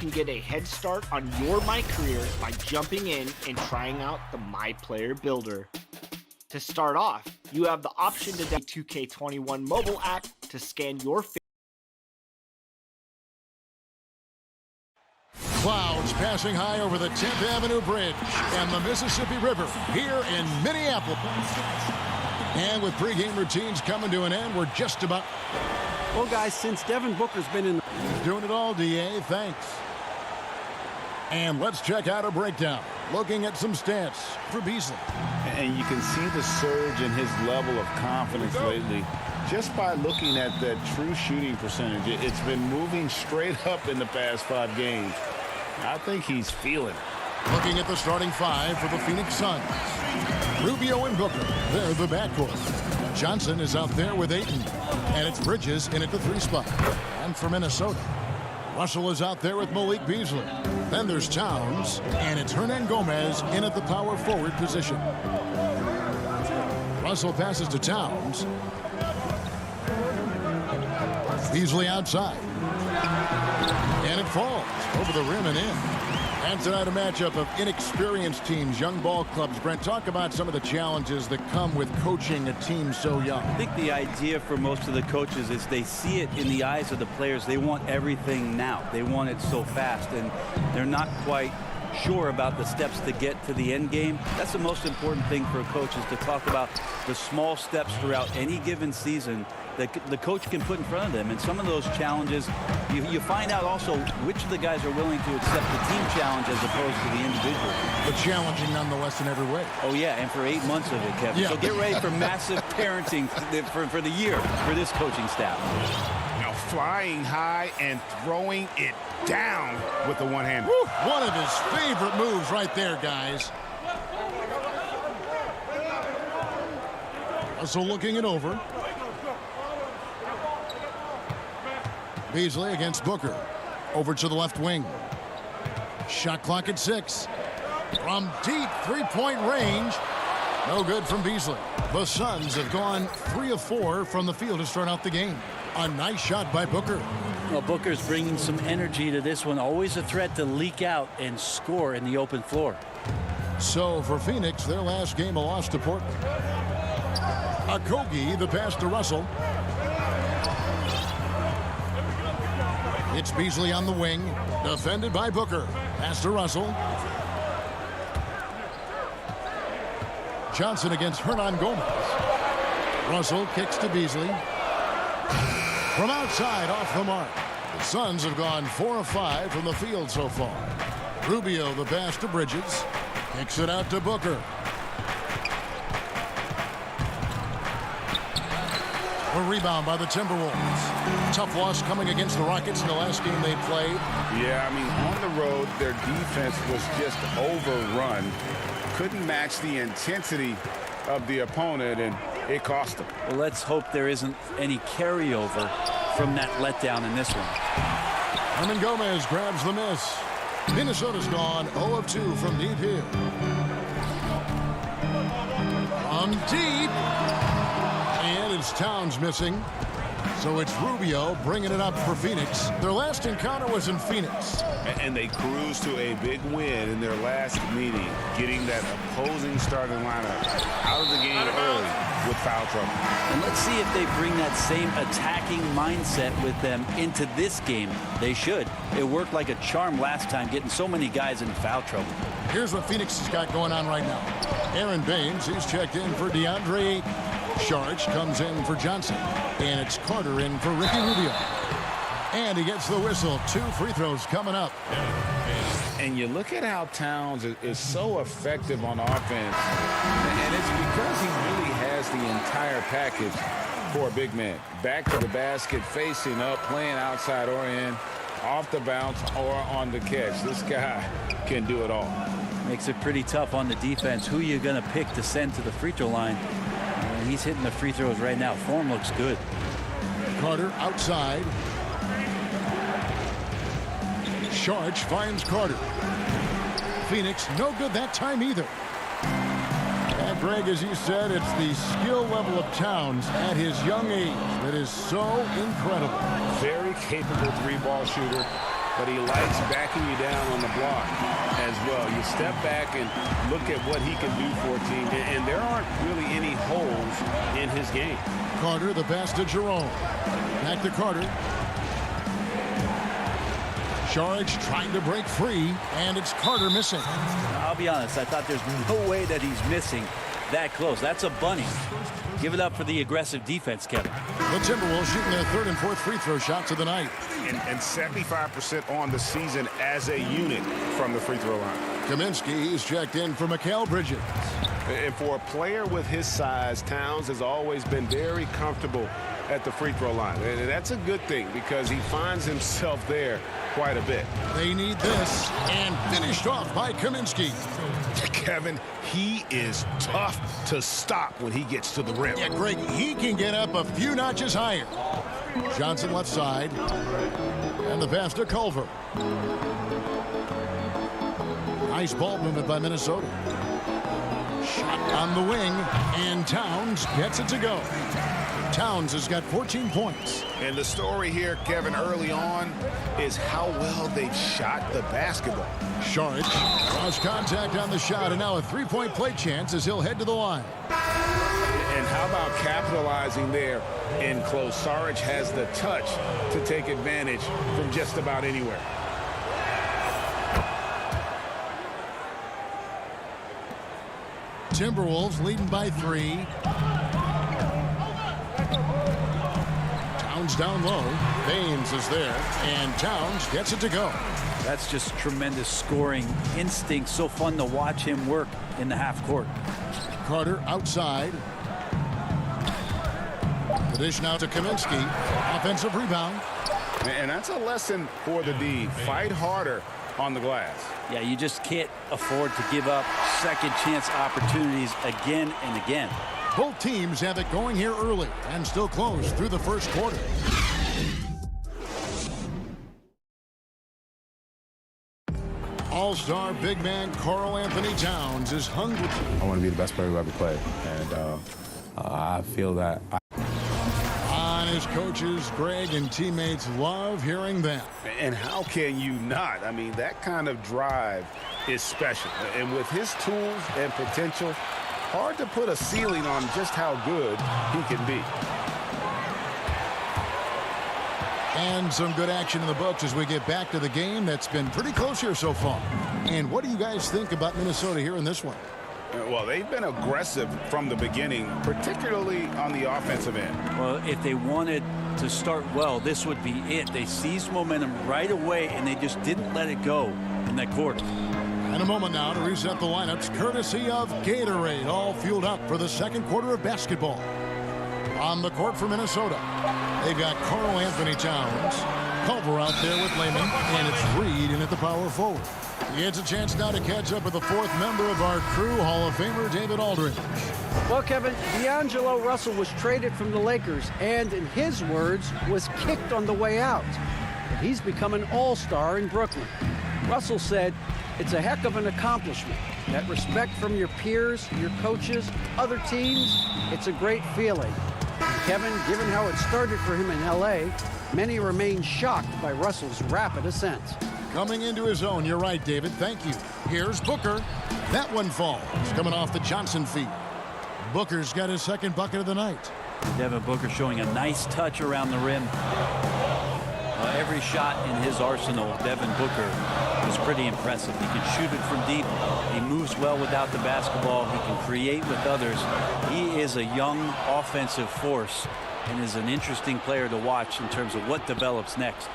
can get a head start on your My Career by jumping in and trying out the My Player Builder. To start off, you have the option to download the 2K21 mobile app to scan your Clouds passing high over the 10th Avenue Bridge and the Mississippi River here in Minneapolis. And with pregame routines coming to an end, we're just about... Well, guys, since Devin Booker's been in... Doing it all, DA. Thanks. And let's check out a breakdown. Looking at some stats for Beasley. And you can see the surge in his level of confidence lately just by looking at that true shooting percentage. It's been moving straight up in the past 5 games. I think he's feeling it. Looking at the starting 5 for the Phoenix Suns. Rubio and Booker, they're the backcourt. Johnson is out there with Ayton. And it's Bridges in at the 3 spot. And for Minnesota, Russell is out there with Malik Beasley. Then there's Towns, and it's Hernan Gomez in at the power forward position. Russell passes to Towns. Beasley outside. And it falls over the rim and in. And tonight a matchup of inexperienced teams, young ball clubs. Brent, talk about some of the challenges that come with coaching a team so young. I think the idea for most of the coaches is they see it in the eyes of the players. They want everything now. They want it so fast, and they're not quite sure about the steps to get to the end game. That's the most important thing for a coach, is to talk about the small steps throughout any given season that the coach can put in front of them. And some of those challenges, you find out also which of the guys are willing to accept the team challenge as opposed to the individual. But challenging nonetheless in every way. Oh, yeah, and for 8 months of it, Kevin. Yeah. So get ready for massive parenting for the year for this coaching staff. Now flying high and throwing it down with the one hand. Woo! One of his favorite moves right there, guys. So looking it over. Beasley against Booker. Over to the left wing. Shot clock at 6. From deep three-point range. No good from Beasley. The Suns have gone 3 of 4 from the field to start out the game. A nice shot by Booker. Well, Booker's bringing some energy to this one. Always a threat to leak out and score in the open floor. So for Phoenix, their last game a loss to Portland. Okogie, the pass to Russell. It's Beasley on the wing. Defended by Booker. Pass to Russell. Johnson against Hernan Gomez. Russell kicks to Beasley. From outside, off the mark. The Suns have gone 4 of 5 from the field so far. Rubio, the pass to Bridges. Kicks it out to Booker. A rebound by the Timberwolves. Tough loss coming against the Rockets in the last game they played. Yeah, I mean, on the road, their defense was just overrun. Couldn't match the intensity of the opponent, and it cost them. Well, let's hope there isn't any carryover from that letdown in this one. Hernan Gomez grabs the miss. Minnesota's gone 0 of 2 from deep here. From deep. And it's Towns missing. So it's Rubio bringing it up for Phoenix. Their last encounter was in Phoenix. And they cruised to a big win in their last meeting, getting that opposing starting lineup out of the game early with foul trouble. And let's see if they bring that same attacking mindset with them into this game. They should. It worked like a charm last time, getting so many guys in foul trouble. Here's what Phoenix has got going on right now. Aaron Baines, he's checked in for DeAndre Ayton. Sharge comes in for Johnson. And it's Carter in for Ricky Rubio. And he gets the whistle. 2 free throws coming up. And you look at how Towns is so effective on offense. And it's because he really has the entire package for a big man. Back to the basket, facing up, playing outside or in, off the bounce or on the catch. This guy can do it all. Makes it pretty tough on the defense. Who you going to pick to send to the free throw line? He's hitting the free throws right now. Form looks good. Carter outside. Sharge finds Carter. Phoenix no good that time either. And Greg, as you said, it's the skill level of Towns at his young age that is so incredible. Very capable 3-ball shooter. but he likes backing you down on the block as well. You step back and look at what he can do for a team, and there aren't really any holes in his game. Carter, the pass to Jerome. Back to Carter. Saric trying to break free, and it's Carter missing. I'll be honest, I thought there's no way that he's missing that close. That's a bunny. Give it up for the aggressive defense, Kevin. The Timberwolves shooting their third and fourth free throw shots of the night. And 75% on the season as a unit from the free throw line. Kaminsky is checked in for Mikal Bridges. And for a player with his size, Towns has always been very comfortable at the free throw line. And that's a good thing because he finds himself there quite a bit. They need this, and finished off by Kaminsky. Kevin, he is tough to stop when he gets to the rim. Yeah, Greg, he can get up a few notches higher. Johnson left side, and the pass to Culver. Nice ball movement by Minnesota. Shot on the wing, and Towns gets it to go. Towns has got 14 points. And the story here, Kevin, early on is how well they've shot the basketball. Saric draws contact on the shot, and now a three-point play chance as he'll head to the line. And how about capitalizing there in close? Saric has the touch to take advantage from just about anywhere. Timberwolves leading by 3. Towns down low. Baines is there, and Towns gets it to go. That's just tremendous scoring instinct. So fun to watch him work in the half court. Carter outside. The dish now to Kaminsky. Offensive rebound. And that's a lesson for the D. Fight harder on the glass. Yeah, you just can't afford to give up second chance opportunities again and again. Both teams have it going here early and still close through the first quarter. All-star big man Karl Anthony Towns is hungry. I want to be the best player who ever played, and I feel that. On his coaches, Greg, and teammates love hearing that. And how can you not? I mean, that kind of drive is special. And with his tools and potential, hard to put a ceiling on just how good he can be. And some good action in the books as we get back to the game that's been pretty close here so far. And what do you guys think about Minnesota here in this one? Well, they've been aggressive from the beginning, particularly on the offensive end. Well, if they wanted to start well, this would be it. They seized momentum right away, and they just didn't let it go in that quarter. And a moment now to reset the lineups, courtesy of Gatorade, all fueled up for the second quarter of basketball. On the court for Minnesota, they've got Karl Anthony Towns, Culver out there with Lehman, and it's Reed in at the power forward. He gets a chance now to catch up with the fourth member of our crew, Hall of Famer David Aldridge. Well, Kevin, D'Angelo Russell was traded from the Lakers and, in his words, was kicked on the way out. But he's become an all-star in Brooklyn. Russell said, "It's a heck of an accomplishment. That respect from your peers, your coaches, other teams, it's a great feeling." Kevin, given how it started for him in L.A., many remain shocked by Russell's rapid ascent. Coming into his own, you're right, David. Thank you. Here's Booker. That one falls, coming off the Johnson feet. Booker's got his second bucket of the night. Devin Booker showing a nice touch around the rim. Every shot in his arsenal, Devin Booker, was pretty impressive. He can shoot it from deep. He moves well without the basketball. He can create with others. He is a young offensive force and is an interesting player to watch in terms of what develops next.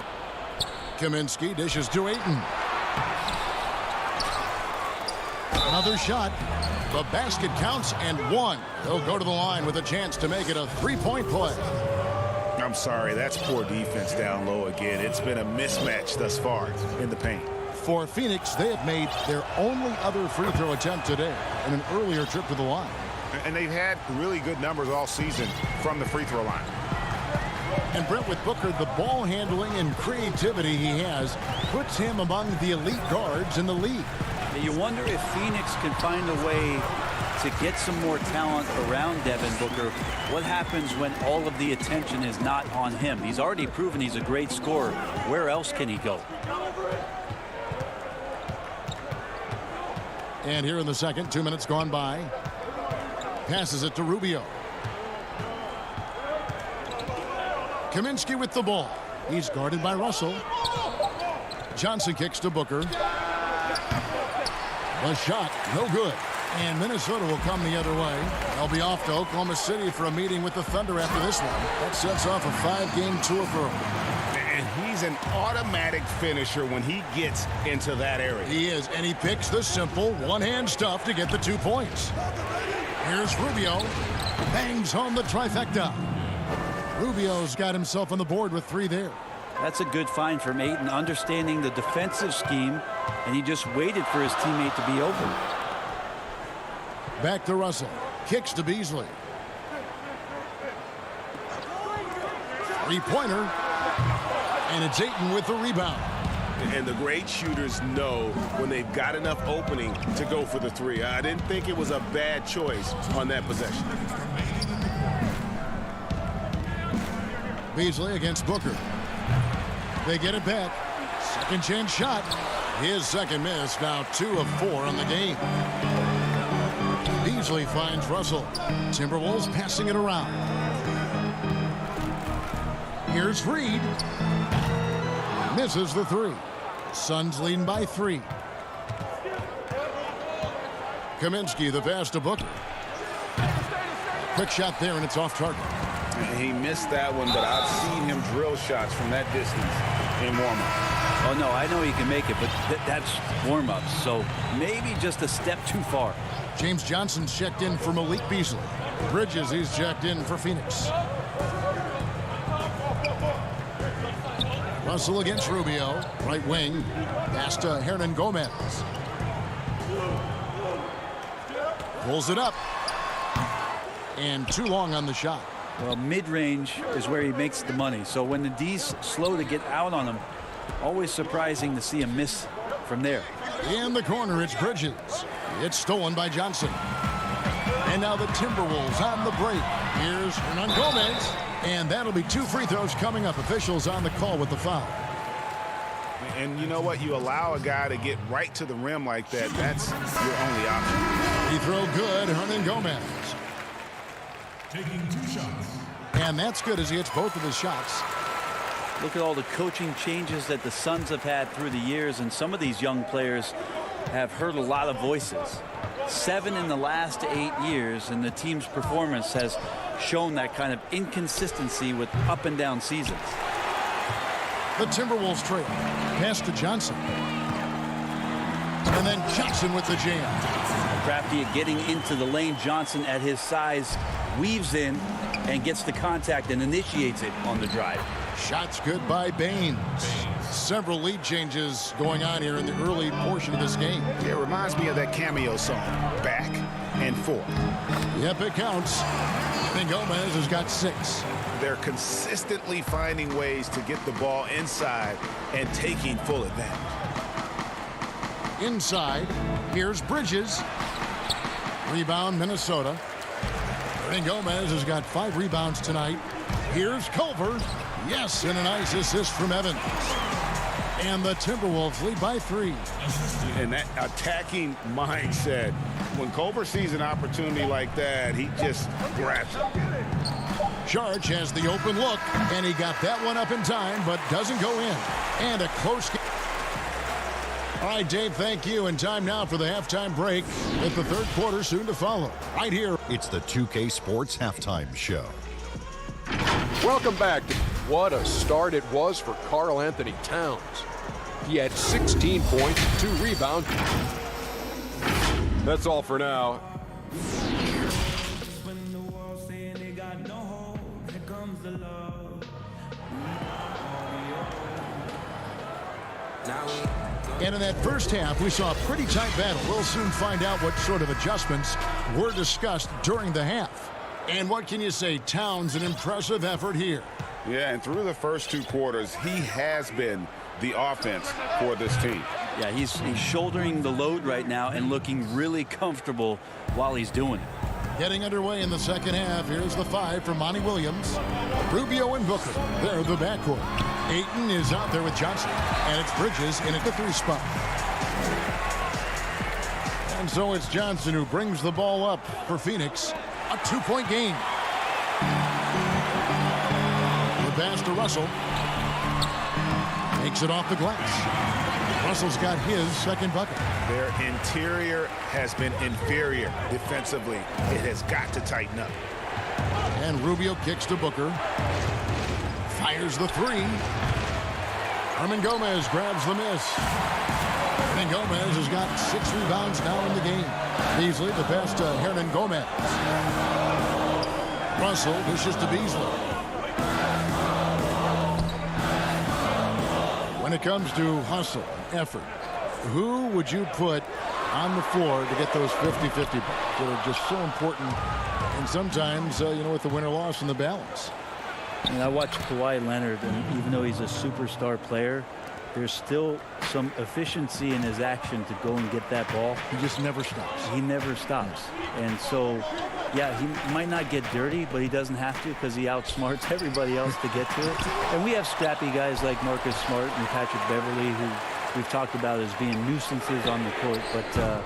Kaminsky dishes to Ayton. Another shot. The basket counts and one. He'll go to the line with a chance to make it a three-point play. I'm sorry, that's poor defense down low again. It's been a mismatch thus far in the paint. For Phoenix, they have made their only other free throw attempt today in an earlier trip to the line. And they've had really good numbers all season from the free throw line. And Brent, with Booker, the ball handling and creativity he has puts him among the elite guards in the league. You wonder if Phoenix can find a way to get some more talent around Devin Booker. What happens when all of the attention is not on him? He's already proven he's a great scorer. Where else can he go? And here in the second, 2 minutes gone by. Passes it to Rubio. Kaminsky with the ball. He's guarded by Russell. Johnson kicks to Booker. The shot, no good. And Minnesota will come the other way. They'll be off to Oklahoma City for a meeting with the Thunder after this one. That sets off a 5-game tour for him. And he's an automatic finisher when he gets into that area. He is, and he picks the simple one-hand stuff to get the 2 points. Here's Rubio. Bangs home the trifecta. Rubio's got himself on the board with 3 there. That's a good find from Ayton, understanding the defensive scheme, and he just waited for his teammate to be open. Back to Russell. Kicks to Beasley. 3-pointer. And it's Ayton with the rebound. And the great shooters know when they've got enough opening to go for the 3. I didn't think it was a bad choice on that possession. Beasley against Booker. They get it back. Second chance shot. His second miss. Now 2 of 4 on the game. Beasley finds Russell. Timberwolves passing it around. Here's Reed. Misses the 3. Suns leading by 3. Kaminsky the pass to Booker. Quick shot there, and it's off target. He missed that one, but I've seen him drill shots from that distance in warm-up. Oh, no, I know he can make it, but that's warm-ups, so maybe just a step too far. James Johnson's checked in for Malik Beasley. Bridges, he's checked in for Phoenix. Russell against Rubio. Right wing. Pass to Hernan Gomez. Pulls it up. And too long on the shot. Well, mid-range is where he makes the money. So when the D's slow to get out on him, always surprising to see him miss from there. In the corner, it's Bridges. It's stolen by Johnson. And now the Timberwolves on the break. Here's Hernan Gomez. And that'll be 2 free throws coming up. Officials on the call with the foul. And you know what? You allow a guy to get right to the rim like that. That's your only option. Free throw good. Hernan Gomez. Taking 2 shots. And that's good as he hits both of his shots. Look at all the coaching changes that the Suns have had through the years, and some of these young players have heard a lot of voices. 7 in the last 8 years, and the team's performance has shown that kind of inconsistency with up and down seasons. The Timberwolves trail. Pass to Johnson. And then Johnson with the jam. Crafty at getting into the lane. Johnson at his size weaves in and gets the contact and initiates it on the drive. Shots good by Baines. Several lead changes going on here in the early portion of this game. It reminds me of that cameo song, Back and Forth. Yep, it counts. And Gomez has got 6. They're consistently finding ways to get the ball inside and taking full advantage. Inside, here's Bridges. Rebound, Minnesota. And Gomez has got 5 rebounds tonight. Here's Culver. Yes, and a nice assist from Evans. And the Timberwolves lead by 3. And that attacking mindset, when Culver sees an opportunity like that, he just grabs it. Charge has the open look, and he got that one up in time, but doesn't go in. And a close game. All right, Dave, thank you. And time now for the halftime break with the third quarter soon to follow. Right here. It's the 2K Sports Halftime Show. Welcome back. What a start it was for Karl Anthony Towns. He had 16 points, 2 rebounds. That's all for now. And in that first half, we saw a pretty tight battle. We'll soon find out what sort of adjustments were discussed during the half. And what can you say? Towns, an impressive effort here. Yeah, and through the first 2 quarters, he has been the offense for this team. Yeah, he's shouldering the load right now and looking really comfortable while he's doing it. Getting underway in the second half. Here's the 5 from Monty Williams. Rubio and Booker. They're the backcourt. Ayton is out there with Johnson. And it's Bridges in at the 3 spot. And so it's Johnson who brings the ball up for Phoenix. A 2-point game. The pass to Russell. Makes it off the glass. Russell's got his second bucket. Their interior has been inferior defensively. It has got to tighten up. And Rubio kicks to Booker. Fires the 3. Hernan Gomez grabs the miss. Hernan Gomez has got 6 rebounds now in the game. Beasley, the pass to Hernan Gomez. Russell dishes to Beasley. When it comes to hustle, effort, who would you put on the floor to get those 50-50 balls that are just so important? And sometimes, with the winner-loss and the balance. And I watched Kawhi Leonard, and even though he's a superstar player, there's still some efficiency in his action to go and get that ball. He just never stops. He never stops. And so, yeah, he might not get dirty, but he doesn't have to because he outsmarts everybody else to get to it. And we have scrappy guys like Marcus Smart and Patrick Beverly who we've talked about as being nuisances on the court. But,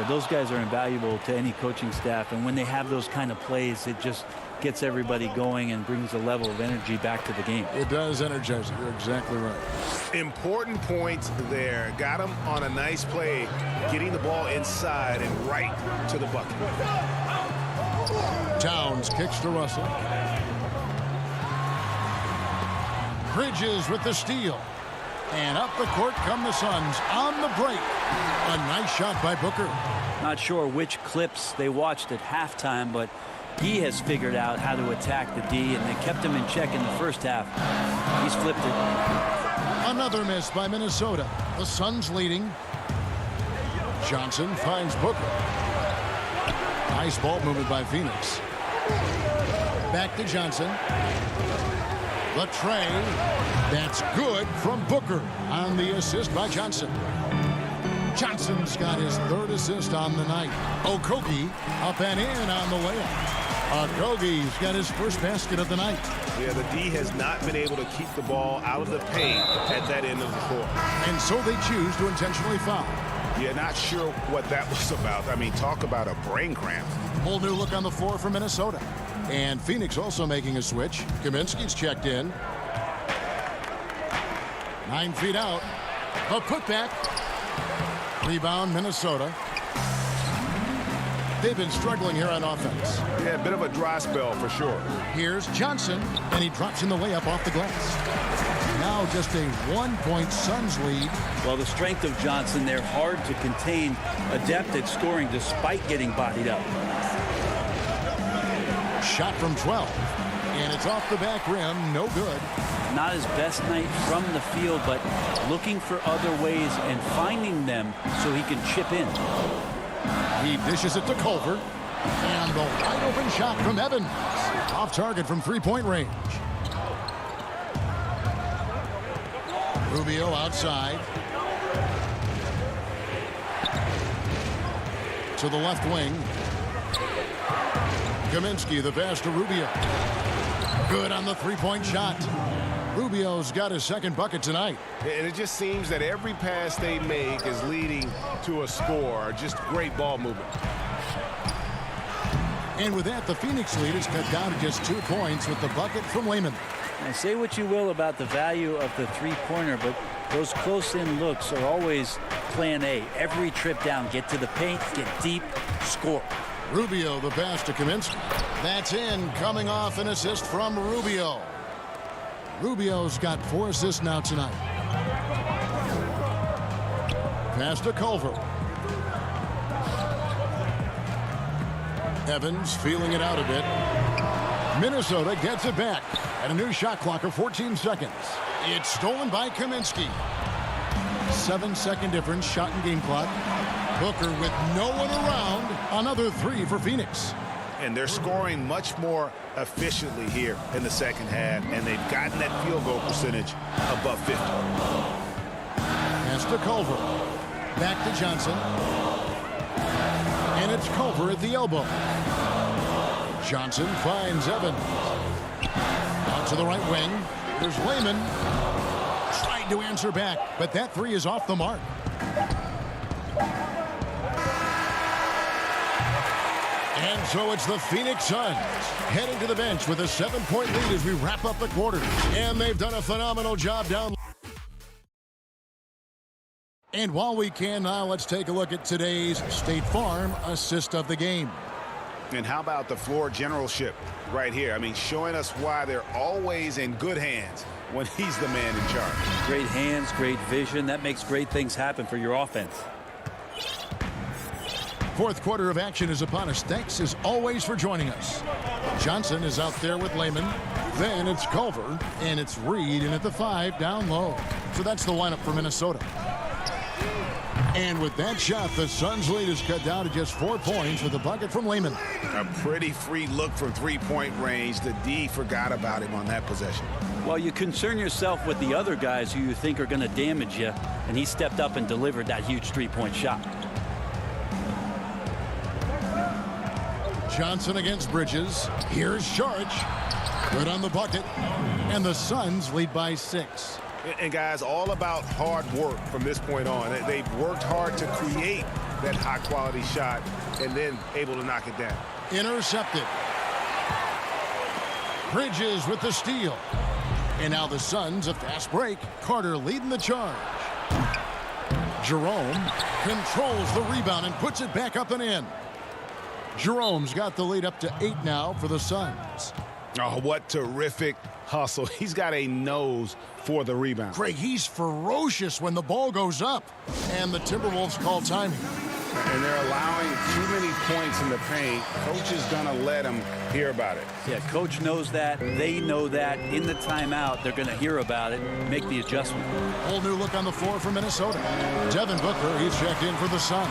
those guys are invaluable to any coaching staff. And when they have those kind of plays, it just gets everybody going and brings a level of energy back to the game. It does energize it. You're exactly right. Important points there. Got him on a nice play, getting the ball inside and right to the bucket. Towns kicks to Russell. Bridges with the steal. And up the court come the Suns on the break. A nice shot by Booker. Not sure which clips they watched at halftime, but he has figured out how to attack the D, and they kept him in check in the first half. He's flipped it. Another miss by Minnesota. The Suns leading. Johnson finds Booker. Nice ball movement by Phoenix. Back to Johnson. The tray. That's good from Booker on the assist by Johnson. Johnson's got his 3rd assist on the night. Okogie up and in on the layup. Okogie's got his first basket of the night. Yeah, the D has not been able to keep the ball out of the paint at that end of the court. And so they choose to intentionally foul. Yeah, not sure what that was about. I mean, talk about a brain cramp. Whole new look on the floor for Minnesota. And Phoenix also making a switch. Kaminsky's checked in. 9 feet out. A putback. Rebound, Minnesota. They've been struggling here on offense. Yeah, a bit of a dry spell for sure. Here's Johnson, and he drops in the layup off the glass. Now just a 1-point Suns lead. Well, the strength of Johnson, they're hard to contain, adept at scoring despite getting bodied up. Shot from 12, and it's off the back rim, no good. Not his best night from the field, but looking for other ways and finding them so he can chip in. He dishes it to Culver, and the wide open shot from Evans. Off target from 3-point range. Rubio outside. To the left wing. Kaminsky, the pass to Rubio. Good on the 3-point shot. Rubio's got his second bucket tonight. And it just seems that every pass they make is leading to a score. Just great ball movement. And with that, the Phoenix lead is cut down to just 2 points with the bucket from Lehman. And say what you will about the value of the three-pointer, but those close-in looks are always plan A. Every trip down, get to the paint, get deep, score. Rubio, the pass to Kaminsky. That's in, coming off an assist from Rubio. Rubio's got 4 assists now tonight. Pass to Culver. Evans feeling it out a bit. Minnesota gets it back at a new shot clock of 14 seconds. It's stolen by Kaminsky. 7-second difference, shot and game clock. Booker with no one around. Another 3 for Phoenix. And they're scoring much more efficiently here in the second half, and they've gotten that field goal percentage above 50. Pass to Culver. Back to Johnson. And it's Culver at the elbow. Johnson finds Evans. Out to the right wing. There's Lehman. Tried to answer back, but that three is off the mark. And so it's the Phoenix Suns heading to the bench with a 7-point lead as we wrap up the quarter. And they've done a phenomenal job down. And while we can now, let's take a look at today's State Farm assist of the game. And how about the floor generalship right here? I mean, showing us why they're always in good hands when he's the man in charge. Great hands, great vision. That makes great things happen for your offense. Fourth quarter of action is upon us. Thanks as always for joining us. Johnson is out there with Lehman. Then it's Culver, and it's Reed in at the 5 down low. So that's the lineup for Minnesota. And with that shot, the Suns' lead is cut down to just 4 points with a bucket from Lehman. A pretty free look from three-point range. The D forgot about him on that possession. Well, you concern yourself with the other guys who you think are going to damage you, and he stepped up and delivered that huge three-point shot. Johnson against Bridges. Here's Sharch. Good on the bucket. And the Suns lead by 6. And guys, all about hard work from this point on. They've worked hard to create that high-quality shot and then able to knock it down. Intercepted. Bridges with the steal. And now the Suns, a fast break. Carter leading the charge. Jerome controls the rebound and puts it back up and in. Jerome's got the lead up to 8 now for the Suns. Oh, what terrific hustle. He's got a nose for the rebound. Craig, he's ferocious when the ball goes up. And the Timberwolves call timing. And they're allowing too many points in the paint. Coach is going to let them hear about it. Yeah, coach knows that. They know that. In the timeout, they're going to hear about it, make the adjustment. Whole new look on the floor for Minnesota. Devin Booker, he's checked in for the Suns.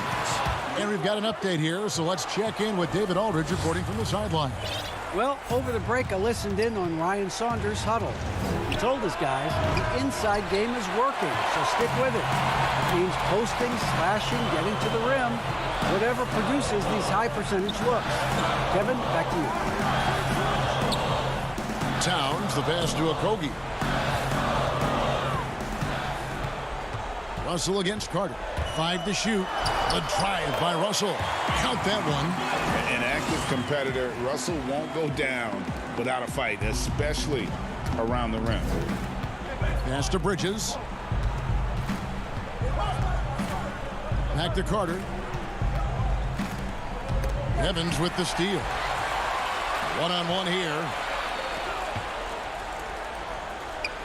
And we've got an update here, so let's check in with David Aldridge reporting from the sideline. Well, over the break, I listened in on Ryan Saunders' huddle. He told his guys the inside game is working, so stick with it. It means posting, slashing, getting to the rim, whatever produces these high-percentage looks. Kevin, back to you. Towns, the pass to Okogie. Russell against Carter. 5 to shoot. The drive by Russell. Count that one. An active competitor. Russell won't go down without a fight, especially around the rim. Pass to Bridges. Back to Carter. Evans with the steal. One-on-one here.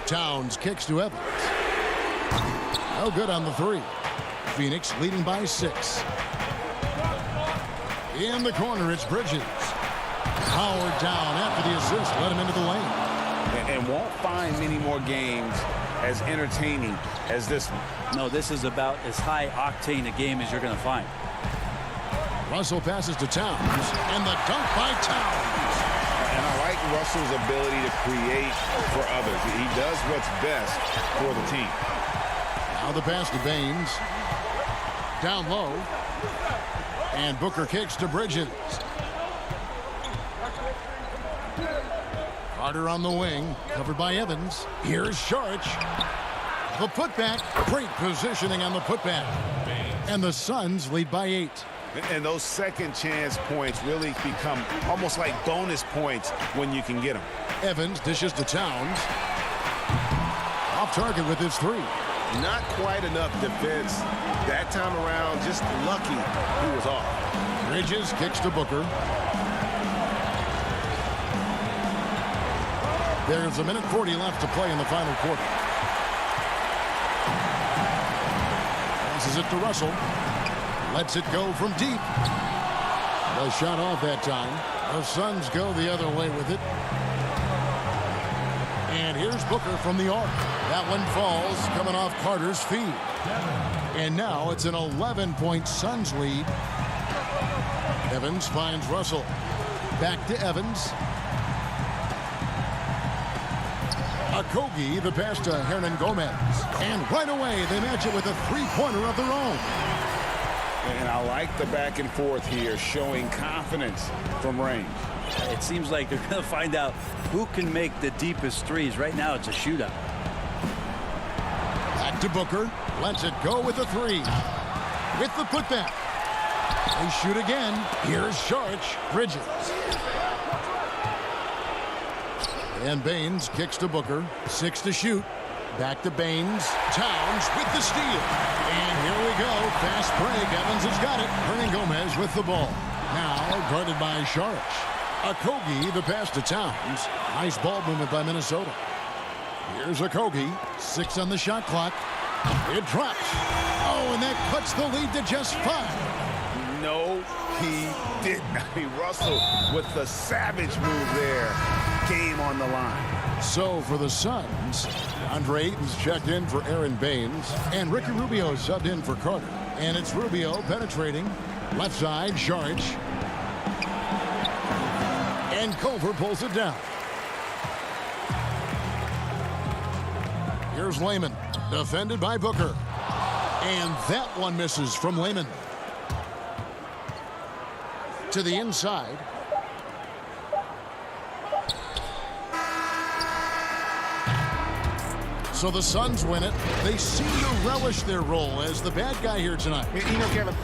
Towns kicks to Evans. No good on the 3. Phoenix leading by 6. In the corner, it's Bridges. Howard down after the assist. Let him into the lane. And won't find many more games as entertaining as this one. No, this is about as high-octane a game as you're going to find. Russell passes to Towns. And the dunk by Towns. And I like Russell's ability to create for others. He does what's best for the team. Now the pass to Baines. Down low. And Booker kicks to Bridges. Carter on the wing. Covered by Evans. Here's Sharch. The putback. Great positioning on the putback. And the Suns lead by 8. And those second chance points really become almost like bonus points when you can get them. Evans dishes to Towns. Off target with his 3. Not quite enough defense that time around. Just lucky he was off. Bridges kicks to Booker. There's a minute 40 left to play in the final quarter. Passes it to Russell. Lets it go from deep. The shot off that time. The Suns go the other way with it. And here's Booker from the arc. That one falls, coming off Carter's feet. And now it's an 11-point Suns lead. Evans finds Russell. Back to Evans. Okogie, the pass to Hernan Gomez. And right away, they match it with a three-pointer of their own. And I like the back and forth here, showing confidence from range. It seems like they're going to find out who can make the deepest threes. Right now, it's a shootout. Back to Booker. Lets it go with the three. With the putback. They shoot again. Here's Sharch. Bridges. And Baines kicks to Booker. 6 to shoot. Back to Baines. Towns with the steal. And here we go. Fast break. Evans has got it. Hernan Gomez with the ball. Now guarded by Sharch. Okogie, the pass to Towns. Nice ball movement by Minnesota. Here's Okogie. 6 on the shot clock. It drops. Oh, and that cuts the lead to just 5. No, he didn't. I mean, Russell with the savage move there. Game on the line. So for the Suns, Andre Ayton's checked in for Aaron Baines, and Ricky Rubio subbed in for Carter. And it's Rubio penetrating. Left side, Sharch. And Culver pulls it down. Here's Layman, defended by Booker. And that one misses from Layman. To the inside. So the Suns win it. They seem to relish their role as the bad guy here tonight. You know, Kevin.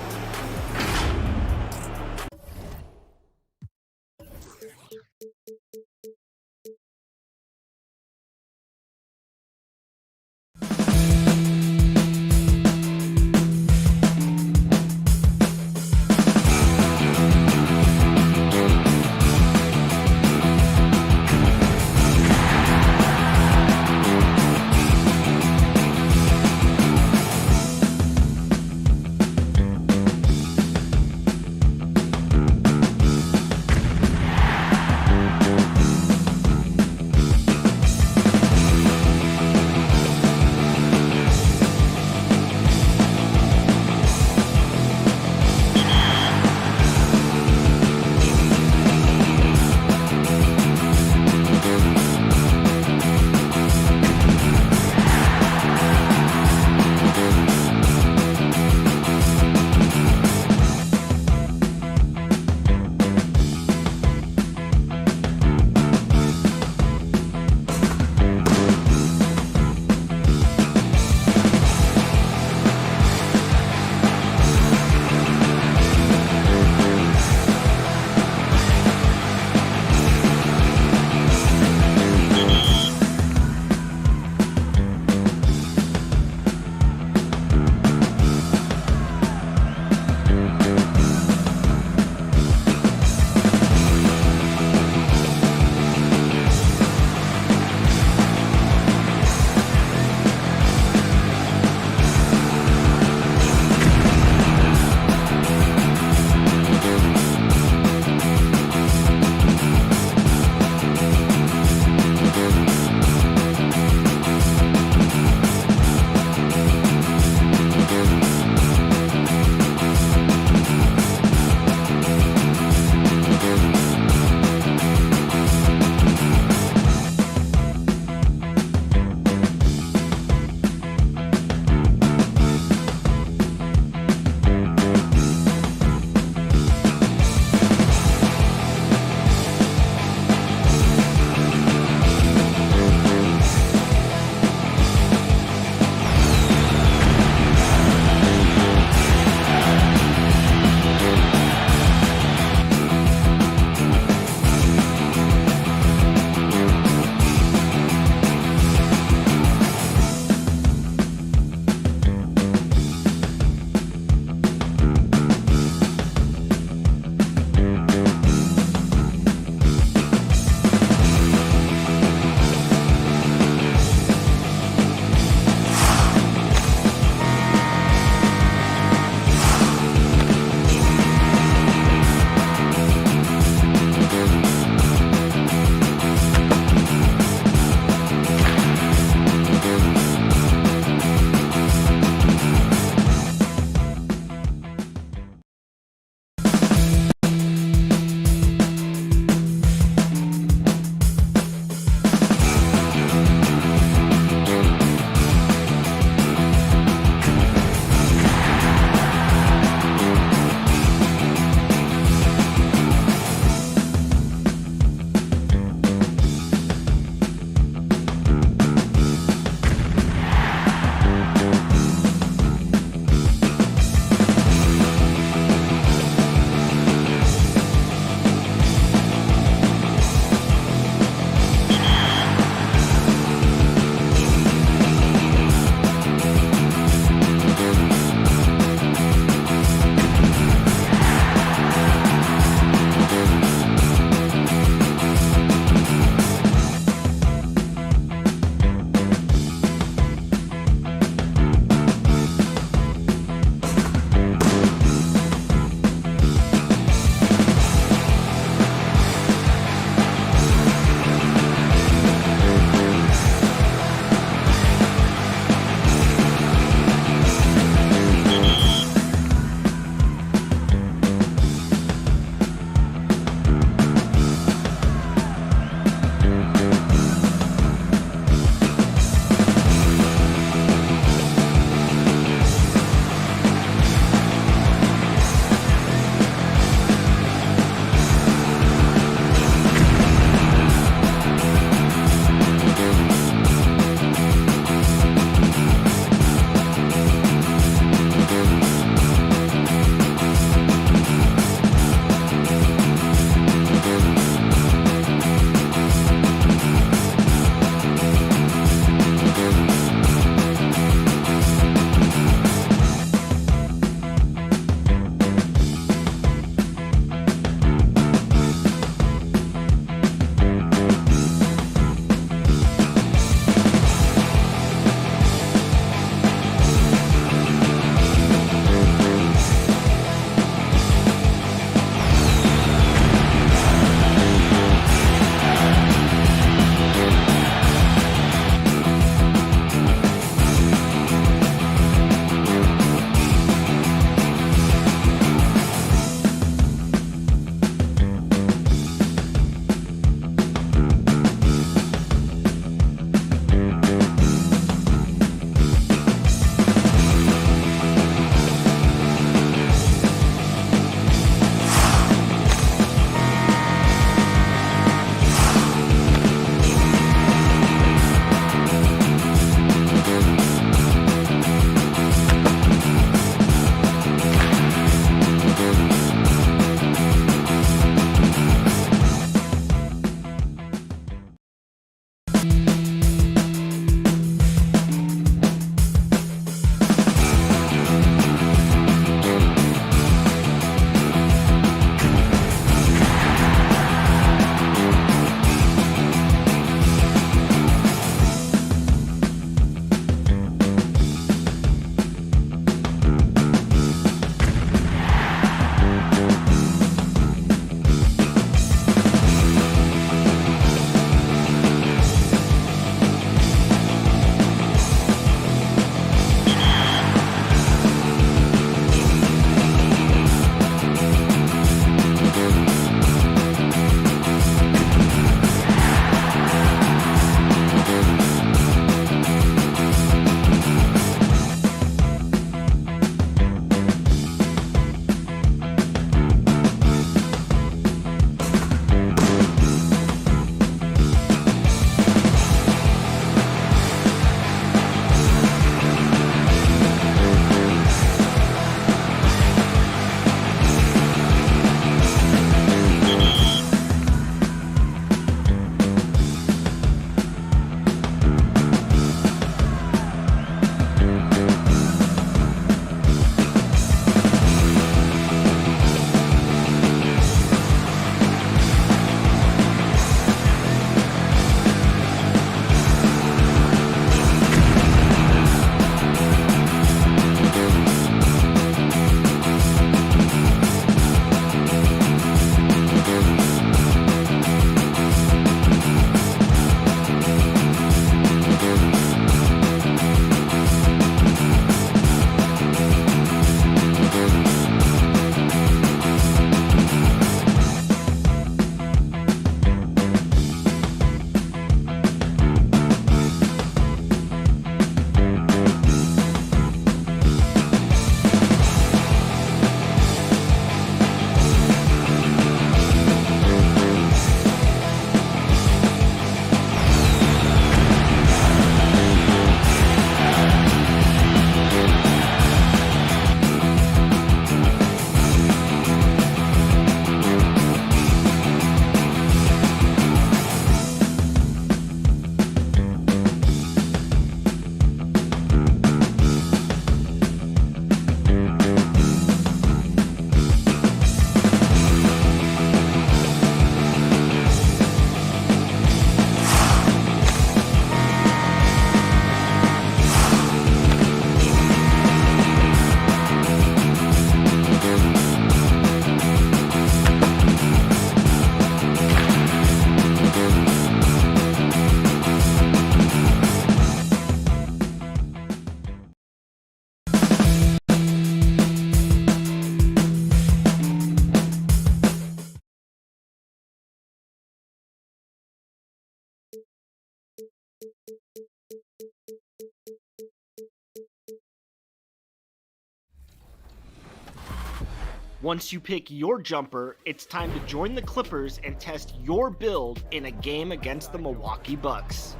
Once you pick your jumper, it's time to join the Clippers and test your build in a game against the Milwaukee Bucks.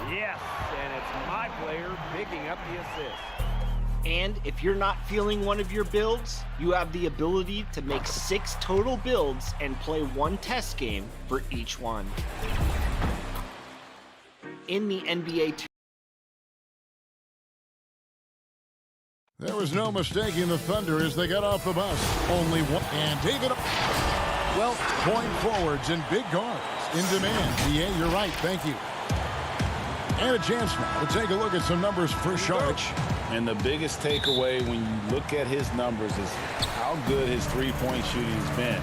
Yes, and it's my player picking up the assist. And if you're not feeling one of your builds, you have the ability to make 6 total builds and play 1 test game for each one. In the NBA There was no mistaking the Thunder as they got off the bus. Only one. And David. Well, point forwards and big guards in demand. Yeah, you're right. Thank you. And a chance now to take a look at some numbers for Saric. And the biggest takeaway when you look at his numbers is how good his three-point shooting has been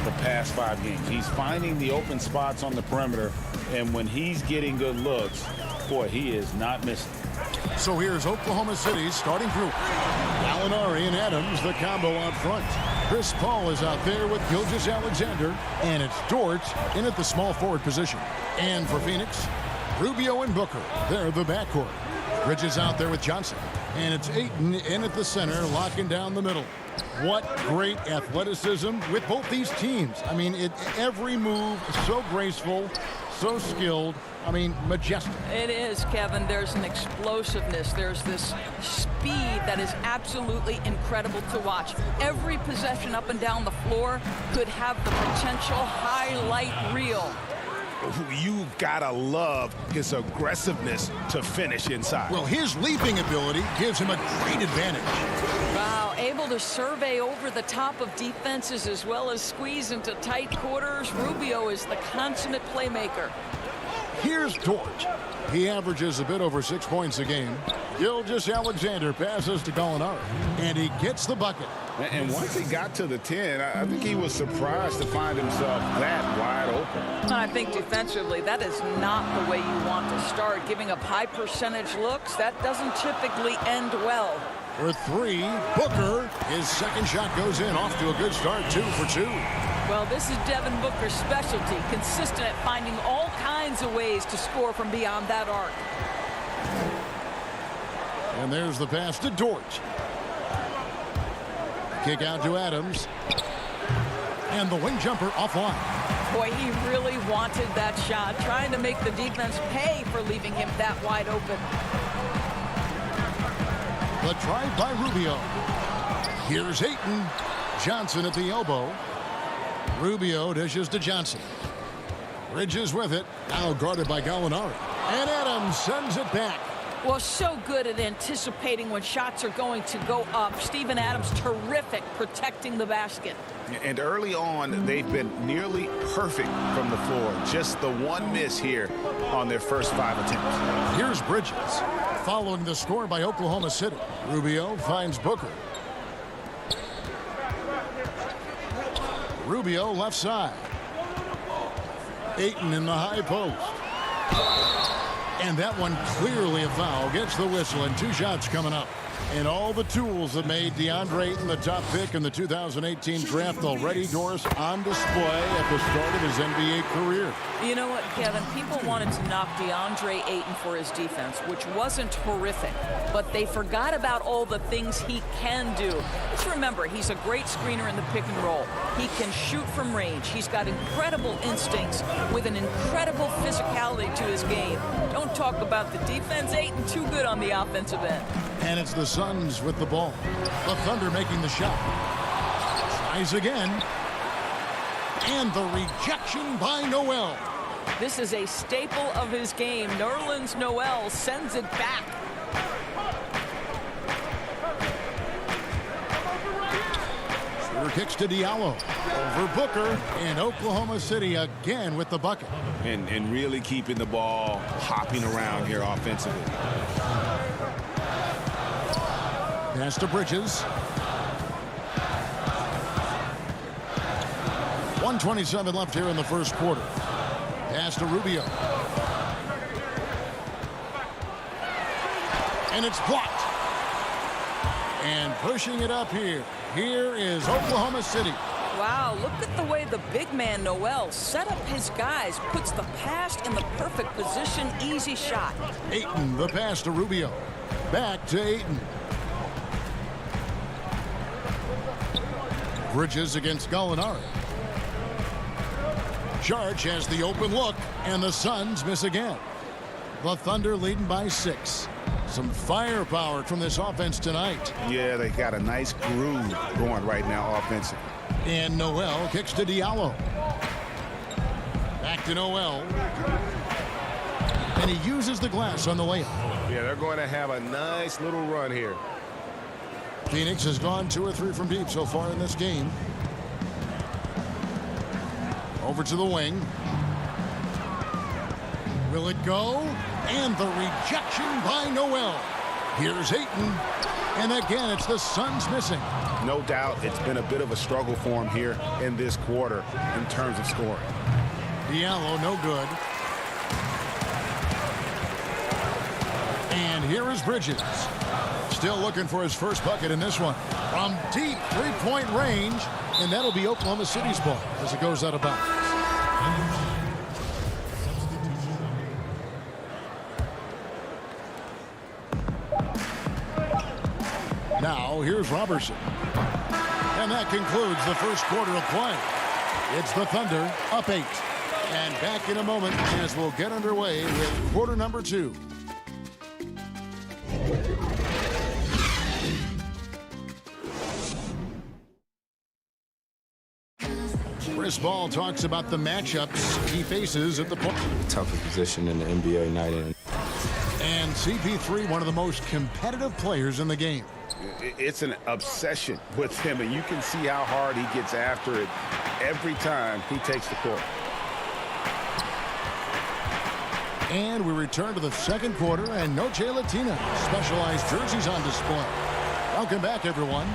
the past 5 games. He's finding the open spots on the perimeter, and when he's getting good looks, boy, he is not missing. So here's Oklahoma City starting through. Gallinari and Adams, the combo out front. Chris Paul is out there with Gilgeous-Alexander, and it's Dort in at the small forward position. And for Phoenix, Rubio and Booker, they're the backcourt. Bridges out there with Johnson, and it's Ayton in at the center, locking down the middle. What great athleticism with both these teams. I mean, every move so graceful, so skilled. I mean, majestic. It is, Kevin. There's an explosiveness. There's this speed that is absolutely incredible to watch. Every possession up and down the floor could have the potential highlight reel. You've got to love his aggressiveness to finish inside. Well, his leaping ability gives him a great advantage. Wow, able to survey over the top of defenses as well as squeeze into tight quarters. Rubio is the consummate playmaker. Here's Dort. He averages a bit over 6 points a game. Gilgeous-Alexander passes to Gallinari, and he gets the bucket. And once he got to the 10, I think he was surprised to find himself that wide open. And I think defensively, that is not the way you want to start. Giving up high percentage looks, that doesn't typically end well. For 3, Booker. His second shot goes in, off to a good start, 2 for 2. Well, this is Devin Booker's specialty, consistent at finding all kinds of ways to score from beyond that arc. And there's the pass to Dort. Kick out to Adams. And the wing jumper offline. Boy, he really wanted that shot, trying to make the defense pay for leaving him that wide open. The drive by Rubio. Here's Ayton. Johnson at the elbow. Rubio dishes to Johnson. Bridges with it. Now guarded by Gallinari. And Adams sends it back. Well, so good at anticipating when shots are going to go up. Steven Adams, terrific protecting the basket. And early on, they've been nearly perfect from the floor. Just the one miss here on their first 5 attempts. Here's Bridges. Following the score by Oklahoma City. Rubio finds Booker. Rubio left side. Ayton in the high post. And that one clearly a foul. Gets the whistle, and 2 shots coming up. And all the tools that made DeAndre Ayton the top pick in the 2018 draft already, Doris, on display at the start of his NBA career. You know what, Kevin? People wanted to knock DeAndre Ayton for his defense, which wasn't horrific, but they forgot about all the things he can do. Just remember, he's a great screener in the pick and roll. He can shoot from range. He's got incredible instincts with an incredible physicality to his game. Don't talk about the defense. Ayton too good on the offensive end. And it's the Suns with the ball. The Thunder making the shot. Tries again. And the rejection by Noel. This is a staple of his game. Nerlens Noel sends it back. Shooter kicks to Diallo. Over Booker. And Oklahoma City again with the bucket. And really keeping the ball hopping around here offensively. Pass to Bridges. 1:27 left here in the first quarter. Pass to Rubio. And it's blocked. And pushing it up here. Here is Oklahoma City. Wow, look at the way the big man Noel set up his guys, puts the pass in the perfect position, easy shot. Ayton, the pass to Rubio. Back to Ayton. Bridges against Gallinari. Sharch has the open look, and the Suns miss again. The Thunder leading by 6. Some firepower from this offense tonight. Yeah, they got a nice groove going right now offensively. And Noel kicks to Diallo. Back to Noel. And he uses the glass on the layup. Yeah, they're going to have a nice little run here. Phoenix has gone 2 or 3 from deep so far in this game. Over to the wing. Will it go? And the rejection by Noel. Here's Ayton. And again, it's the Suns missing. No doubt it's been a bit of a struggle for him here in this quarter in terms of scoring. Diallo, no good. And here is Bridges. Still looking for his first bucket in this one. From deep three-point range. And that'll be Oklahoma City's ball as it goes out of bounds. Now, here's Robertson. And that concludes the first quarter of play. It's the Thunder up 8. And back in a moment as we'll get underway with quarter number 2. Chris Ball talks about the matchups he faces at the point. Toughest position in the NBA night in. And CP3, one of the most competitive players in the game. It's an obsession with him, and you can see how hard he gets after it every time he takes the court. And we return to the second quarter, and Noche Latina specialized jerseys on display. Welcome back, everyone.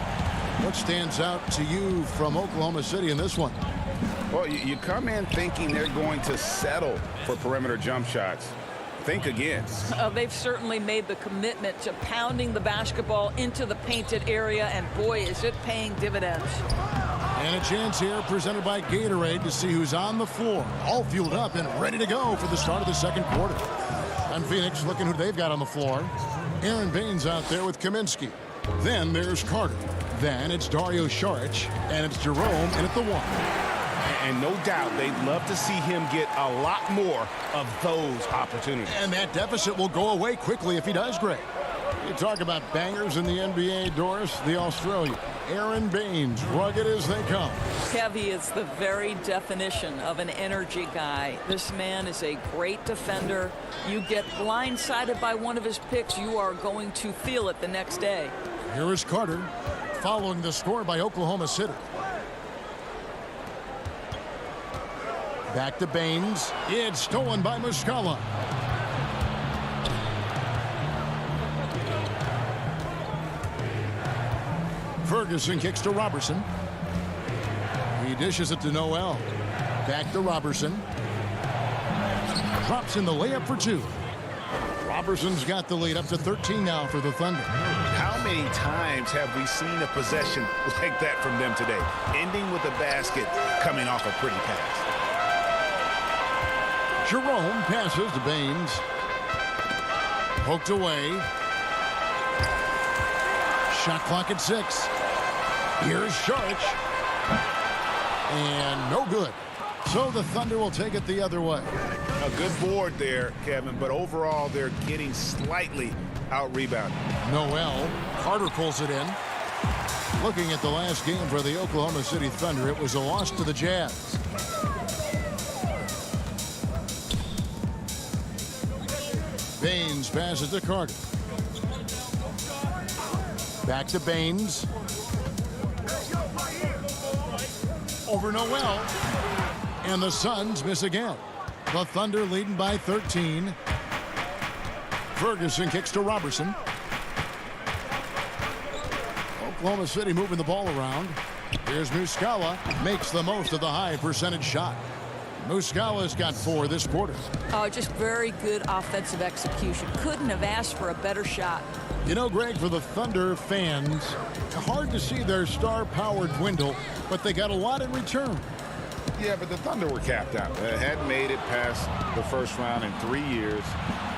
What stands out to you from Oklahoma City in this one? Well, you come in thinking they're going to settle for perimeter jump shots. Think again. They've certainly made the commitment to pounding the basketball into the painted area, and boy, is it paying dividends. And a chance here presented by Gatorade to see who's on the floor, all fueled up and ready to go for the start of the second quarter. And Phoenix looking who they've got on the floor. Aaron Baines out there with Kaminsky. Then there's Carter. Then it's Dario Saric, and it's Jerome in at the 1. And no doubt they'd love to see him get a lot more of those opportunities. And that deficit will go away quickly if he does great. You talk about bangers in the NBA, Doris, the Australian. Aaron Baines, rugged as they come. Kevy is the very definition of an energy guy. This man is a great defender. You get blindsided by one of his picks, you are going to feel it the next day. Here is Carter, following the score by Oklahoma City. Back to Baines. It's stolen by Muscala. Ferguson kicks to Robertson. He dishes it to Noel. Back to Robertson. Drops in the layup for 2. Robertson's got the lead up to 13 now for the Thunder. How many times have we seen a possession like that from them today? Ending with a basket, coming off a pretty pass. Jerome passes to Baines. Poked away. Shot clock at 6. Here's Saric. And no good. So the Thunder will take it the other way. A good board there, Kevin, but overall they're getting slightly out-rebounded. Noel. Carter pulls it in. Looking at the last game for the Oklahoma City Thunder, it was a loss to the Jazz. Baines passes to Carter. Back to Baines. Over Noel. And the Suns miss again. The Thunder leading by 13. Ferguson kicks to Robertson. Oklahoma City moving the ball around. Here's Muscala. Makes the most of the high percentage shot. Muscala's got 4 this quarter. Oh, just very good offensive execution. Couldn't have asked for a better shot. You know, Greg, for the Thunder fans, hard to see their star power dwindle, but they got a lot in return. Yeah, but the Thunder were capped out. They hadn't made it past the first round in 3 years.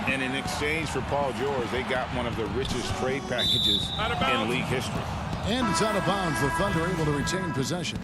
And in exchange for Paul George, they got one of the richest trade packages in league history. And it's out of bounds. The Thunder able to retain possession.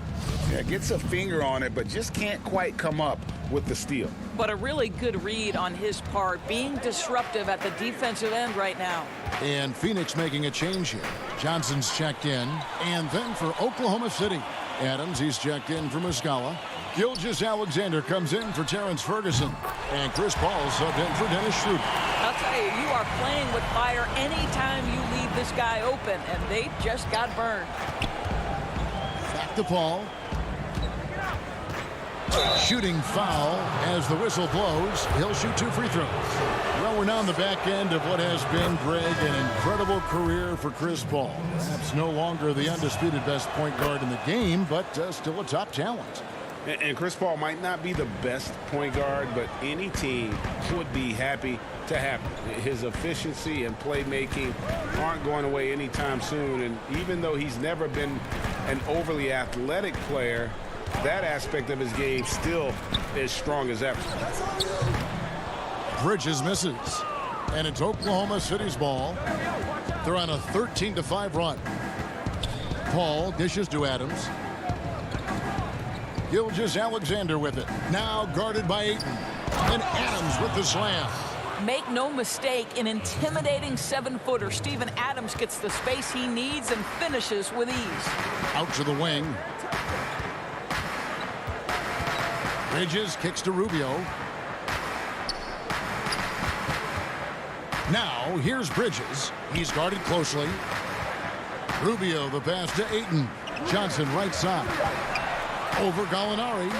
Yeah, gets a finger on it, but just can't quite come up with the steal. But a really good read on his part, being disruptive at the defensive end right now. And Phoenix making a change here. Johnson's checked in. And then for Oklahoma City, Adams, he's checked in for Muscala. Gilgeous-Alexander comes in for Terrence Ferguson. And Chris Paul subbed in for Dennis Schroeder. I'll tell you, you are playing with fire anytime you leave this guy open, and they just got burned. Back to Paul. Shooting foul as the whistle blows. He'll shoot 2 free throws. Well, we're now on the back end of what has been, Greg, an incredible career for Chris Paul. Perhaps no longer the undisputed best point guard in the game, but still a top talent. And Chris Paul might not be the best point guard, but any team would be happy to have him. His efficiency and playmaking aren't going away anytime soon. And even though he's never been an overly athletic player, that aspect of his game still as strong as ever. Bridges misses. And it's Oklahoma City's ball. They're on a 13-5 run. Paul dishes to Adams. Gilgeous-Alexander with it. Now guarded by Ayton. And Adams with the slam. Make no mistake, an intimidating 7-footer. Steven Adams gets the space he needs and finishes with ease. Out to the wing. Bridges kicks to Rubio. Now here's Bridges. He's guarded closely. Rubio the pass to Ayton. Johnson right side. Over Gallinari.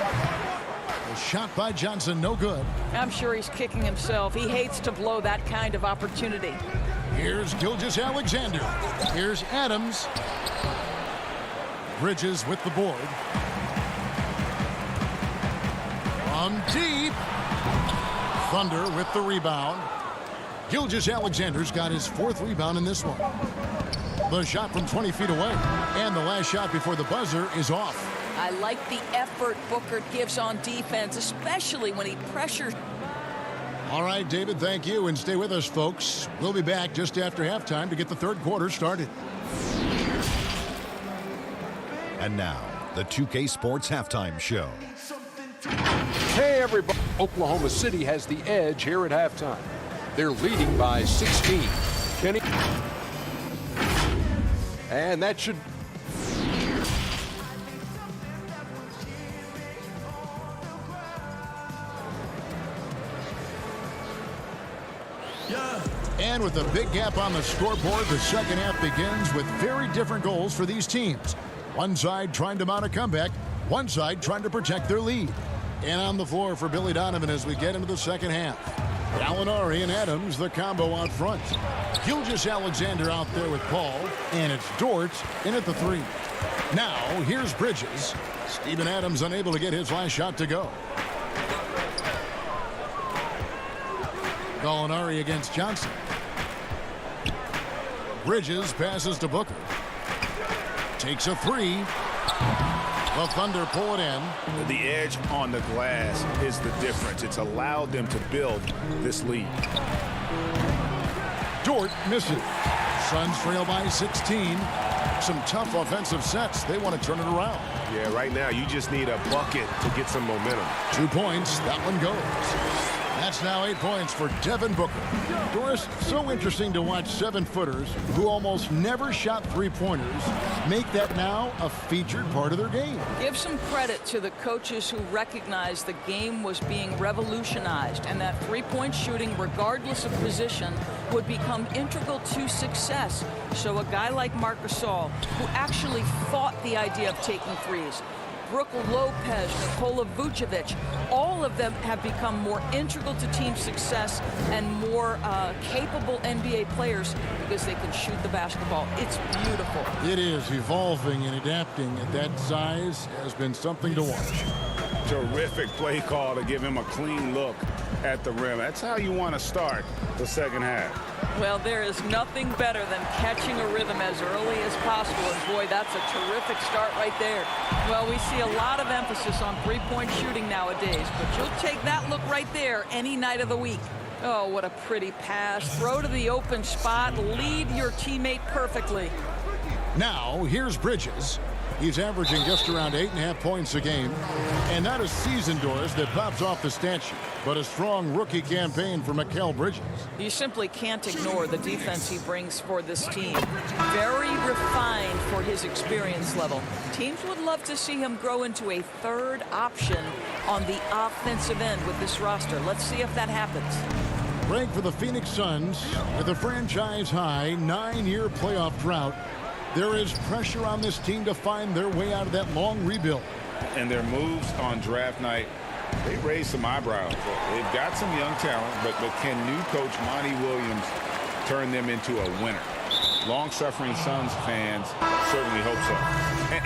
A shot by Johnson, no good. I'm sure he's kicking himself. He hates to blow that kind of opportunity. Here's Gilgeous-Alexander. Here's Adams. Bridges with the board. From deep. Thunder with the rebound. Gilgeous-Alexander's got his 4th rebound in this one. The shot from 20 feet away. And the last shot before the buzzer is off. I like the effort Booker gives on defense, especially when he pressures. All right, David, thank you. And stay with us, folks. We'll be back just after halftime to get the 3rd quarter started. And now, the 2K Sports Halftime Show. Hey, everybody. Oklahoma City has the edge here at halftime. They're leading by 16. Kenny. And that should... And with a big gap on the scoreboard, the second half begins with very different goals for these teams. One side trying to mount a comeback, one side trying to protect their lead. And on the floor for Billy Donovan as we get into the second half. Gallinari and Adams, the combo out front. Gilgeous-Alexander out there with Paul. And it's Dort in at the 3. Now, here's Bridges. Steven Adams unable to get his last shot to go. Gallinari against Johnson. Bridges passes to Booker. Takes a 3. The Thunder pull it in. The edge on the glass is the difference. It's allowed them to build this lead. Dort misses. Suns trail by 16. Some tough offensive sets. They want to turn it around. Yeah, right now you just need a bucket to get some momentum. 2 points. That one goes. That's now 8 points for Devin Booker. Doris, so interesting to watch 7-footers who almost never shot 3-pointers make that now a featured part of their game. Give some credit to the coaches who recognized the game was being revolutionized and that 3-point shooting, regardless of position, would become integral to success. So a guy like Marc Gasol, who actually fought the idea of taking threes, Brook Lopez, Nikola Vucevic, all of them have become more integral to team success and more capable NBA players because they can shoot the basketball. It's beautiful. It is. Evolving and adapting at that size has been something to watch. Terrific play call to give him a clean look at the rim. That's how you want to start the second half. Well, there is nothing better than catching a rhythm as early as possible. And boy, that's a terrific start right there. Well, we see a lot of emphasis on 3-point shooting nowadays, but you'll take that look right there any night of the week. Oh, what a pretty pass. Throw to the open spot. Lead your teammate perfectly. Now, here's Bridges. He's averaging just around 8.5 points a game. And not a season, Doris, that pops off the stat sheet, but a strong rookie campaign for Mikal Bridges. You simply can't ignore the defense he brings for this team. Very refined for his experience level. Teams would love to see him grow into a third option on the offensive end with this roster. Let's see if that happens. Break for the Phoenix Suns with a franchise-high 9-year playoff drought. There is pressure on this team to find their way out of that long rebuild. And their moves on draft night, they raised some eyebrows. They've got some young talent, but can new coach Monty Williams turn them into a winner? Long-suffering Suns fans certainly hope so.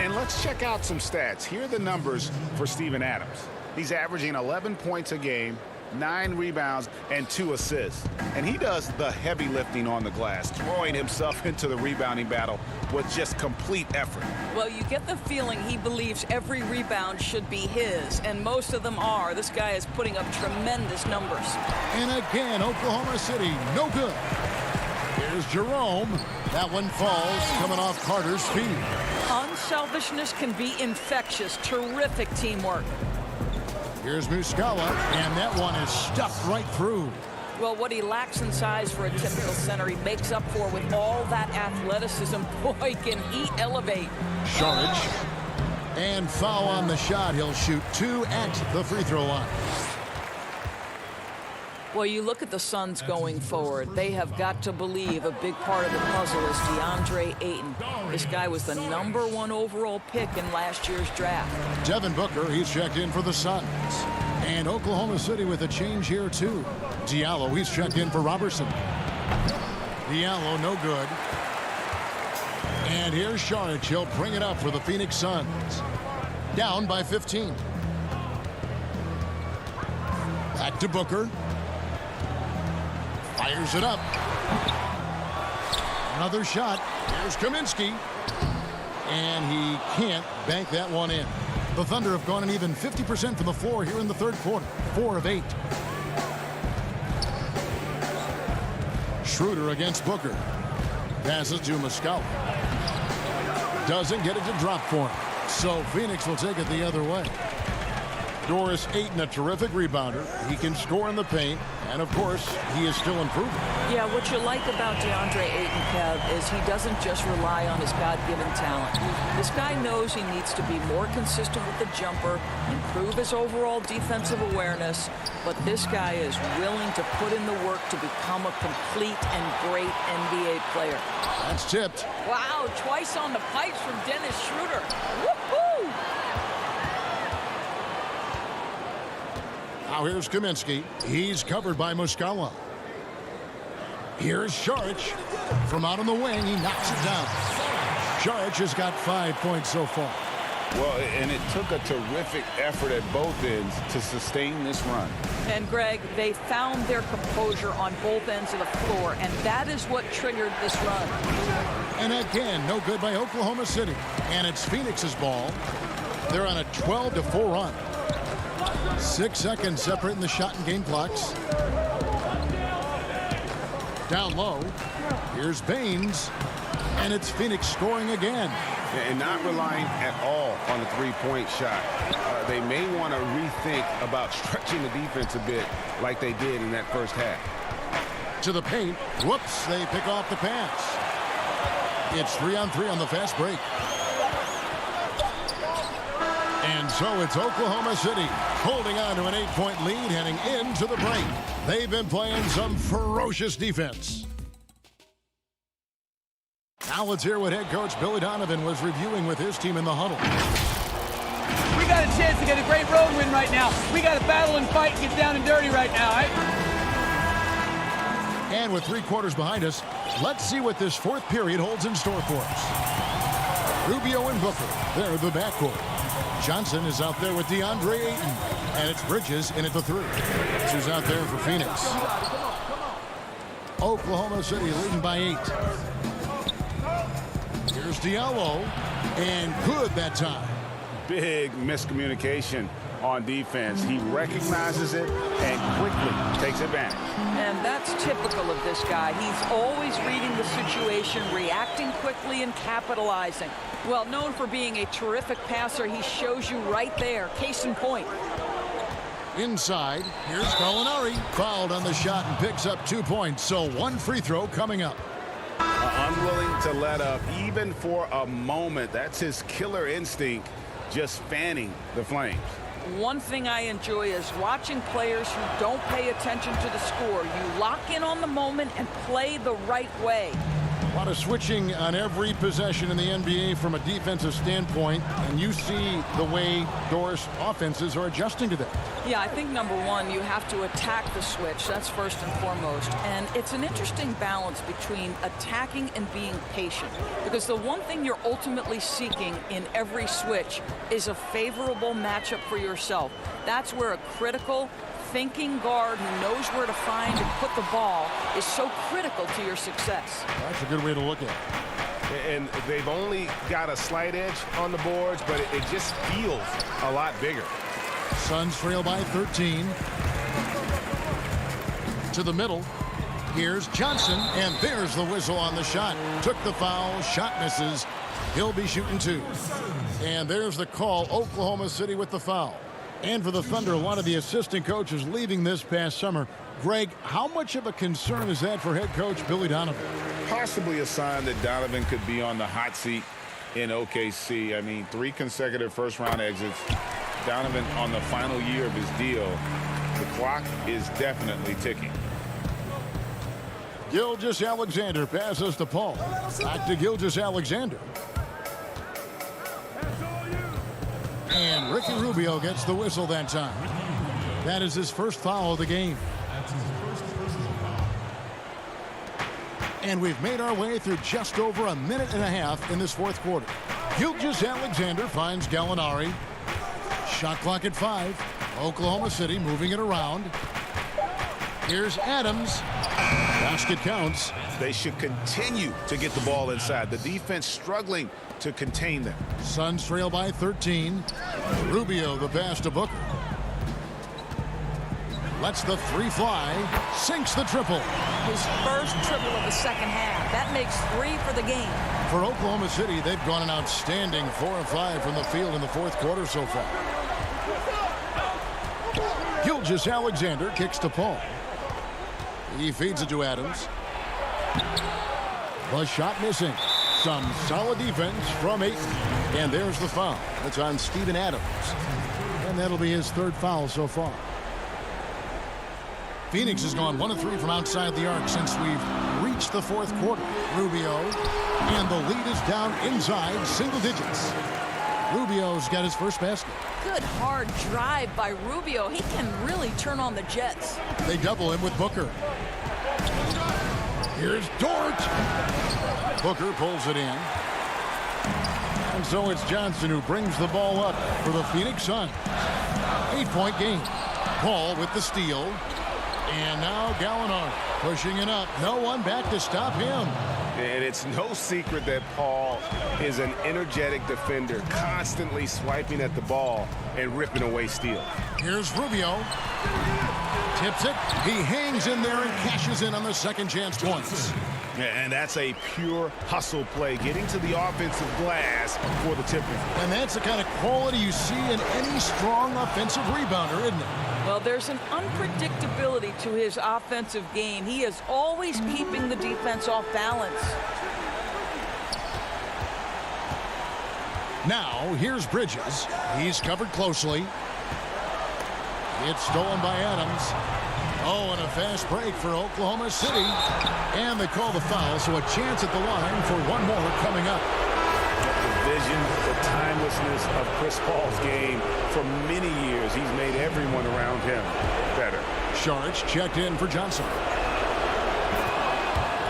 And let's check out some stats. Here are the numbers for Steven Adams. He's averaging 11 points a game, 9 rebounds, and 2 assists. And he does the heavy lifting on the glass, throwing himself into the rebounding battle with just complete effort. Well, you get the feeling he believes every rebound should be his, and most of them are. This guy is putting up tremendous numbers. And again, Oklahoma City, no good. Here's Jerome. That one falls, coming off Carter's feet. Unselfishness can be infectious. Terrific teamwork. Here's Muscala, and that one is stuffed right through. Well, what he lacks in size for a typical center, he makes up for with all that athleticism. Boy, can he elevate. Saric. And foul on the shot. He'll shoot 2 at the free throw line. Well, you look at the Suns going forward. They have got to believe a big part of the puzzle is DeAndre Ayton. This guy was the #1 overall pick in last year's draft. Devin Booker, he's checked in for the Suns. And Oklahoma City with a change here, too. Diallo, he's checked in for Robertson. Diallo, no good. And here's Saric. He'll bring it up for the Phoenix Suns. Down by 15. Back to Booker. Fires it up. Another shot. Here's Kaminsky. And he can't bank that one in. The Thunder have gone an even 50% from the floor here in the third quarter. 4 of 8. Schroeder against Booker. Passes to Muscala. Doesn't get it to drop for him. So Phoenix will take it the other way. Doris Ayton, a terrific rebounder. He can score in the paint. And, of course, he is still improving. Yeah, what you like about DeAndre Ayton, Kev, is he doesn't just rely on his God-given talent. This guy knows he needs to be more consistent with the jumper, improve his overall defensive awareness, but this guy is willing to put in the work to become a complete and great NBA player. That's tipped. Wow, twice on the pipes from Dennis Schroeder. Woohoo! Now here's Kaminsky. He's covered by Muscala. Here's Saric. From out on the wing, he knocks it down. Saric has got 5 points so far. Well, and it took a terrific effort at both ends to sustain this run. And, Greg, they found their composure on both ends of the floor, and that is what triggered this run. And again, no good by Oklahoma City. And it's Phoenix's ball. They're on a 12-4 run. 6 seconds separating the shot and game clocks. Down low. Here's Baines. And it's Phoenix scoring again. And not relying at all on the three-point shot. They may want to rethink about stretching the defense a bit like they did in that first half. To the paint. Whoops, they pick off the pass. It's 3-on-3 on the fast break. And so it's Oklahoma City holding on to an 8-point lead heading into the break. They've been playing some ferocious defense. Now let's hear what head coach Billy Donovan was reviewing with his team in the huddle. We got a chance to get a great road win right now. We got to battle and fight and get down and dirty right now, right? And with 3 quarters behind us, let's see what this fourth period holds in store for us. Rubio and Booker, they're the backcourt. Johnson is out there with DeAndre Ayton. And it's Bridges in at the 3. Who's out there for Phoenix. Oklahoma City leading by 8. Here's Diallo. And good that time. Big miscommunication on defense. He recognizes it and quickly takes advantage. And that's typical of this guy. He's always reading the situation, reacting quickly, and capitalizing. Well, known for being a terrific passer, he shows you right there. Case in point. Inside, here's Gallinari. Fouled on the shot and picks up 2 points. So 1 free throw coming up. Unwilling to let up even for a moment. That's his killer instinct, just fanning the flames. One thing I enjoy is watching players who don't pay attention to the score. You lock in on the moment and play the right way. A lot of switching on every possession in the NBA from a defensive standpoint, and you see the way Doris offenses are adjusting to that. Yeah, I think number one, you have to attack the switch. That's first and foremost. And it's an interesting balance between attacking and being patient. Because the one thing you're ultimately seeking in every switch is a favorable matchup for yourself. That's where a critical, thinking guard who knows where to find and put the ball is so critical to your success. That's a good way to look at it. And they've only got a slight edge on the boards, but it just feels a lot bigger. Suns trail by 13. To the middle. Here's Johnson, and there's the whistle on the shot. Took the foul, shot misses. He'll be shooting 2. And there's the call, Oklahoma City with the foul. And for the Thunder, a lot of the assistant coaches leaving this past summer. Greg, how much of a concern is that for head coach Billy Donovan? Possibly a sign that Donovan could be on the hot seat in OKC. I mean, 3 consecutive first-round exits. Donovan on the final year of his deal. The clock is definitely ticking. Gilgeous-Alexander passes to Paul. Back to Gilgeous-Alexander. And Ricky Rubio gets the whistle that time. That is his first foul of the game. And we've made our way through just over a minute and a half in this fourth quarter. Gilgeous-Alexander finds Gallinari. Shot clock at 5. Oklahoma City moving it around. Here's Adams. Basket counts. They should continue to get the ball inside. The defense struggling to contain them. Suns trail by 13. Rubio the pass to Booker. Lets the 3 fly. Sinks the triple. His first triple of the second half. That makes 3 for the game. For Oklahoma City, they've gone an outstanding 4 of 5 from the field in the fourth quarter so far. Gilgeous-Alexander kicks to Paul. He feeds it to Adams. The shot missing. Some solid defense from Ayton. And there's the foul. That's on Steven Adams. And that'll be his 3rd foul so far. Phoenix has gone 1 of 3 from outside the arc since we've reached the fourth quarter. Rubio. And the lead is down inside single digits. Rubio's got his first basket. Good hard drive by Rubio. He can really turn on the Jets. They double him with Booker. Here's Dort. Booker pulls it in. And so it's Johnson who brings the ball up for the Phoenix Suns. 8-point game. Paul with the steal. And now Gallinari pushing it up. No one back to stop him. And it's no secret that Paul is an energetic defender, constantly swiping at the ball and ripping away steal. Here's Rubio. Tips it. He hangs in there and cashes in on the second chance points. And that's a pure hustle play, getting to the offensive glass for the tip. And that's the kind of quality you see in any strong offensive rebounder, isn't it? Well, there's an unpredictability to his offensive game. He is always keeping the defense off balance. Now, here's Bridges. He's covered closely. It's stolen by Adams. Oh, and a fast break for Oklahoma City. And they call the foul, so a chance at the line for one more coming up. The vision, the timelessness of Chris Paul's game for many years. He's made everyone around him better. Sharch checked in for Johnson.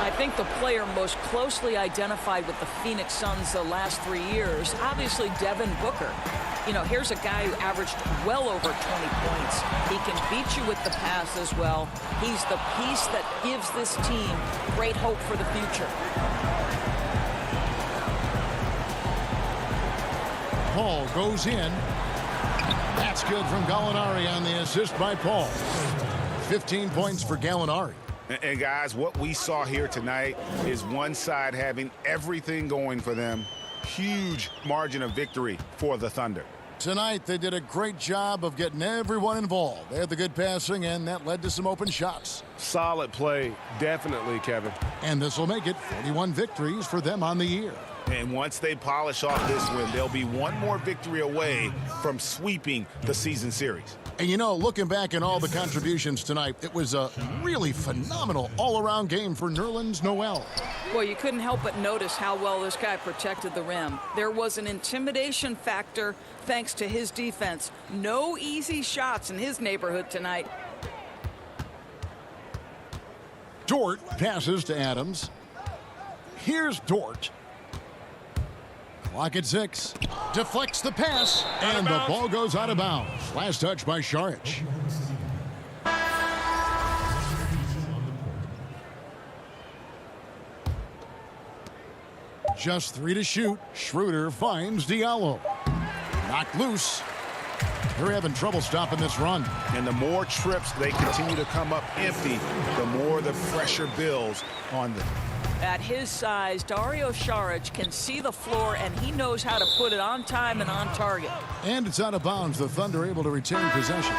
I think the player most closely identified with the Phoenix Suns the last 3 years, obviously Devin Booker. You know, here's a guy who averaged well over 20 points. He can beat you with the pass as well. He's the piece that gives this team great hope for the future. Paul goes in. That's good from Gallinari on the assist by Paul. 15 points for Gallinari. And guys, what we saw here tonight is one side having everything going for them. Huge margin of victory for the Thunder. Tonight, they did a great job of getting everyone involved. They had the good passing, and that led to some open shots. Solid play, definitely, Kevin. And this will make it 41 victories for them on the year. And once they polish off this win, they'll be one more victory away from sweeping the season series. And you know, looking back at all the contributions tonight, it was a really phenomenal all-around game for Nerlens Noel. Well, you couldn't help but notice how well this guy protected the rim. There was an intimidation factor thanks to his defense. No easy shots in his neighborhood tonight. Dort passes to Adams. Here's Dort. Clock at 6. Deflects the pass, and the ball goes out of bounds. Last touch by Šarić. Just 3 to shoot. Schroeder finds Diallo. Knocked loose. They're having trouble stopping this run. And the more trips they continue to come up empty, the more the pressure builds on them. At his size, Dario Šarić can see the floor, and he knows how to put it on time and on target. And it's out of bounds. The Thunder able to retain possession.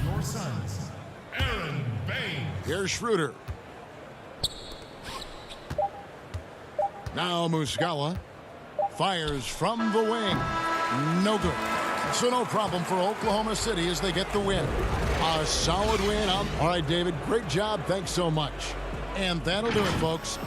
Your sons, Aaron Bain. Here's Schroeder. Now Muscala fires from the wing. No good. So no problem for Oklahoma City as they get the win. A solid win. All right, David, great job. Thanks so much. And that'll do it, folks.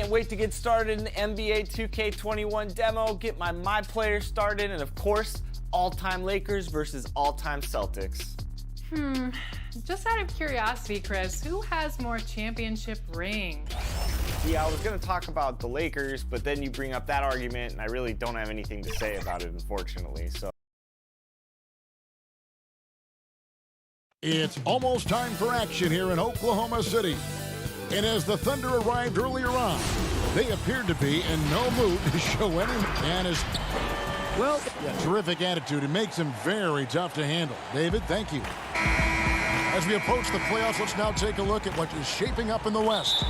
Can't wait to get started in the NBA 2K21 demo, get my player started, and of course, all-time Lakers versus all-time Celtics. Just out of curiosity, Chris, who has more championship rings? Yeah, I was going to talk about the Lakers, but then you bring up that argument, and I really don't have anything to say about it, unfortunately. So. It's almost time for action here in Oklahoma City. And as the Thunder arrived earlier on, they appeared to be in no mood to show any. And as well, terrific attitude. It makes him very tough to handle. David, thank you. As we approach the playoffs, let's now take a look at what is shaping up in the West.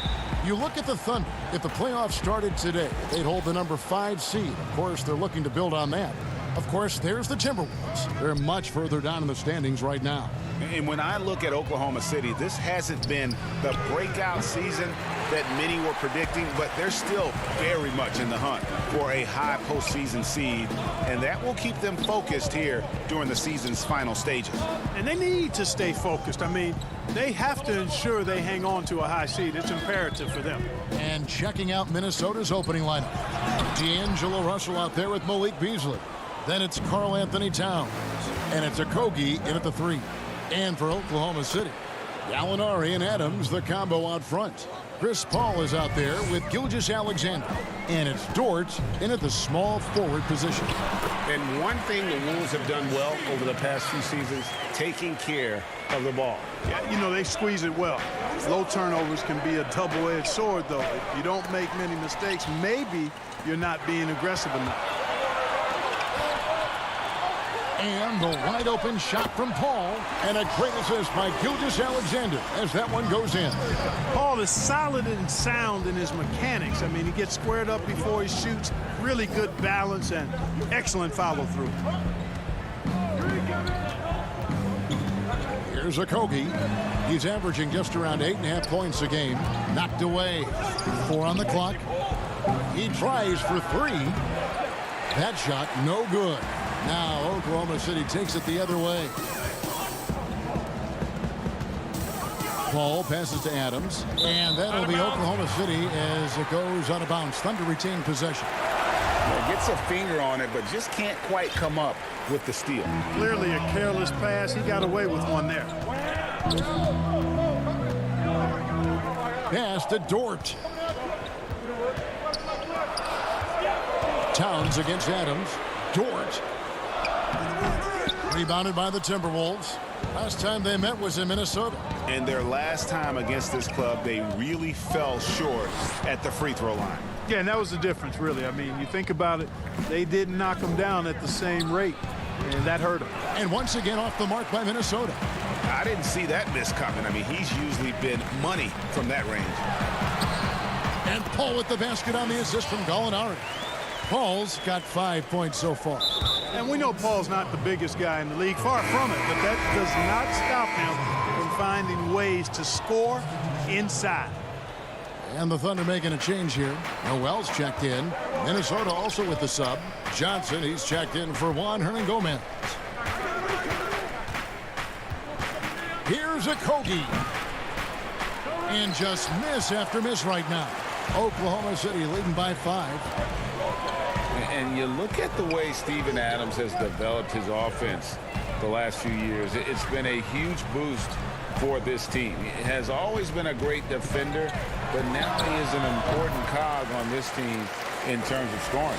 You look at the Thunder. If the playoffs started today, they'd hold the number 5 seed. Of course, they're looking to build on that. Of course, there's the Timberwolves. They're much further down in the standings right now. And when I look at Oklahoma City, this hasn't been the breakout season that many were predicting, but they're still very much in the hunt for a high postseason seed, and that will keep them focused here during the season's final stages. And they need to stay focused. I mean, they have to ensure they hang on to a high seed. It's imperative for them. And checking out Minnesota's opening lineup. D'Angelo Russell out there with Malik Beasley. Then it's Karl Anthony Towns. And it's Okogie in at the 3. And for Oklahoma City, Gallinari and Adams, the combo out front. Chris Paul is out there with Gilgeous-Alexander. And it's Dort in at the small forward position. And one thing the Wolves have done well over the past few seasons, taking care of the ball. Yeah, you know, they squeeze it well. Low turnovers can be a double-edged sword, though. If you don't make many mistakes, maybe you're not being aggressive enough. And the wide open shot from Paul. And a great assist by Gilgeous-Alexander as that one goes in. Paul is solid and sound in his mechanics. I mean, he gets squared up before he shoots. Really good balance and excellent follow through. Here's Okogie. He's averaging just around 8.5 points a game. Knocked away. 4 on the clock. He tries for 3. That shot no good. Now Oklahoma City takes it the other way. Paul passes to Adams, and that'll be Oklahoma City as it goes out of bounds. Thunder retain possession. Gets a finger on it, but just can't quite come up with the steal. Clearly a careless pass. He got away with one there. Pass to Dort. Towns against Adams. Dort. Rebounded by the Timberwolves. Last time they met was in Minnesota. And their last time against this club, they really fell short at the free throw line. Yeah, and that was the difference, really. I mean, you think about it, they didn't knock them down at the same rate, and that hurt them. And once again off the mark by Minnesota. I didn't see that miss coming. I mean, he's usually been money from that range. And Paul with the basket on the assist from Gallinari. Paul's got 5 points so far. And we know Paul's not the biggest guy in the league, far from it, but that does not stop him from finding ways to score inside. And the Thunder making a change here. Noel's checked in. Minnesota also with the sub. Johnson, he's checked in for Juan Hernangomez. Here's Okogie. And just miss after miss right now. Oklahoma City leading by 5. And you look at the way Steven Adams has developed his offense the last few years. It's been a huge boost for this team. He has always been a great defender, but now he is an important cog on this team in terms of scoring.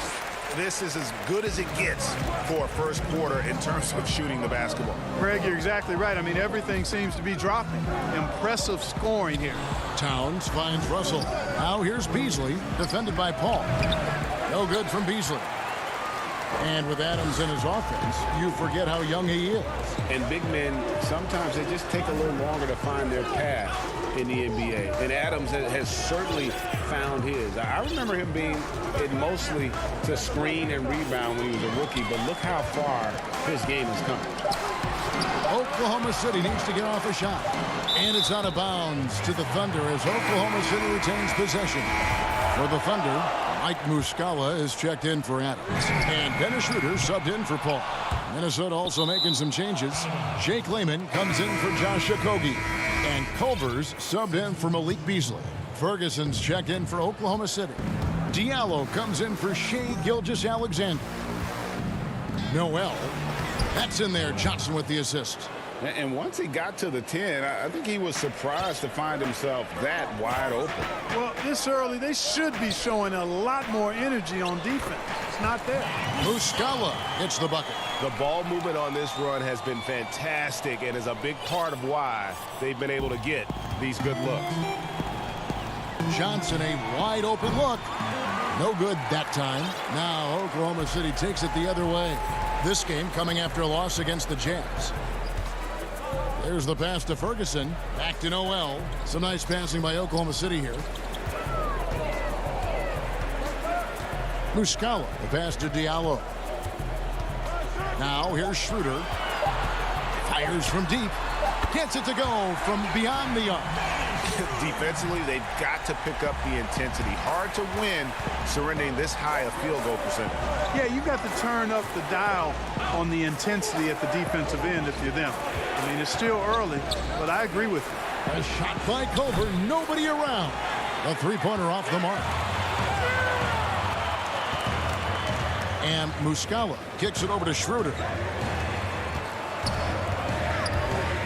This is as good as it gets for a first quarter in terms of shooting the basketball. Greg, you're exactly right. I mean, everything seems to be dropping. Impressive scoring here. Towns finds Russell. Now here's Beasley, defended by Paul. No good from Beasley. And with Adams in his offense, you forget how young he is. And big men, sometimes they just take a little longer to find their path in the NBA. And Adams has certainly found his. I remember him being mostly to screen and rebound when he was a rookie, but look how far his game has come. Oklahoma City needs to get off a shot. And it's out of bounds to the Thunder as Oklahoma City retains possession. For the Thunder, Mike Muscala is checked in for Adams. And Dennis Schroeder subbed in for Paul. Minnesota also making some changes. Jake Layman comes in for Josh Okogie. And Culver's subbed in for Malik Beasley. Ferguson's checked in for Oklahoma City. Diallo comes in for Shea Gilgeous-Alexander. Noel. That's in there. Johnson with the assist. And once he got to the 10, I think he was surprised to find himself that wide open. Well, this early, they should be showing a lot more energy on defense. It's not there. Muscala hits the bucket. The ball movement on this run has been fantastic and is a big part of why they've been able to get these good looks. Johnson, a wide open look. No good that time. Now Oklahoma City takes it the other way. This game coming after a loss against the Jazz. There's the pass to Ferguson. Back to Noel. Some nice passing by Oklahoma City here. Muscala, the pass to Diallo. Now here's Schroeder. Fires from deep. Gets it to go from beyond the arc. Defensively, they've got to pick up the intensity. Hard to win surrendering this high a field goal percentage. Yeah, you got to turn up the dial on the intensity at the defensive end if you're them. I mean, it's still early, but I agree with you. A shot by Culver, nobody around. A three-pointer off the mark. And Muscala kicks it over to Schroeder.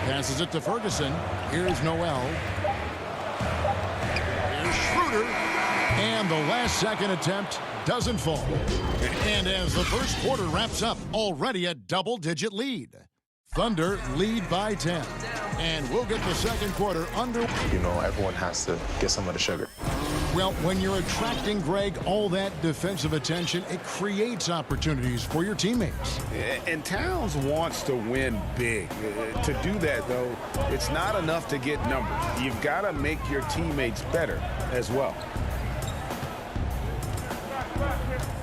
Passes it to Ferguson. Here's Noel. Here's Schroeder. And the last second attempt doesn't fall. And as the first quarter wraps up, already a double-digit lead. Thunder lead by 10. And we'll get the second quarter under. You know, everyone has to get some of the sugar. Well, when you're attracting, Greg, all that defensive attention, it creates opportunities for your teammates. And Towns wants to win big. To do that, though, it's not enough to get numbers. You've got to make your teammates better as well.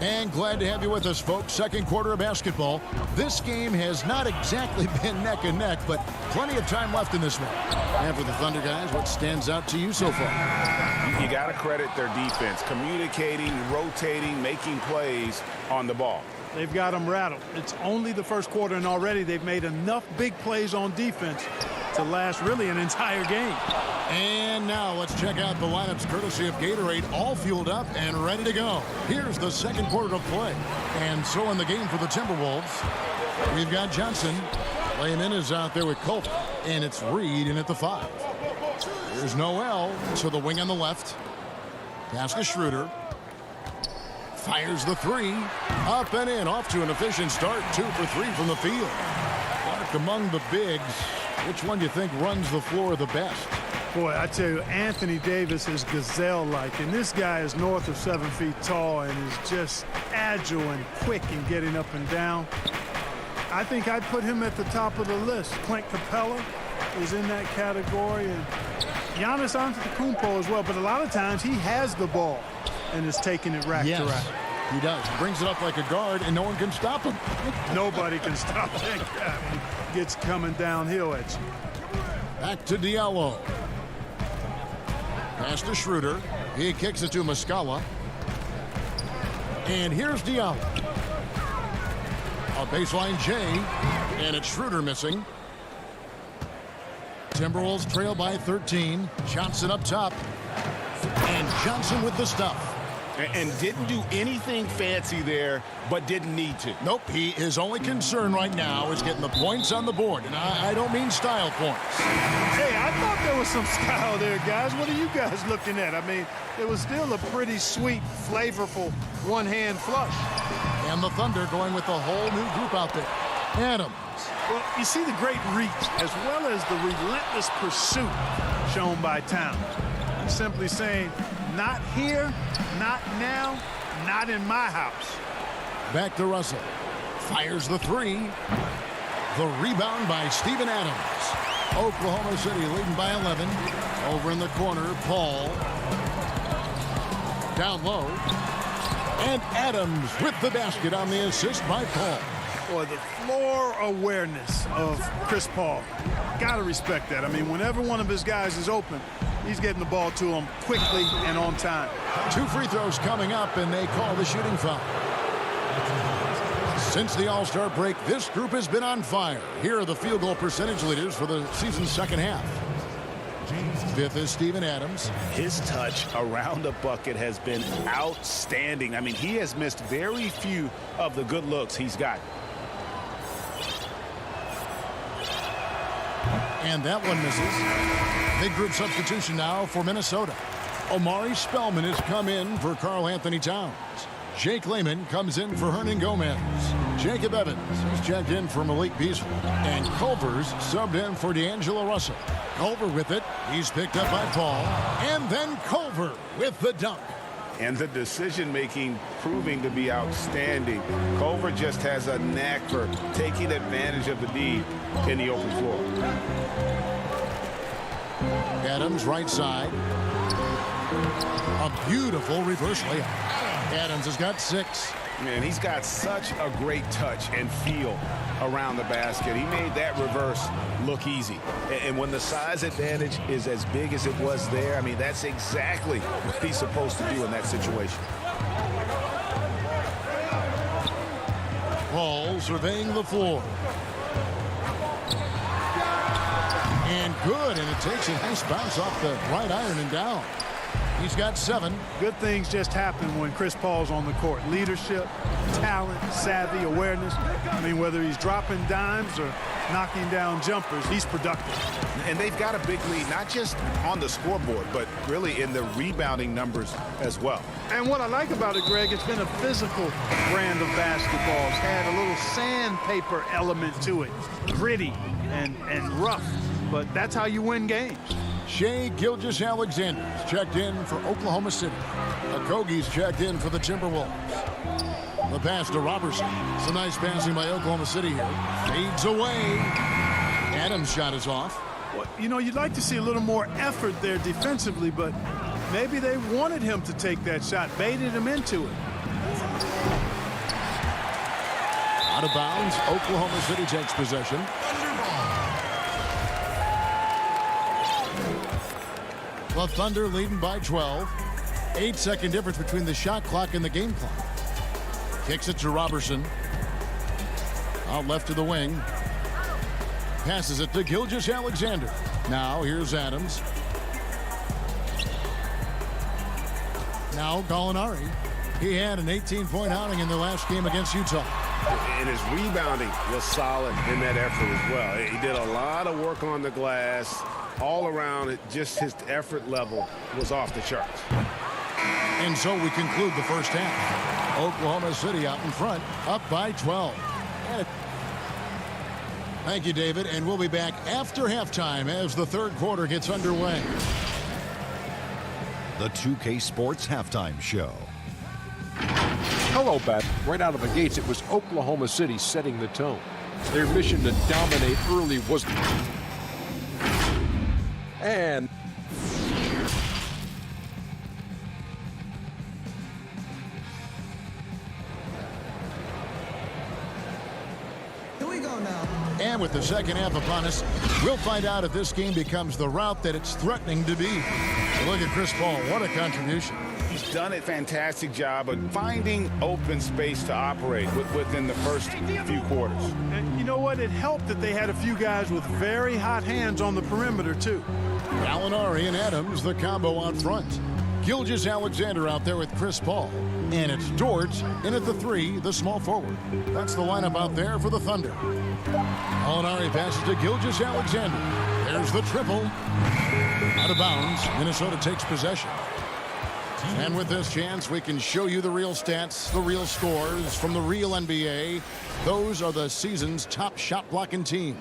And glad to have you with us, folks. Second quarter of basketball. This game has not exactly been neck and neck, but plenty of time left in this one. And for the Thunder guys, what stands out to you so far? You got to credit their defense, communicating, rotating, making plays on the ball. They've got them rattled. It's only the first quarter, and already they've made enough big plays on defense to last really an entire game. And now let's check out the lineups courtesy of Gatorade, all fueled up and ready to go. Here's the second quarter of play. And so in the game for the Timberwolves, we've got Johnson. Layman is out there with Culver, and it's Reed in at the 5. Here's Noel to the wing on the left. Pass to Schroeder. Fires the 3. Up and in, off to an efficient start. 2 for 3 from the field. Clark among the bigs. Which one do you think runs the floor the best? Boy, I tell you, Anthony Davis is gazelle-like, and this guy is north of 7 feet tall and is just agile and quick in getting up and down. I think I'd put him at the top of the list. Clint Capella is in that category, and Giannis Antetokounmpo as well, but a lot of times he has the ball and is taking it rack to rack. He does. He brings it up like a guard, and no one can stop him. Nobody can stop that guy when he gets coming downhill at you. Back to Diallo. Pass to Schroeder. He kicks it to Muscala. And here's Diallo. A baseline J, and it's Schroeder missing. Timberwolves trail by 13. Johnson up top. And Johnson with the stuff. And didn't do anything fancy there, but didn't need to. Nope, his only concern right now is getting the points on the board. And I don't mean style points. Hey, I thought there was some style there, guys. What are you guys looking at? I mean, it was still a pretty sweet, flavorful one-hand flush. And the Thunder going with a whole new group out there. Adams. Well, you see the great reach as well as the relentless pursuit shown by Towns. He's simply saying, not here, not now, not in my house. Back to Russell. Fires the 3. The rebound by Steven Adams. Oklahoma City leading by 11. Over in the corner, Paul. Down low. And Adams with the basket on the assist by Paul. Boy, the floor awareness of Chris Paul. Gotta respect that. I mean, whenever one of his guys is open, he's getting the ball to him quickly and on time. 2 free throws coming up, and they call the shooting foul. Since the All-Star break, this group has been on fire. Here are the field goal percentage leaders for the season's second half. Fifth is Steven Adams. His touch around the bucket has been outstanding. I mean, he has missed very few of the good looks he's got. And that one misses. Big group substitution now for Minnesota. Omari Spellman has come in for Karl Anthony Towns. Jake Lehman comes in for Hernan Gomez. Jacob Evans is checked in for Malik Beasley. And Culver's subbed in for D'Angelo Russell. Culver with it. He's picked up by Paul. And then Culver with the dunk. And the decision-making proving to be outstanding. Culver just has a knack for taking advantage of the D in the open floor. Adams right side. A beautiful reverse layup. Adams has got 6. Man, he's got such a great touch and feel around the basket. He made that reverse look easy. And when the size advantage is as big as it was there, I mean, that's exactly what he's supposed to do in that situation. Paul surveying the floor. And good, and it takes a nice bounce off the right iron and down. He's got 7. Good things just happen when Chris Paul's on the court. Leadership, talent, savvy, awareness. I mean, whether he's dropping dimes or knocking down jumpers, he's productive. And they've got a big lead, not just on the scoreboard, but really in the rebounding numbers as well. And what I like about it, Greg, it's been a physical brand of basketball. It's had a little sandpaper element to it. Gritty and rough. But that's how you win games. Shai Gilgeous-Alexander checked in for Oklahoma City. Okogie's checked in for the Timberwolves. The pass to Robertson. Some nice passing by Oklahoma City here. Fades away. Adams' shot is off. Well, you know, you'd like to see a little more effort there defensively, but maybe they wanted him to take that shot, baited him into it. Out of bounds, Oklahoma City takes possession. The Thunder leading by 12. 8-second difference between the shot clock and the game clock. Kicks it to Robertson. Out left to the wing. Passes it to Gilgeous-Alexander. Now here's Adams. Now Gallinari. He had an 18-point outing in the last game against Utah. And his rebounding was solid in that effort as well. He did a lot of work on the glass. All around, just his effort level was off the charts. And so we conclude the first half. Oklahoma City out in front, up by 12. Thank you, David, and we'll be back after halftime as the third quarter gets underway. The 2K Sports Halftime Show. Hello, Bat. Right out of the gates, it was Oklahoma City setting the tone. Their mission to dominate early was... And here we go now. And with the second half upon us, we'll find out if this game becomes the route that it's threatening to be. Look at Chris Paul. What a contribution. He's done a fantastic job of finding open space to operate within the first few quarters. And you know what? It helped that they had a few guys with very hot hands on the perimeter, too. Gallinari and Adams, the combo out front. Gilgeous-Alexander out there with Chris Paul. And it's Dort in at the 3, the small forward. That's the lineup out there for the Thunder. Gallinari passes to Gilgeous-Alexander. There's the triple. Out of bounds. Minnesota takes possession. And with this chance, we can show you the real stats, the real scores from the real NBA. Those are the season's top shot blocking teams.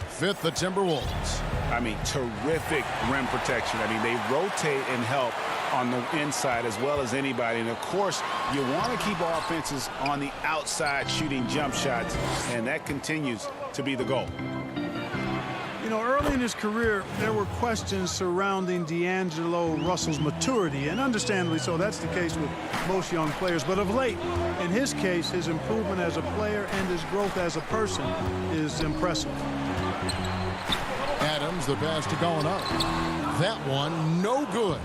Fifth, the Timberwolves. I mean, terrific rim protection. I mean, they rotate and help on the inside as well as anybody. And, of course, you want to keep offenses on the outside shooting jump shots, and that continues to be the goal. You know, early in his career, there were questions surrounding D'Angelo Russell's maturity, and understandably so. That's the case with most young players. But of late, in his case, his improvement as a player and his growth as a person is impressive. Adams, the pass to Gallinari. That one, no good.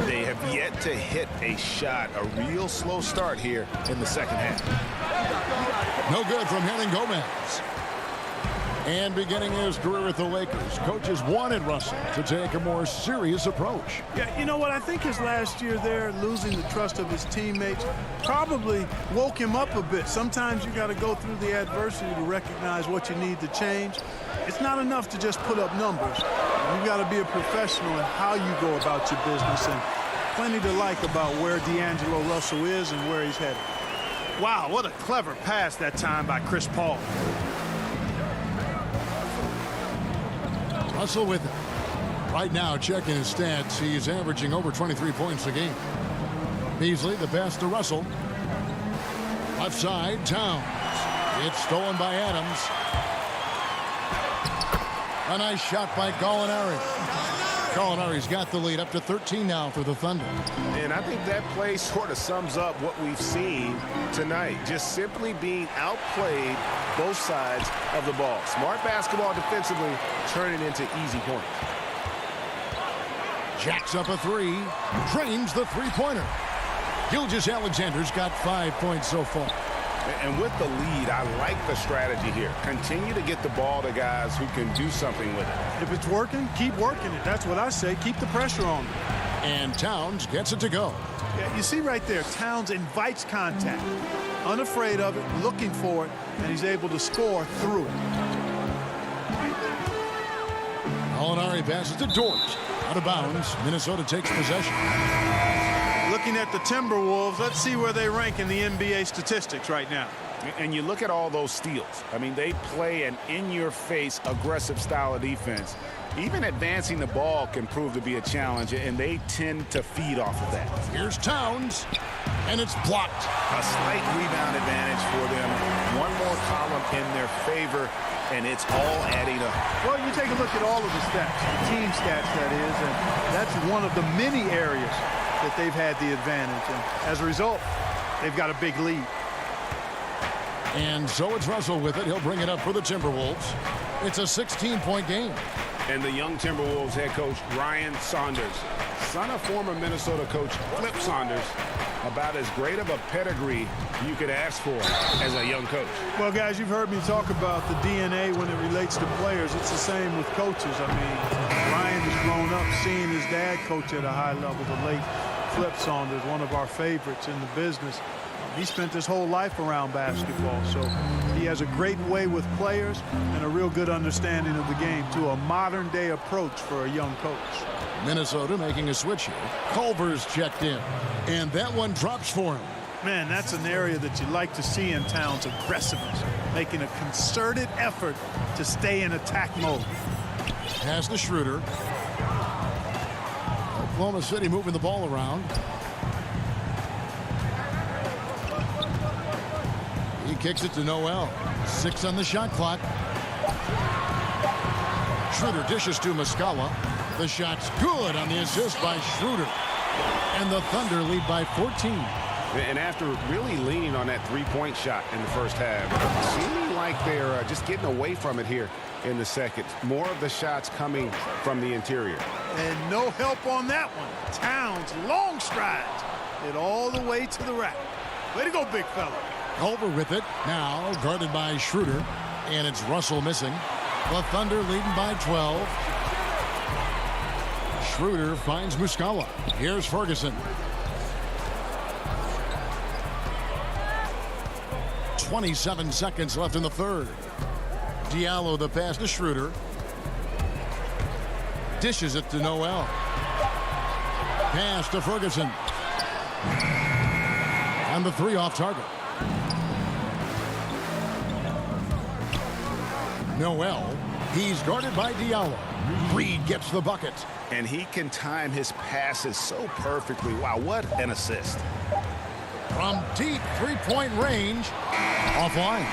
They have yet to hit a shot, a real slow start here in the second half. No good from Hernan Gomez. And beginning his career with the Lakers, coaches wanted Russell to take a more serious approach. Yeah, you know what? I think his last year there, losing the trust of his teammates, probably woke him up a bit. Sometimes you got to go through the adversity to recognize what you need to change. It's not enough to just put up numbers. You've got to be a professional in how you go about your business, and plenty to like about where D'Angelo Russell is and where he's headed. Wow, what a clever pass that time by Chris Paul. Russell with it. Right now, checking his stats, he's averaging over 23 points a game. Beasley, the pass to Russell. Left side, Towns. It's stolen by Adams. A nice shot by Gallinari. Gallinari's got the lead up to 13 now for the Thunder. And I think that play sort of sums up what we've seen tonight. Just simply being outplayed both sides of the ball. Smart basketball defensively, turning into easy points. Jacks up a three. Drains the three-pointer. Gilgeous-Alexander's got 5 points so far. And with the lead, I like the strategy here. Continue to get the ball to guys who can do something with it. If it's working, keep working it. That's what I say. Keep the pressure on them. And Towns gets it to go. Yeah, you see right there, Towns invites contact. Unafraid of it, looking for it, and he's able to score through it. Gallinari passes to Dort. Out of bounds. Minnesota takes possession. Looking at the Timberwolves, let's see where they rank in the NBA statistics right now. And you look at all those steals. I mean, they play an in-your-face, aggressive style of defense. Even advancing the ball can prove to be a challenge, and they tend to feed off of that. Here's Towns, and it's blocked. A slight rebound advantage for them. One more column in their favor, and it's all adding up. Well, you take a look at all of the stats, the team stats, that is, and that's one of the many areas that they've had the advantage. And as a result, they've got a big lead. And so it's Russell with it. He'll bring it up for the Timberwolves. It's a 16-point game. And the young Timberwolves head coach, Ryan Saunders, son of former Minnesota coach Flip Saunders, about as great of a pedigree you could ask for as a young coach. Well, guys, you've heard me talk about the DNA when it relates to players. It's the same with coaches. I mean, Ryan has grown up seeing his dad coach at a high level, the late Flip Saunders, one of our favorites in the business. He spent his whole life around basketball, so he has a great way with players and a real good understanding of the game to a modern-day approach for a young coach. Minnesota making a switch here. Culver's checked in, and that one drops for him. Man, that's an area that you like to see in Towns, aggressiveness, making a concerted effort to stay in attack mode. Pass to Schroeder. Oklahoma City moving the ball around. He kicks it to Noel. 6 on the shot clock. Schroeder dishes to Muscala. The shot's good on the assist by Schroeder. And the Thunder lead by 14. And after really leaning on that three-point shot in the first half, seeming like they're just getting away from it here in the second. More of the shots coming from the interior. And no help on that one. Towns, long strides. It all the way to the rack. Way to go, big fella. Culver with it. Now guarded by Schroeder. And it's Russell missing. The Thunder leading by 12. Schroeder finds Muscala. Here's Ferguson. 27 seconds left in the third. Diallo the pass to Schroeder. Dishes it to Noel. Pass to Ferguson. And the three off target. Noel. He's guarded by Diallo. Reed gets the bucket. And he can time his passes so perfectly. Wow, what an assist. From deep three-point range. Offline.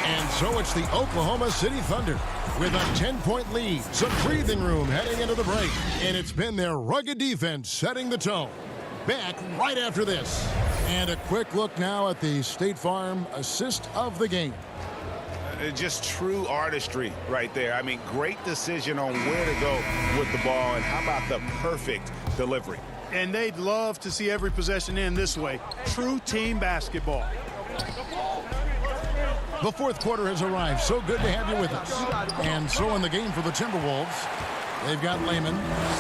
And so it's the Oklahoma City Thunder with a 10-point lead. Some breathing room heading into the break. And it's been their rugged defense setting the tone. Back right after this. And a quick look now at the State Farm assist of the game. Just true artistry right there. I mean, great decision on where to go with the ball. And how about the perfect delivery? And they'd love to see every possession end this way. True team basketball. The fourth quarter has arrived. So good to have you with us. And so in the game for the Timberwolves, they've got Layman,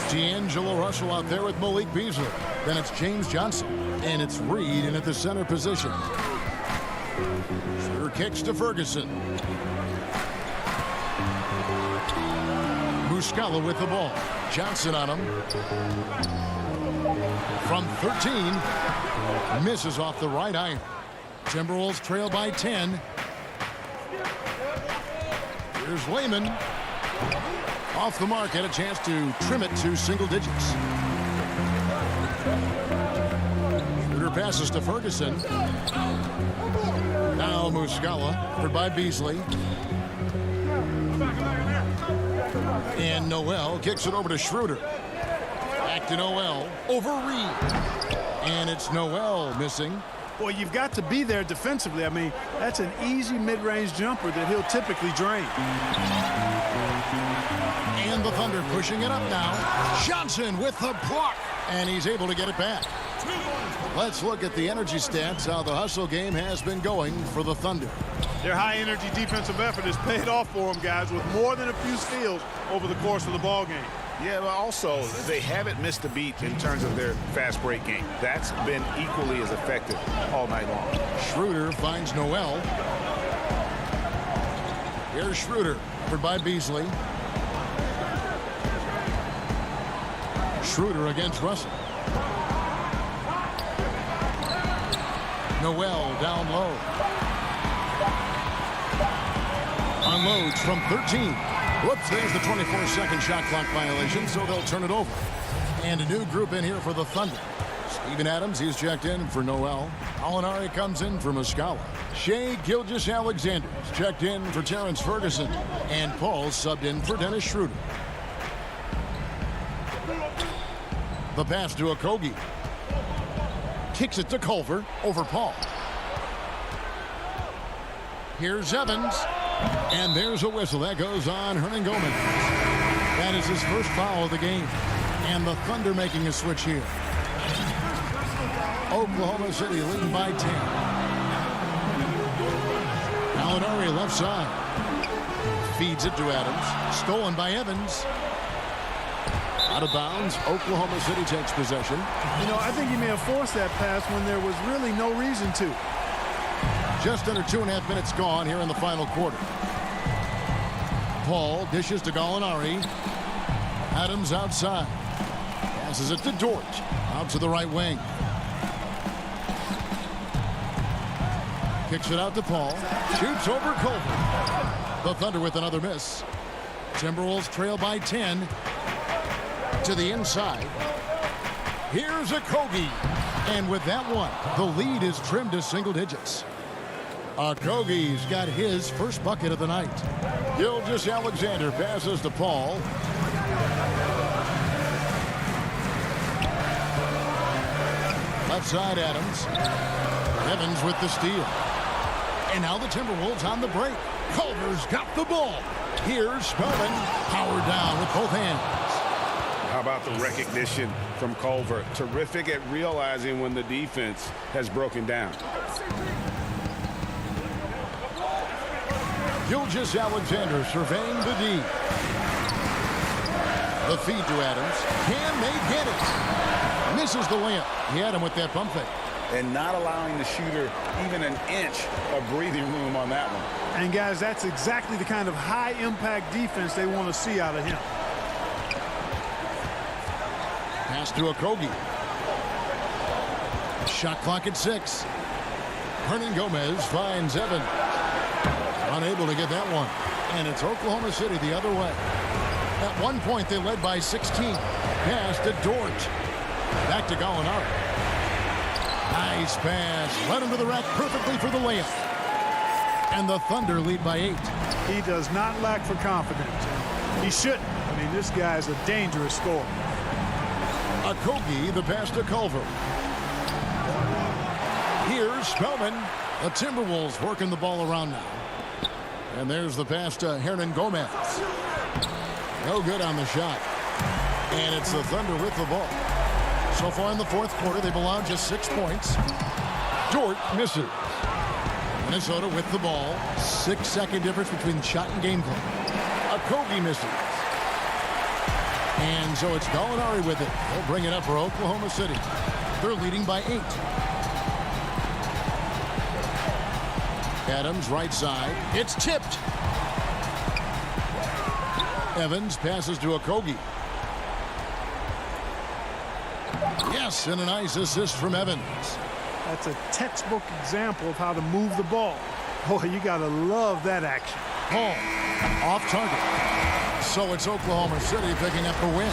D'Angelo Russell out there with Malik Beasley. Then it's James Johnson, and it's Reed in at the center position. Schroeder kicks to Ferguson. Muscala with the ball. Johnson on him. From 13, misses off the right iron. Timberwolves trail by 10. Here's Layman. Off the mark, had a chance to trim it to single digits. Schroeder passes to Ferguson. Now Muscala, covered by Beasley. And Noel kicks it over to Schroeder. Back to Noel, over Reed. And it's Noel missing. Boy, you've got to be there defensively. I mean, that's an easy mid-range jumper that he'll typically drain. And the Thunder pushing it up now. Johnson with the block. And he's able to get it back. Let's look at the energy stats, how the hustle game has been going for the Thunder. Their high-energy defensive effort has paid off for them, guys, with more than a few steals over the course of the ball game. Yeah, but also they haven't missed a beat in terms of their fast break game. That's been equally as effective all night long. Schroeder finds Noel. Here's Schroeder, covered by Beasley. Schroeder against Russell. Noel down low. Unloads from 13. Whoops, there's the 24-second shot clock violation, so they'll turn it over. And a new group in here for the Thunder. Steven Adams, he's checked in for Noel. Alinari comes in for Muscala. Shea Gilgeous-Alexander checked in for Terrence Ferguson. And Paul subbed in for Dennis Schroeder. The pass to Okogie. Kicks it to Culver over Paul. Here's Evans. And there's a whistle. That goes on Hernan Gomez. That is his first foul of the game. And the Thunder making a switch here. Oklahoma City leading by 10. Alinari left side. Feeds it to Adams. Stolen by Evans. Out of bounds. Oklahoma City takes possession. You know, I think he may have forced that pass when there was really no reason to. Just under 2.5 minutes gone here in the final quarter. Paul dishes to Gallinari. Adams outside. Passes it to Dort. Out to the right wing. Kicks it out to Paul. Shoots over Culver. The Thunder with another miss. Timberwolves trail by 10. To the inside. Here's Okogie. And with that one, the lead is trimmed to single digits. Okogie's got his first bucket of the night. Gilgeous-Alexander passes to Paul. Left side Adams. Evans with the steal. And now the Timberwolves on the break. Culver's got the ball. Here's Spellman. Powered down with both hands. How about the recognition from Culver? Terrific at realizing when the defense has broken down. Gilgeous-Alexander surveying the D. The feed to Adams. Can they get it? Misses the layup. He had him with that pump fake. And not allowing the shooter even an inch of breathing room on that one. And guys, that's exactly the kind of high-impact defense they want to see out of him. Pass to Okogie. Shot clock at 6. Hernan Gomez finds Evans. Unable to get that one. And it's Oklahoma City the other way. At one point, they led by 16. Pass to Dort. Back to Gallinari. Nice pass. Led him to the rack perfectly for the layup. And the Thunder lead by 8. He does not lack for confidence. He shouldn't. I mean, this guy's a dangerous scorer. Okogie, the pass to Culver. Here's Spellman. The Timberwolves working the ball around now. And there's the pass to Hernan Gomez. No good on the shot. And it's the Thunder with the ball. So far in the fourth quarter, they've allowed just 6 points. Dort misses. Minnesota with the ball. 6-second difference between the shot and game clock. Okogie misses. And so it's Gallinari with it. They'll bring it up for Oklahoma City. They're leading by 8. Adams, right side. It's tipped. Evans passes to Okogie. Yes, and a nice assist from Evans. That's a textbook example of how to move the ball. Boy, you got to love that action. Hall, off target. So it's Oklahoma City picking up the win.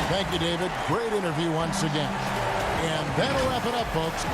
Thank you, David. Great interview once again. And that'll wrap it up, folks.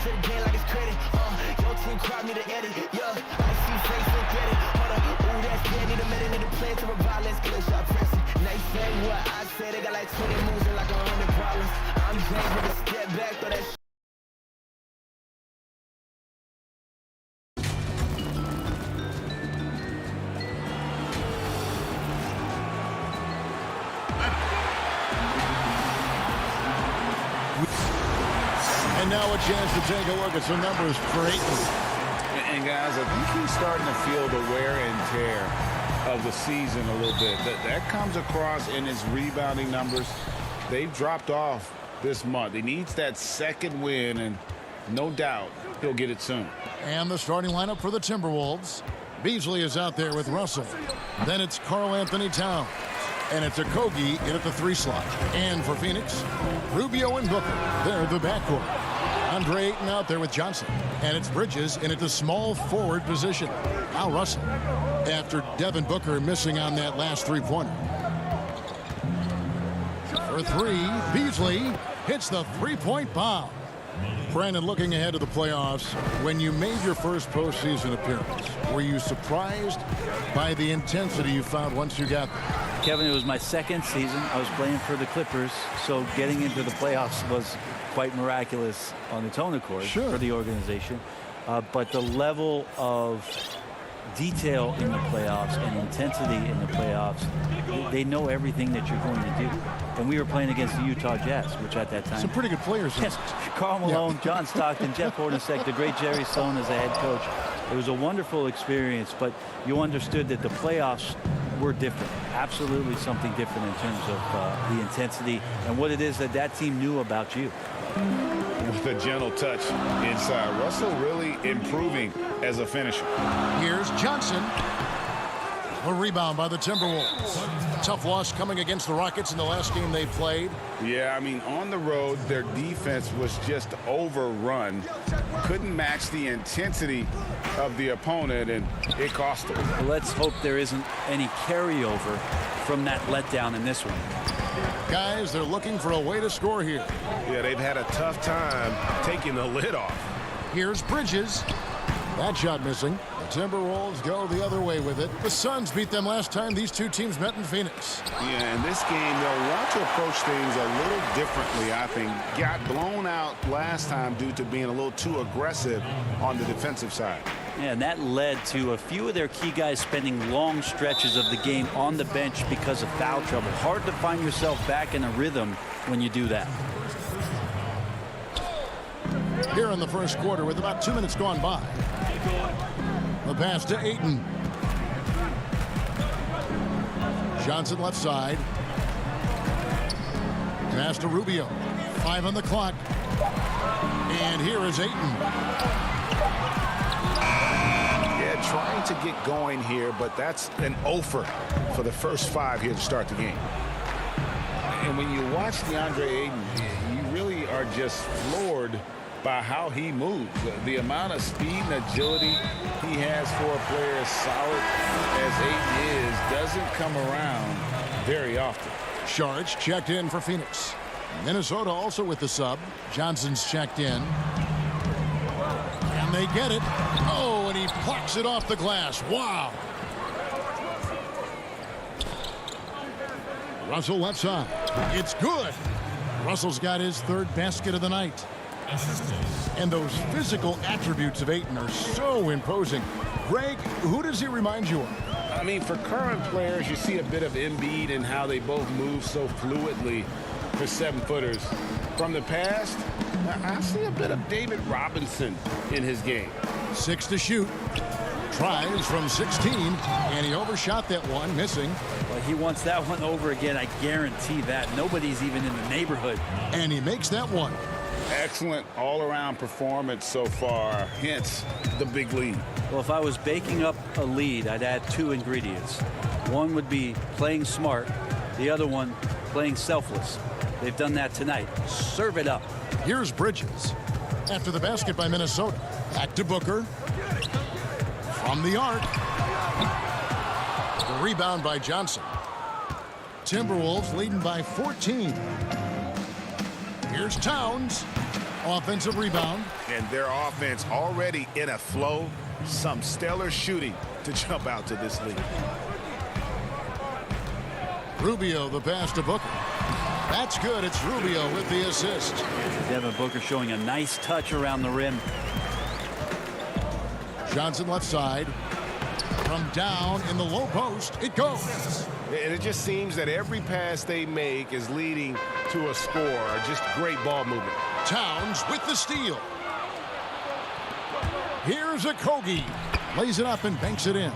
to the game like it's credit. Your team crowd me to edit. Yeah, I see face and get it. Hold up, ooh, that's dead. Need a minute, need to play to revive. Let's get a shot pressing. They say what I say. They got like 20 moves and like 100 problems. I'm James with a step back, throw that shit. And now a chance to take a look at some numbers for Ayton. And guys, I think he's starting to feel the wear and tear of the season a little bit. That comes across in his rebounding numbers. They've dropped off this month. He needs that second win, and no doubt he'll get it soon. And the starting lineup for the Timberwolves. Beasley is out there with Russell. Then it's Karl Anthony Towns. And it's Okogie in at the 3 slot. And for Phoenix, Rubio and Booker. They're the backcourt. Andre Ayton out there with Johnson. And it's Bridges in at the small forward position. Al Russell, after Devin Booker missing on that last 3-pointer. For 3, Beasley hits the 3-point bomb. Brandon, looking ahead to the playoffs, when you made your first postseason appearance, were you surprised by the intensity you found once you got there? Kevin, it was my second season. I was playing for the Clippers, so getting into the playoffs was quite miraculous on its own accord for the organization. But the level of detail in the playoffs and intensity in the playoffs, they know everything that you're going to do. And we were playing against the Utah Jazz, which at that time... Some pretty good players. Yes, Karl Malone, John Stockton, Jeff Hornacek, the great Jerry Sloan as a head coach. It was a wonderful experience, but you understood that the playoffs were different. Absolutely something different in terms of the intensity and what it is that that team knew about you. With a gentle touch inside. Russell really improving as a finisher. Here's Johnson. A rebound by the Timberwolves. Tough loss coming against the Rockets in the last game they played. Yeah, I mean, on the road, their defense was just overrun. Couldn't match the intensity of the opponent, and it cost them. Well, let's hope there isn't any carryover from that letdown in this one. Guys, they're looking for a way to score here. Yeah, they've had a tough time taking the lid off. Here's Bridges. That shot missing. The Timberwolves go the other way with it. The Suns beat them last time these two teams met in Phoenix. Yeah, in this game, they'll want to approach things a little differently, I think. Got blown out last time due to being a little too aggressive on the defensive side. Yeah, and that led to a few of their key guys spending long stretches of the game on the bench because of foul trouble. Hard to find yourself back in a rhythm when you do that. Here in the first quarter with about 2 minutes gone by. The pass to Ayton. Johnson left side. Pass to Rubio. 5 on the clock. And here is Ayton. Yeah, trying to get going here, but that's an offer for the first 5 here to start the game. And when you watch DeAndre Ayton, you really are just floored by how he moves. The amount of speed and agility he has for a player as solid as Ayton is doesn't come around very often. Sharge checked in for Phoenix. Minnesota also with the sub. Johnson's checked in. And they get it. Oh, and he plucks it off the glass. Wow. Russell left side. It's good. Russell's got his 3rd basket of the night. And those physical attributes of Ayton are so imposing. Greg, who does he remind you of? I mean, for current players, you see a bit of Embiid and how they both move so fluidly for 7-footers. From the past, I see a bit of David Robinson in his game. 6 to shoot. Tries from 16, and he overshot that one, missing. Well, he wants that one over again, I guarantee that. Nobody's even in the neighborhood. And he makes that one. Excellent all-around performance so far, hence the big lead. Well, if I was baking up a lead, I'd add 2 ingredients. One would be playing smart, the other one playing selfless. They've done that tonight. Serve it up. Here's Bridges. After the basket by Minnesota. Back to Booker. From the arc. The rebound by Johnson. Timberwolves leading by 14. Here's Towns. Offensive rebound. And their offense already in a flow. Some stellar shooting to jump out to this lead. Rubio, the pass to Booker. That's good. It's Rubio with the assist. Devin Booker showing a nice touch around the rim. Johnson left side. From down in the low post, it goes. And it just seems that every pass they make is leading to a score. Just great ball movement. Towns with the steal. Here's Okogie. Lays it up and banks it in.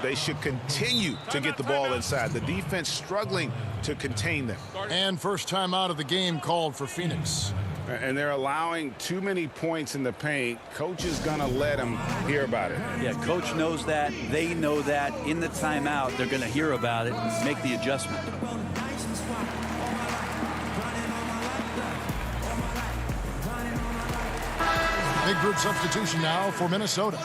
They should continue to get the ball inside. The defense struggling to contain them. And first time out of the game called for Phoenix. And they're allowing too many points in the paint. Coach is going to let them hear about it. Yeah, coach knows that. They know that. In the timeout, they're going to hear about it and make the adjustment. Big group substitution now for Minnesota.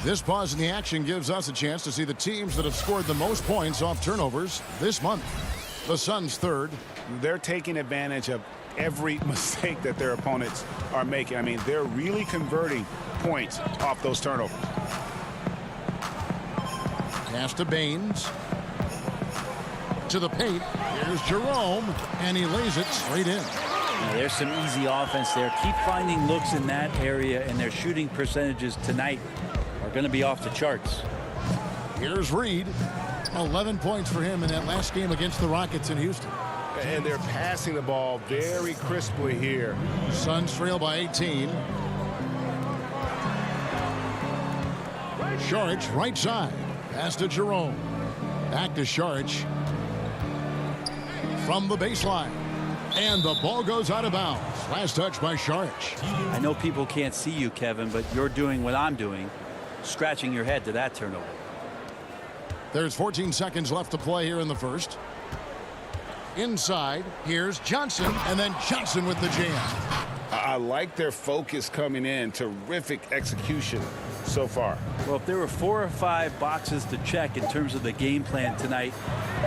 This pause in the action gives us a chance to see the teams that have scored the most points off turnovers this month. The Suns third. They're taking advantage of every mistake that their opponents are making. I mean, they're really converting points off those turnovers. Pass to Baines. To the paint. Here's Jerome, and he lays it straight in. Now, there's some easy offense there. Keep finding looks in that area, and their shooting percentages tonight are going to be off the charts. Here's Reed. 11 points for him in that last game against the Rockets in Houston. And they're passing the ball very crisply here. Suns trail by 18. Saric right side. Pass to Jerome. Back to Saric. From the baseline. And the ball goes out of bounds. Last touch by Saric. I know people can't see you, Kevin, but you're doing what I'm doing. Scratching your head to that turnover. There's 14 seconds left to play here in the first. Inside, here's Johnson, and then Johnson with the jam. I like their focus coming in. Terrific execution so far. Well, if there were 4 or 5 boxes to check in terms of the game plan tonight,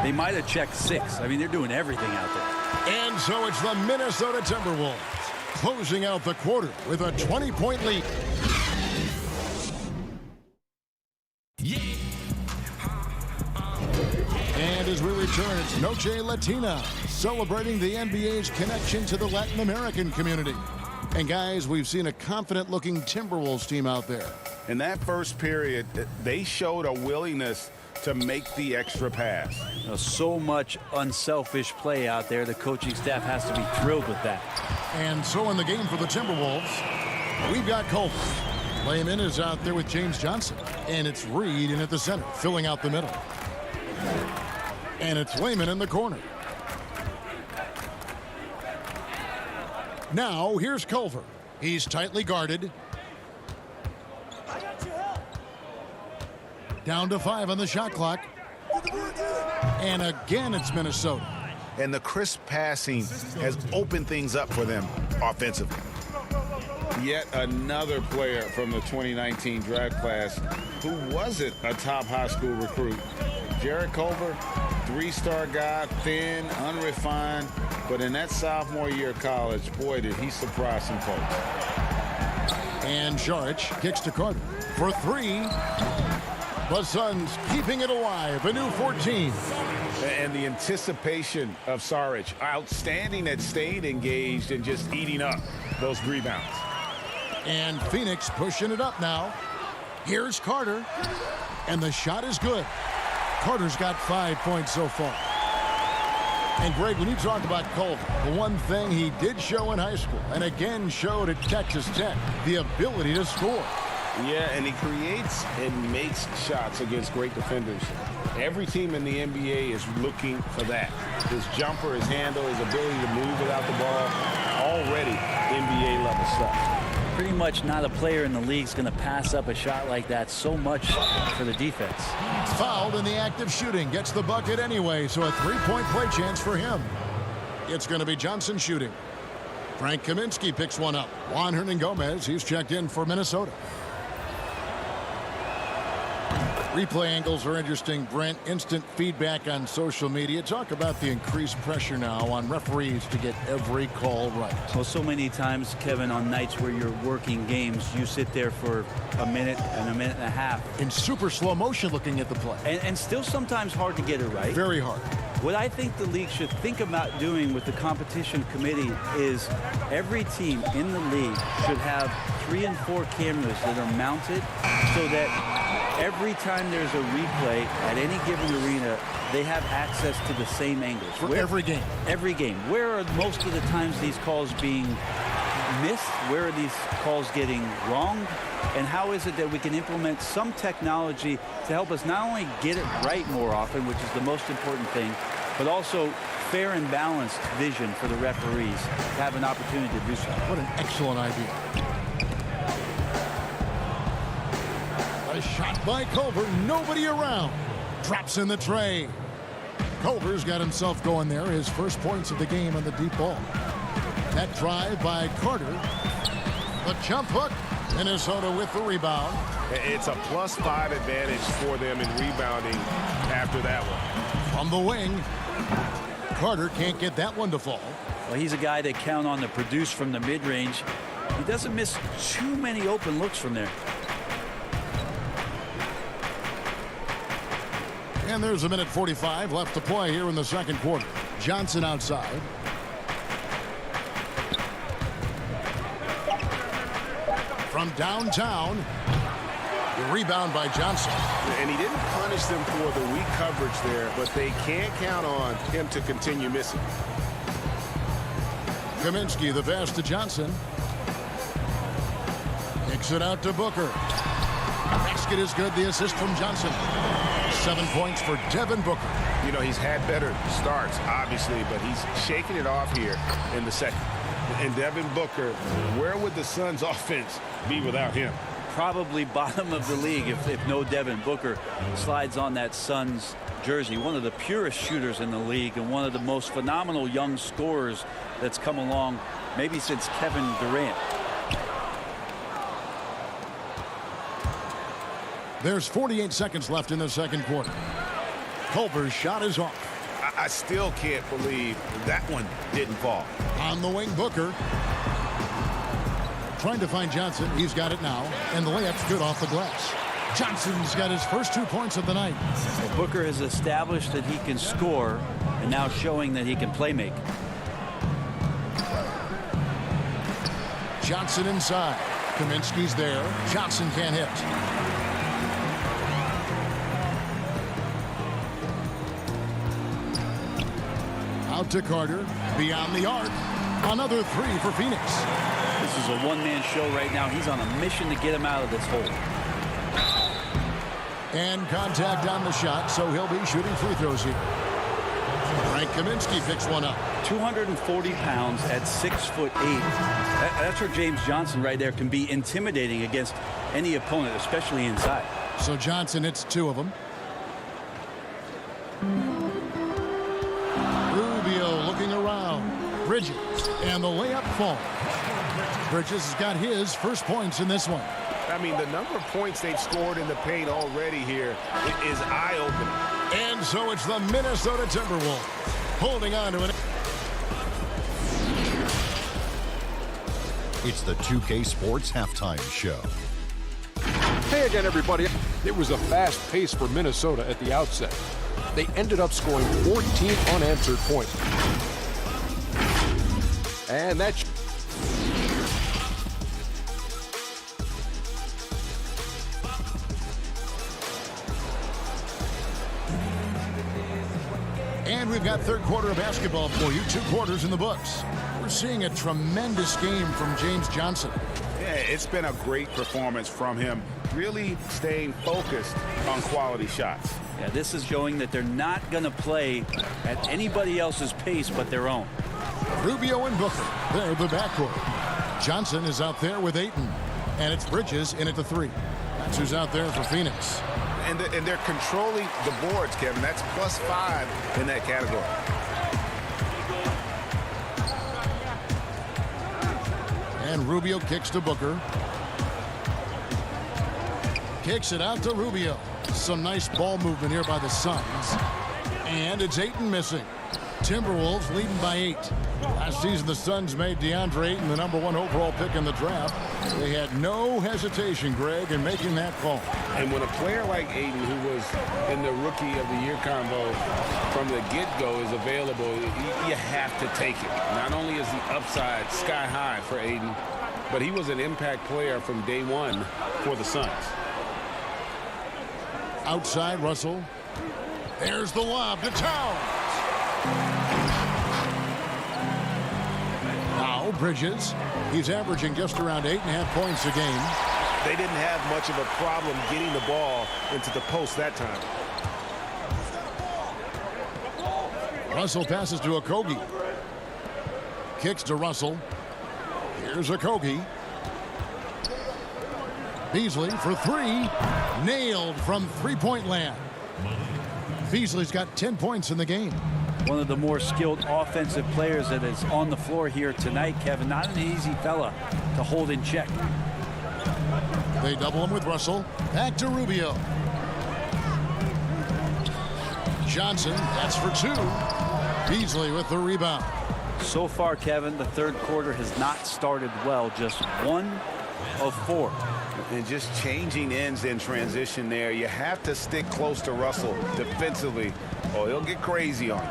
they might have checked 6. I mean, they're doing everything out there. And so it's the Minnesota Timberwolves closing out the quarter with a 20-point lead. And as we return, it's Noche Latina, celebrating the NBA's connection to the Latin American community. And guys, we've seen a confident-looking Timberwolves team out there. In that first period, they showed a willingness to make the extra pass. You know, so much unselfish play out there. The coaching staff has to be thrilled with that. And so in the game for the Timberwolves, we've got Culver. Layman is out there with James Johnson. And it's Reed in at the center, filling out the middle. And it's Layman in the corner. Now, here's Culver. He's tightly guarded. Down to 5 on the shot clock. And again, it's Minnesota. And the crisp passing has opened things up for them offensively. Yet another player from the 2019 draft class who wasn't a top high school recruit. Jarrett Culver, 3-star guy, thin, unrefined, but in that sophomore year of college, boy, did he surprise some folks. And Saric kicks to Carter for 3. The Suns keeping it alive, a new 14. And the anticipation of Saric, outstanding at staying engaged and just eating up those rebounds. And Phoenix pushing it up now. Here's Carter, and the shot is good. Carter's got 5 points so far. And Greg, when you talk about Culver, the one thing he did show in high school, and again showed at Texas Tech, the ability to score. Yeah, and he creates and makes shots against great defenders. Every team in the NBA is looking for that. His jumper, his handle, his ability to move without the ball, already NBA level stuff. Pretty much not a player in the league is going to pass up a shot like that so much for the defense. Fouled in the act of shooting, gets the bucket anyway, so a 3-point play chance for him. It's going to be Johnson shooting. Frank Kaminsky picks one up. Juan Hernangomez, he's checked in for Minnesota. Replay angles are interesting, Brent. Instant feedback on social media. Talk about the increased pressure now on referees to get every call right. Well, so many times, Kevin, on nights where you're working games, you sit there for a minute and a half. In super slow motion looking at the play. And still sometimes hard to get it right. Very hard. What I think the league should think about doing with the competition committee is every team in the league should have 3 and 4 cameras that are mounted so that every time there's a replay at any given arena, they have access to the same angles. For every game. Every game. Where are most of the times these calls being missed? Where are these calls getting wronged? And how is it that we can implement some technology to help us not only get it right more often, which is the most important thing, but also fair and balanced vision for the referees to have an opportunity to do so. What an excellent idea. A shot by Culver, nobody around. Drops in the tray. Culver's got himself going there, his first points of the game on the deep ball. That drive by Carter. The jump hook. Minnesota with the rebound. It's a +5 advantage for them in rebounding after that one. From the wing, Carter can't get that one to fall. Well, he's a guy that count on to produce from the mid-range. He doesn't miss too many open looks from there. And there's a minute 45 left to play here in the second quarter. Johnson outside. From downtown, the rebound by Johnson. And he didn't punish them for the weak coverage there, but they can't count on him to continue missing. Kaminsky, the pass to Johnson. Kicks it out to Booker. Basket is good. The assist from Johnson. 7 points for Devin Booker. You know, he's had better starts, obviously, but he's shaking it off here in the second. And Devin Booker, where would the Suns' offense be without him? Probably bottom of the league if no Devin Booker slides on that Suns jersey. One of the purest shooters in the league and one of the most phenomenal young scorers that's come along maybe since Kevin Durant. There's 48 seconds left in the second quarter. Culver's shot is off. I still can't believe that one didn't fall. On the wing, Booker. Trying to find Johnson. He's got it now. And the layup's good off the glass. Johnson's got his first 2 points of the night. Well, Booker has established that he can score and now showing that he can play make. Johnson inside. Kaminsky's there. Johnson can't hit. Out to Carter. Beyond the arc. Another 3 for Phoenix. This is a one-man show right now. He's on a mission to get him out of this hole. And contact on the shot, so he'll be shooting free throws here. Frank Kaminsky picks one up. 240 pounds at 6'8". That's where James Johnson right there can be intimidating against any opponent, especially inside. So Johnson hits 2 of them. Rubio looking around. Bridges. And the layup falls. Bridges has got his first points in this one. I mean, the number of points they've scored in the paint already here is eye-opening. And so it's the Minnesota Timberwolves holding on to it. It's the 2K Sports Halftime Show. Hey again, everybody. It was a fast pace for Minnesota at the outset. They ended up scoring 14 unanswered points. And that And we've got third quarter of basketball for you. 2 quarters in the books. We're seeing a tremendous game from James Johnson. Yeah, it's been a great performance from him. Really staying focused on quality shots. Yeah, this is showing that they're not going to play at anybody else's pace but their own. Rubio and Booker. They're the backcourt. Johnson is out there with Ayton. And it's Bridges in at the 3. That's who's out there for Phoenix. And they're controlling the boards, Kevin. That's +5 in that category. And Rubio kicks to Booker. Kicks it out to Rubio. Some nice ball movement here by the Suns. And it's Ayton missing. Timberwolves leading by 8. Last season, the Suns made DeAndre Ayton the #1 overall pick in the draft. They had no hesitation, Greg, in making that call. And when a player like Ayton, who was in the Rookie of the Year combo from the get-go, is available, you have to take it. Not only is the upside sky high for Ayton, but he was an impact player from day one for the Suns. Outside, Russell. There's the lob to Towns. Now Bridges. He's averaging just around 8.5 points a game. They didn't have much of a problem getting the ball into the post that time. Russell passes to Okogie. Kicks to Russell. Here's Okogie. Beasley for 3. Nailed from three-point land. Beasley's got 10 points in the game. One of the more skilled offensive players that is on the floor here tonight, Kevin. Not an easy fella to hold in check. They double him with Russell. Back to Rubio. Johnson, that's for 2. Beasley with the rebound. So far, Kevin, the third quarter has not started well. Just 1 of 4. And just changing ends in transition there. You have to stick close to Russell defensively, or he'll get crazy on you.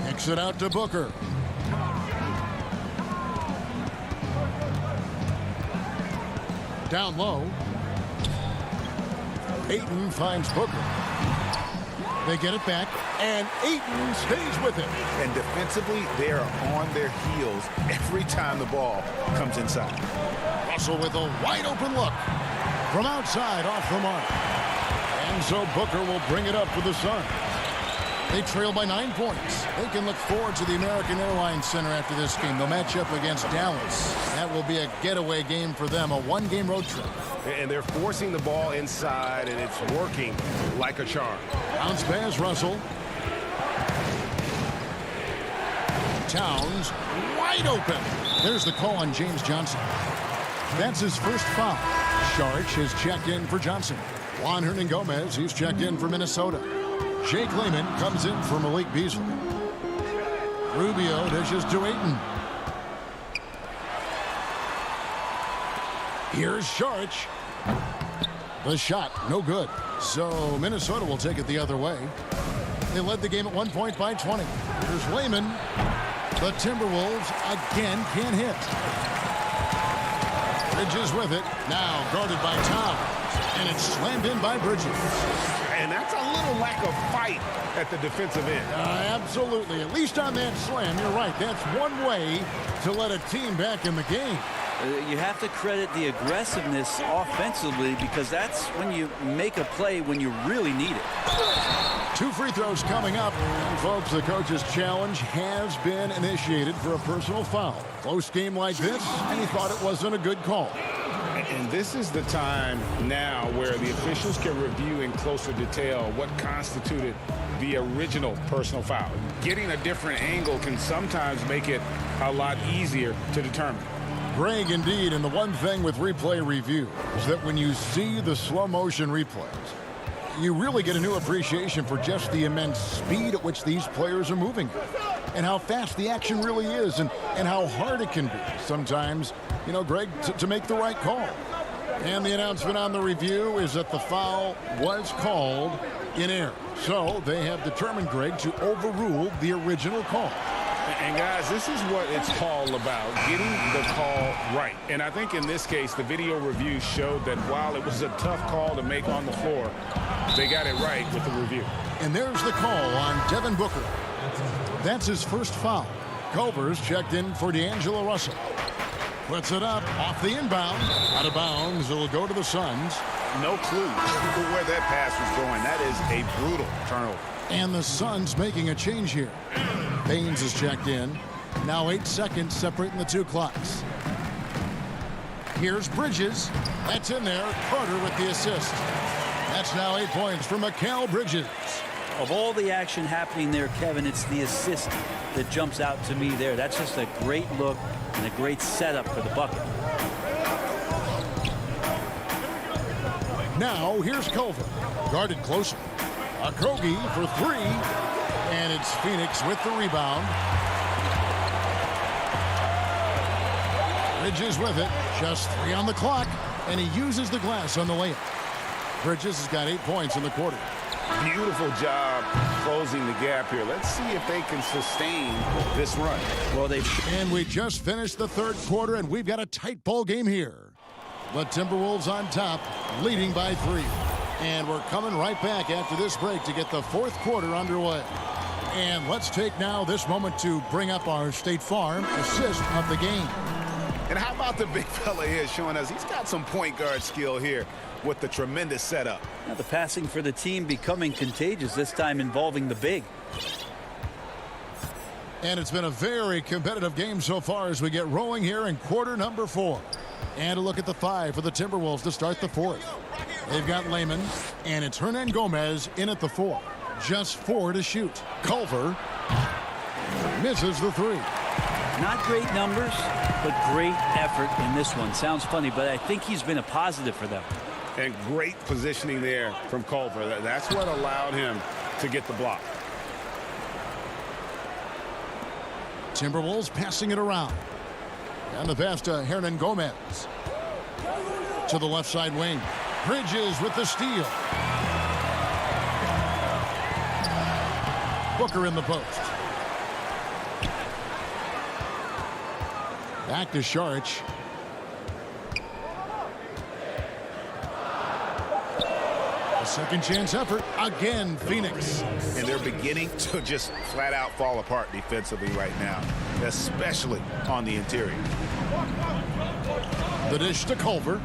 Kicks it out to Booker. Down low. Ayton finds Booker. They get it back, and Ayton stays with it. And defensively, they are on their heels every time the ball comes inside. Russell with a wide open look. From outside, off the mark. And so Booker will bring it up for the Suns. They trail by 9 points. They can look forward to the American Airlines Center after this game. They'll match up against Dallas. That will be a getaway game for them, a one-game road trip. And they're forcing the ball inside, and it's working like a charm. Bounce pass, Russell. Towns, wide open. There's the call on James Johnson. That's his first foul. Sharch has checked in for Johnson. Juan Hernangomez, he's checked in for Minnesota. Jake Lehman comes in for Malik Beasley. Rubio dishes to Ayton. Here's Sharch. The shot, no good. So Minnesota will take it the other way. They led the game at 1 point by 20. Here's Lehman. The Timberwolves again can't hit. Bridges with it. Now guarded by Towns. And it's slammed in by Bridges. And that's a little lack of fight at the defensive end. Absolutely. At least on that slam, you're right. That's one way to let a team back in the game. You have to credit the aggressiveness offensively, because that's when you make a play when you really need it. 2 free throws coming up. And folks, the coach's challenge has been initiated for a personal foul. Close game like this, and he thought it wasn't a good call. And this is the time now where the officials can review in closer detail what constituted the original personal foul. Getting a different angle can sometimes make it a lot easier to determine. Greg, indeed, and the one thing with replay review is that when you see the slow motion replays, you really get a new appreciation for just the immense speed at which these players are moving and how fast the action really is and how hard it can be sometimes, you know, Greg, to make the right call. And the announcement on the review is that the foul was called in error. So they have determined, Greg, to overrule the original call. And guys, this is what it's all about, getting the call right. And I think in this case, the video review showed that while it was a tough call to make on the floor, they got it right with the review. And there's the call on Devin Booker. That's his first foul. Culver's checked in for D'Angelo Russell. Puts it up off the inbound. Out of bounds. It'll go to the Suns. No clue where that pass was going. That is a brutal turnover. And the Suns making a change here. Baines is checked in. Now 8 seconds separating the 2 clocks. Here's Bridges. That's in there. Carter with the assist. That's now 8 points for Mikal Bridges. Of all the action happening there, Kevin, it's the assist that jumps out to me there. That's just a great look and a great setup for the bucket. Now here's Culver. Guarded closer. Okogie for three. And it's Phoenix with the rebound. Bridges with it. Just 3 on the clock. And he uses the glass on the layup. Bridges has got 8 points in the quarter. Beautiful job closing the gap here. Let's see if they can sustain this run. Well, and we just finished the third quarter, and we've got a tight ball game here. The Timberwolves on top, leading by 3. And we're coming right back after this break to get the fourth quarter underway. And let's take now this moment to bring up our State Farm assist of the game. And how about the big fella here showing us he's got some point guard skill here with the tremendous setup. Now the passing for the team becoming contagious, this time involving the big. And it's been a very competitive game so far as we get rolling here in quarter number 4. And a look at the 5 for the Timberwolves to start the fourth. They've got Lehman, and it's Hernan Gomez in at the 4. Just 4 to shoot. Culver misses the 3. Not great numbers, but great effort in this one. Sounds funny, but I think he's been a positive for them. And great positioning there from Culver. That's what allowed him to get the block. Timberwolves passing it around. And the pass to Hernan Gomez. To the left side wing. Bridges with the steal. Booker in the post. Back to Šarić. A second chance effort. Again, Phoenix. And they're beginning to just flat out fall apart defensively right now, especially on the interior. The dish to Culver.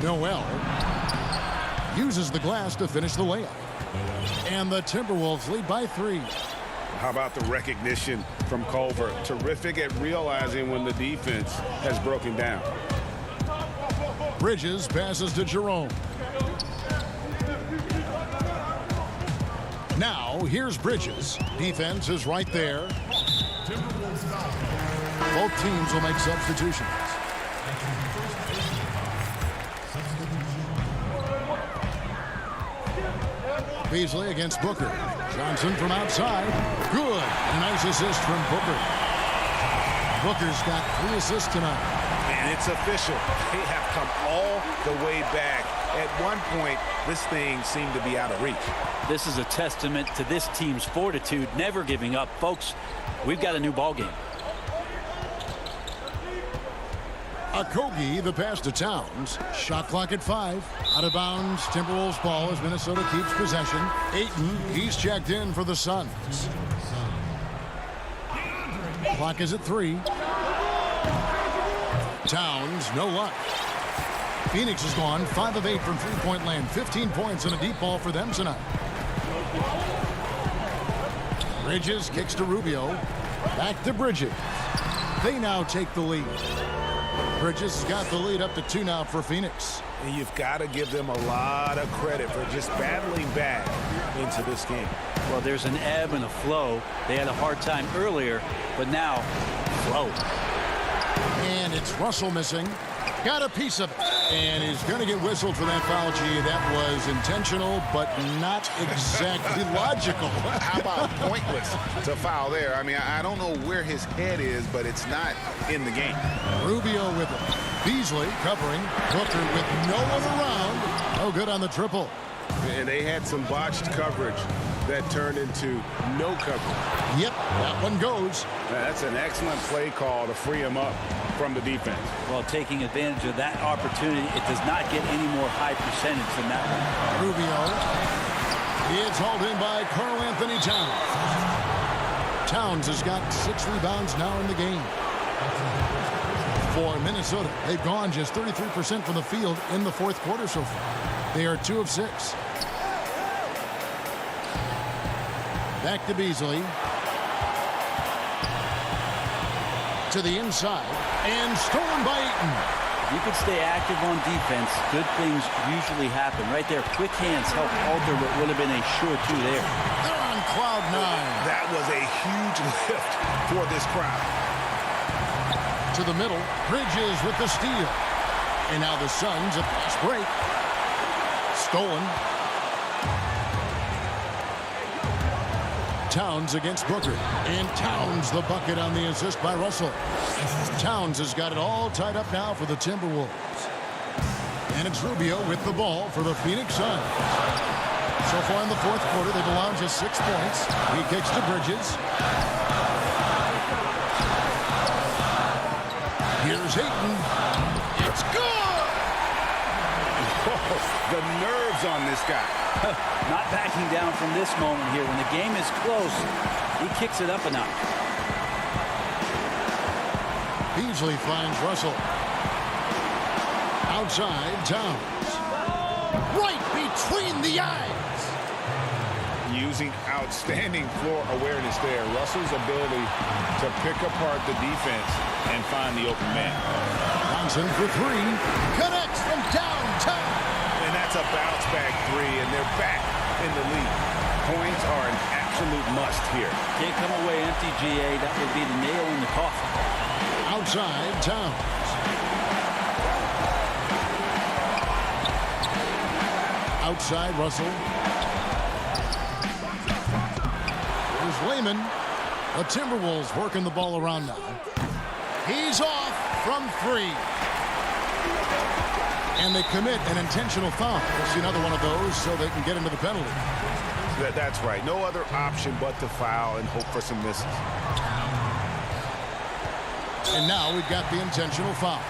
Noel uses the glass to finish the layup. And the Timberwolves lead by 3. How about the recognition from Culver? Terrific at realizing when the defense has broken down. Bridges passes to Jerome. Now, here's Bridges. Defense is right there. Both teams will make substitutions. Beasley against Booker. Johnson from outside. Good. Nice assist from Booker. Booker's got 3 assists tonight. And it's official. They have come all the way back. At one point, this thing seemed to be out of reach. This is a testament to this team's fortitude, never giving up. Folks, we've got a new ball game. Okogie, the pass to Towns. Shot clock at 5. Out of bounds. Timberwolves ball as Minnesota keeps possession. Ayton, he's checked in for the Suns. Clock is at 3. Towns, no luck. Phoenix has gone 5 of 8 from three-point land. 15 points and a deep ball for them tonight. Bridges kicks to Rubio. Back to Bridges. They now take the lead. Bridges has got the lead up to 2 now for Phoenix. And you've got to give them a lot of credit for just battling back into this game. Well, there's an ebb and a flow. They had a hard time earlier, but now, flow. And it's Russell missing. Got a piece of it. And he's going to get whistled for that foul, G. That was intentional, but not exactly logical. How about pointless to foul there? I mean, I don't know where his head is, but it's not in the game. Rubio with it. Beasley covering. Booker with no one around. No good on the triple. And they had some botched coverage that turned into no coverage. Yep, that one goes. That's an excellent play call to free him up from the defense. Well, taking advantage of that opportunity, it does not get any more high percentage than that one. Rubio. It's hauled in by Karl Anthony Towns. Towns has got 6 rebounds now in the game. For Minnesota, they've gone just 33% from the field in the fourth quarter so far. They are 2 of 6. Back to Beasley. To the inside. And stolen by Ayton. You could stay active on defense. Good things usually happen. Right there, quick hands help alter what would have been a sure 2 there. They're on cloud 9. That was a huge lift for this crowd. To the middle. Bridges with the steal. And now the Suns a fast break. Stolen. Towns against Booker. And Towns the bucket on the assist by Russell. Towns has got it all tied up now for the Timberwolves. And it's Rubio with the ball for the Phoenix Suns. So far in the fourth quarter, they've allowed just 6 points. He kicks to Bridges. Here's Ayton. It's good! The nerves on this guy. Not backing down from this moment here. When the game is close, he kicks it up a notch. Beasley finds Russell. Outside, Towns. Right between the eyes. Using outstanding floor awareness there. Russell's ability to pick apart the defense and find the open man. Johnson for three. Connects from downtown. And that's a bounce back three, and they're back in the lead. Points are an absolute must here. Can't come away empty, GA. That would be the nail in the coffin. Outside, Towns. Outside, Russell. Here's Layman. The Timberwolves working the ball around now. He's off from three. And they commit an intentional foul. We'll see another one of those so they can get into the penalty. That's right. No other option but to foul and hope for some misses. And now we've got the intentional foul.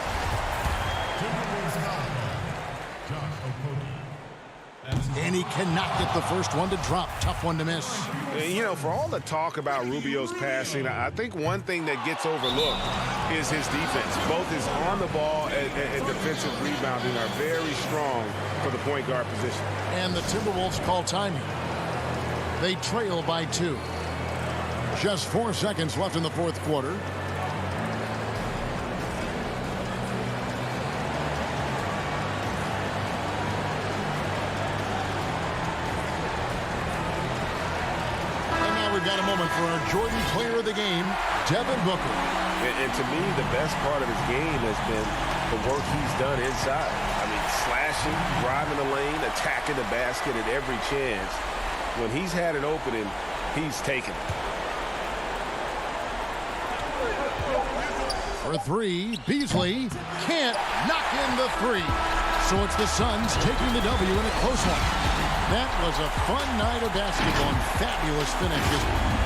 And he cannot get the first one to drop. Tough one to miss. You know, for all the talk about Rubio's passing, I think one thing that gets overlooked is his defense. Both his on the ball and defensive rebounding are very strong for the point guard position. And the Timberwolves call timing. They trail by 2. Just 4 seconds left in the fourth quarter. We've got a moment for our Jordan player of the game, Devin Booker. And to me, the best part of his game has been the work he's done inside. I mean, slashing, driving the lane, attacking the basket at every chance. When he's had an opening, he's taken it. For three, Beasley can't knock in the three. So it's the Suns taking the W in a close one. That was a fun night of basketball and fabulous finish.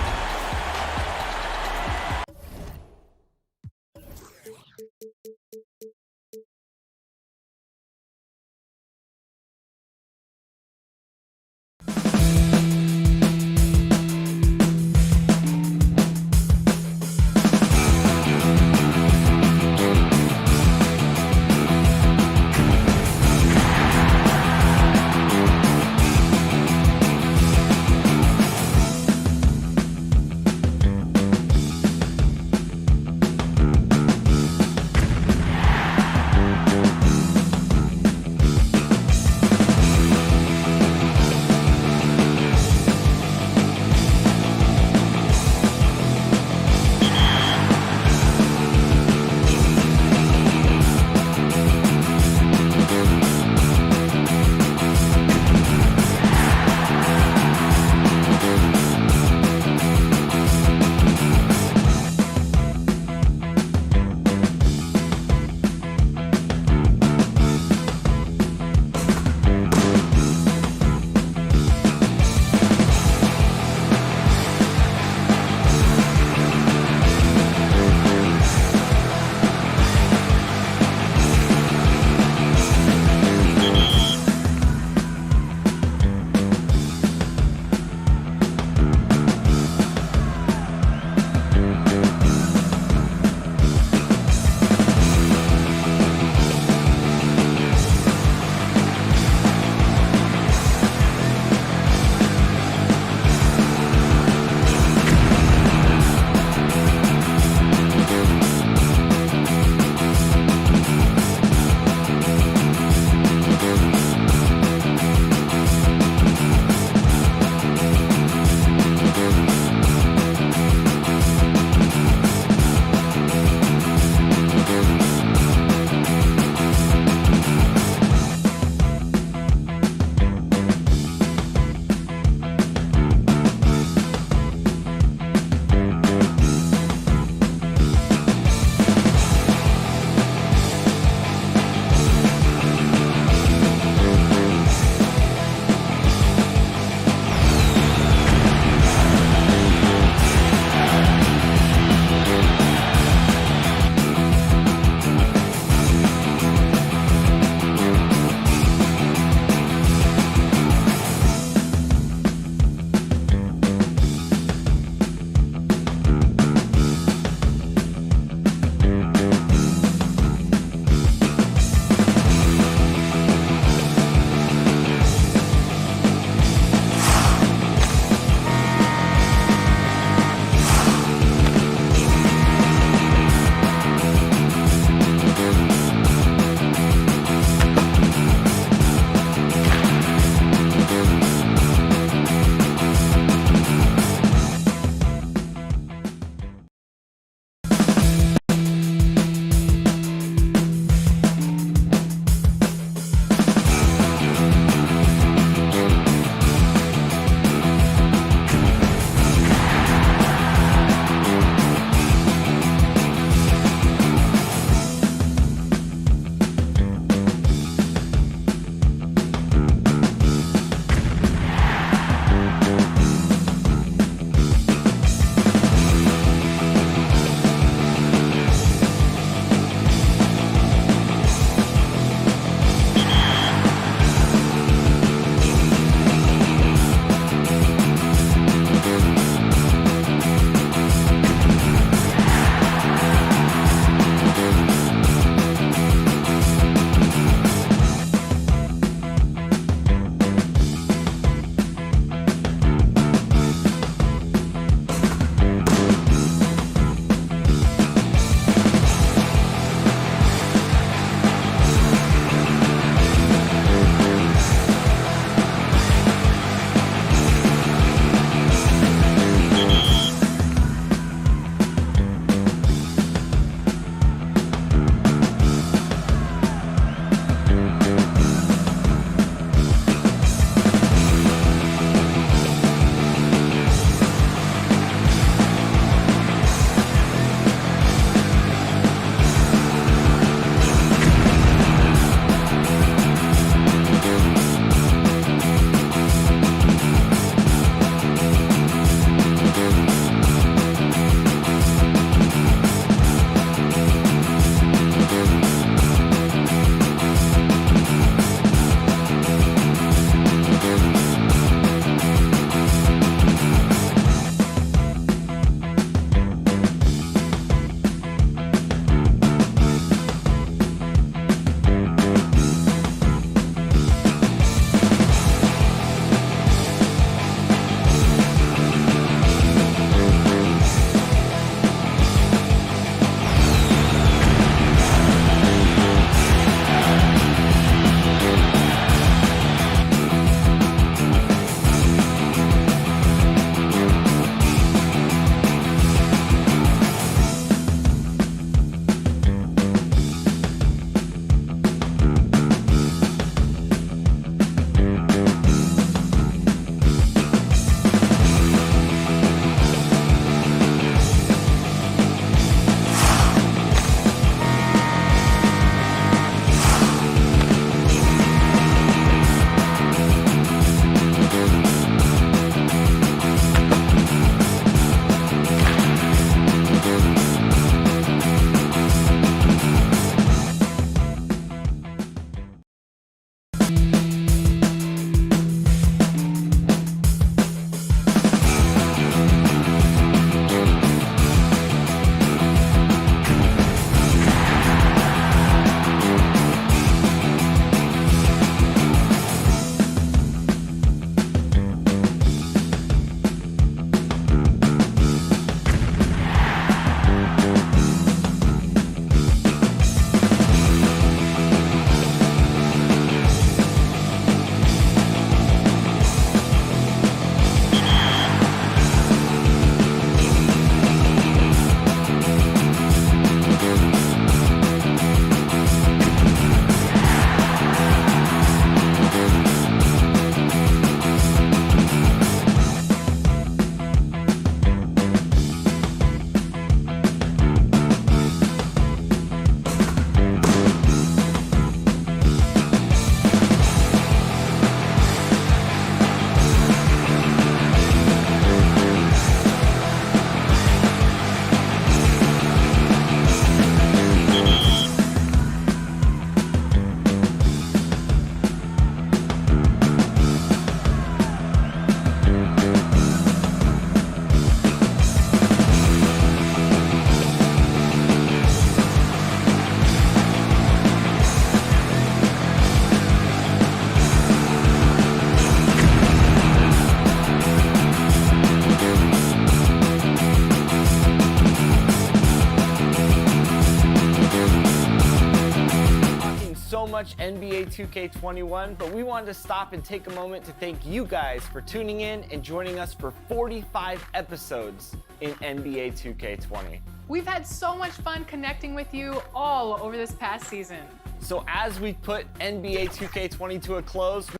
much NBA 2K21, but we wanted to stop and take a moment to thank you guys for tuning in and joining us for 45 episodes in NBA 2K20. We've had so much fun connecting with you all over this past season. So as we put NBA 2K20 to a close,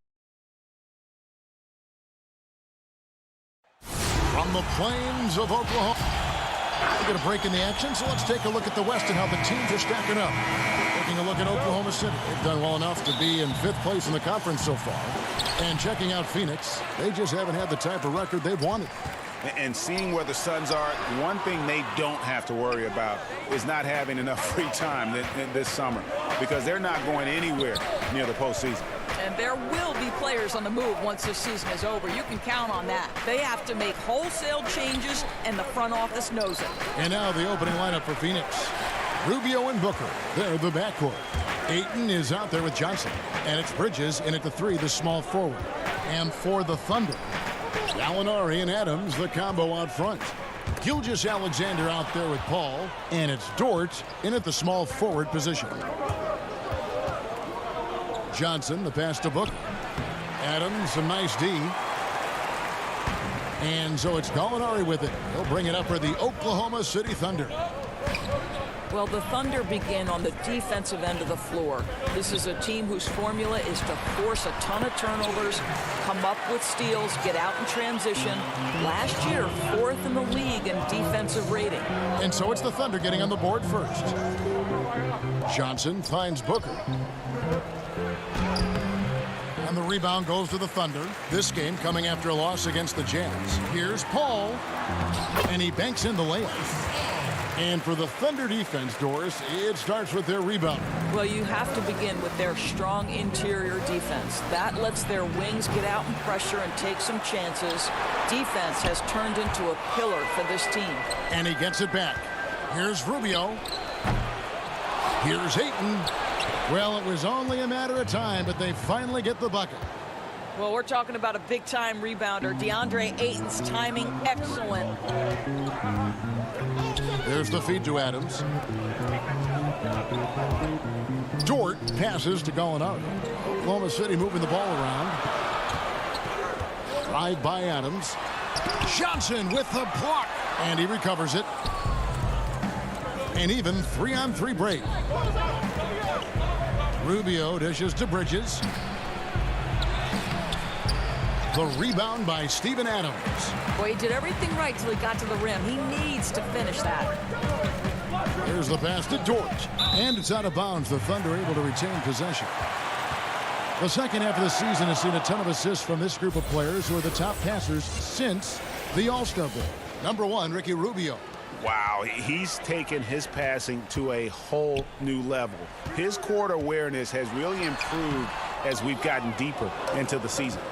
from the plains of Oklahoma, we're going to break in the action, so let's take a look at the West and how the teams are stacking up. Taking a look at Oklahoma City. They've done well enough to be in 5th place in the conference so far. And checking out Phoenix, they just haven't had the type of record they've wanted. And seeing where the Suns are, one thing they don't have to worry about is not having enough free time this summer, because they're not going anywhere near the postseason. And there will be players on the move once this season is over. You can count on that. They have to make wholesale changes, and the front office knows it. And now the opening lineup for Phoenix. Rubio and Booker, they're the backcourt. Ayton is out there with Johnson. And it's Bridges in at the 3, the small forward. And for the Thunder, Gallinari and Adams, the combo out front. Gilgeous-Alexander out there with Paul. And it's Dort in at the small forward position. Johnson, the pass to Booker. Adams, a nice D. And so it's Gallinari with it. He'll bring it up for the Oklahoma City Thunder. Well, the Thunder begin on the defensive end of the floor. This is a team whose formula is to force a ton of turnovers, come up with steals, get out in transition. Last year, 4th in the league in defensive rating. And so it's the Thunder getting on the board first. Johnson finds Booker. And the rebound goes to the Thunder. This game coming after a loss against the Jazz. Here's Paul. And he banks in the layup. And for the Thunder defense, Doris, it starts with their rebound. Well, you have to begin with their strong interior defense. That lets their wings get out and pressure and take some chances. Defense has turned into a pillar for this team. And he gets it back. Here's Rubio. Here's Ayton. Well, it was only a matter of time, but they finally get the bucket. Well, we're talking about a big-time rebounder. DeAndre Ayton's timing, excellent. There's the feed to Adams. Dort passes to Gallinari. Oklahoma City moving the ball around. Drive by Adams. Johnson with the block. And he recovers it. And even 3-on-3 break. Rubio dishes to Bridges. The rebound by Steven Adams. Boy, he did everything right till he got to the rim. He needs to finish that. Here's the pass to Dort. And it's out of bounds. The Thunder able to retain possession. The second half of the season has seen a ton of assists from this group of players who are the top passers since the All-Star break. Number 1, Ricky Rubio. Wow, he's taken his passing to a whole new level. His court awareness has really improved as we've gotten deeper into the season.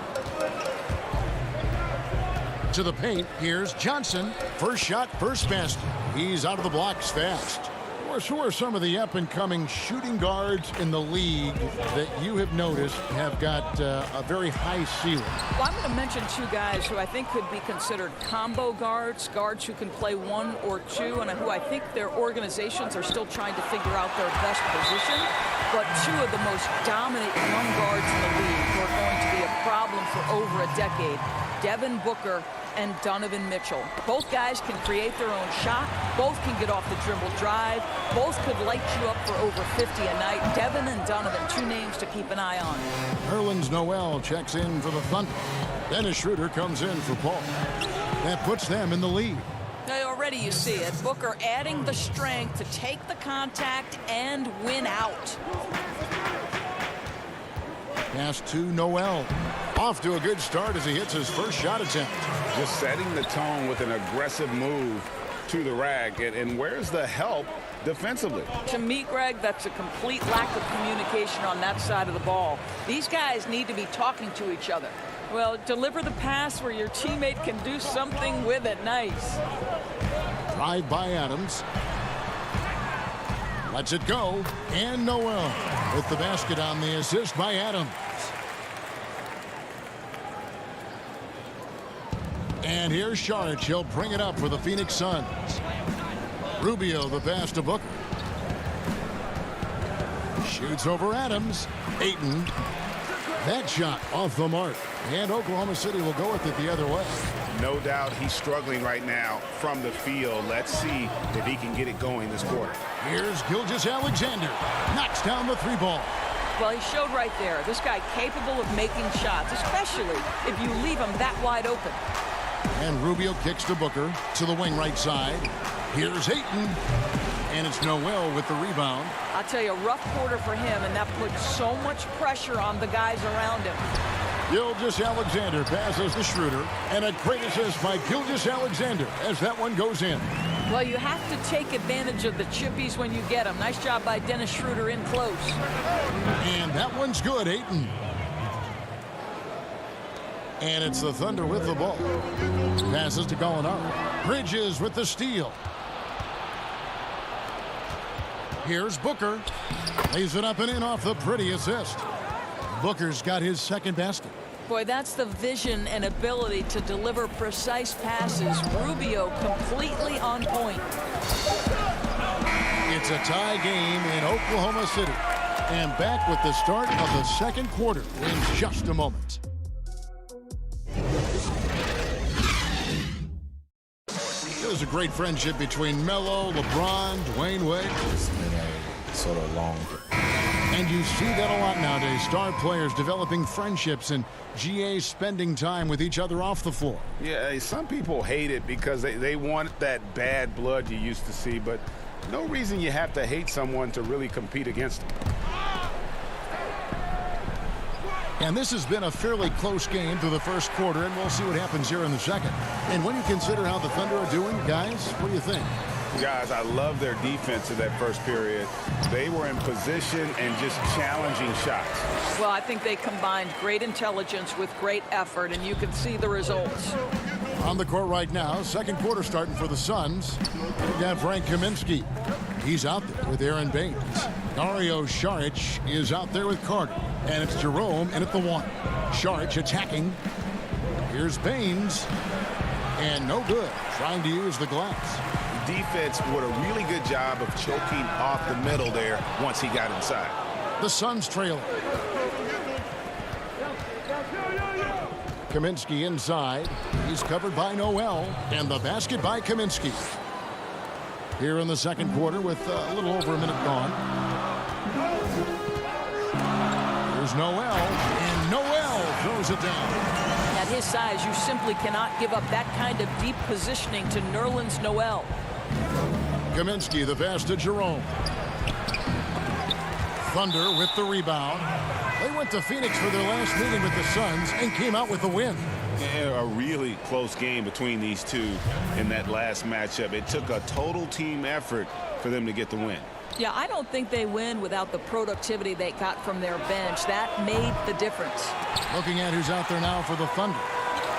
To the paint, here's Johnson. First shot, first basket. He's out of the blocks fast. Who are some of the up-and-coming shooting guards in the league that you have noticed have got a very high ceiling? Well, I'm going to mention 2 guys who I think could be considered combo guards who can play 1 or 2, and who I think their organizations are still trying to figure out their best position. But 2 of the most dominant young guards in the league who are going to be a problem for over a decade, Devin Booker and Donovan Mitchell. Both guys can create their own shot. Both can get off the dribble drive. Both could light you up for over 50 a night. Devin and Donovan, 2 names to keep an eye on. Nerlens Noel checks in for the Thunder. Dennis Schroeder comes in for Paul. That puts them in the lead. Already you see it. Booker adding the strength to take the contact and win out. Pass to Noel. Off to a good start as he hits his first shot attempt. Just setting the tone with an aggressive move to the rack. And where's the help defensively? To me, Greg, that's a complete lack of communication on that side of the ball. These guys need to be talking to each other. Well, deliver the pass where your teammate can do something with it. Nice. Drive by Adams. Lets it go. And Noel with the basket on the assist by Adams. And here's Saric. He'll bring it up for the Phoenix Suns. Rubio, the pass to Booker. Shoots over Adams. Ayton. That shot off the mark. And Oklahoma City will go with it the other way. No doubt he's struggling right now from the field. Let's see if he can get it going this quarter. Here's Gilgeous-Alexander. Knocks down the three ball. Well, he showed right there. This guy capable of making shots, especially if you leave him that wide open. And Rubio kicks to Booker to the wing right side. Here's Ayton. And it's Noel with the rebound. I'll tell you, a rough quarter for him, and that puts so much pressure on the guys around him. Gilgeous-Alexander passes to Schroeder. And a great assist by Gilgeous-Alexander as that one goes in. Well, you have to take advantage of the chippies when you get them. Nice job by Dennis Schroeder in close. And that one's good, Ayton. And it's the Thunder with the ball. Passes to Gallinari. Bridges with the steal. Here's Booker. Lays it up and in off the pretty assist. Booker's got his second basket. Boy, that's the vision and ability to deliver precise passes. Rubio completely on point. It's a tie game in Oklahoma City. And back with the start of the second quarter in just a moment. There's a great friendship between Melo, LeBron, Dwayne Wade. It's been a sort of long. And you see that a lot nowadays. Star players developing friendships and GA spending time with each other off the floor. Yeah, some people hate it because they want that bad blood you used to see, but no reason you have to hate someone to really compete against them. And this has been a fairly close game through the first quarter, and we'll see what happens here in the second. And when you consider how the Thunder are doing, guys, what do you think? Guys, I love their defense in that first period. They were in position and just challenging shots. Well, I think they combined great intelligence with great effort, and you can see the results. On the court right now, second quarter starting for the Suns. We got Frank Kaminsky. He's out there with Aaron Baines. Dario Saric is out there with Carter. And it's Jerome in at the one. Saric attacking. Here's Baines. And no good. Trying to use the glass. Defense did a really good job of choking off the middle there once he got inside. The Suns trailing. Kaminsky inside. He's covered by Noel. And the basket by Kaminsky. Here in the second quarter with a little over a minute gone. There's Noel. And Noel throws it down. At his size, you simply cannot give up that kind of deep positioning to Nerlens Noel. Kaminsky, the pass to Jerome. Thunder with the rebound. They went to Phoenix for their last meeting with the Suns and came out with the win. Yeah, a really close game between these two in that last matchup. It took a total team effort for them to get the win. Yeah, I don't think they win without the productivity they got from their bench. That made the difference. Looking at who's out there now for the Thunder.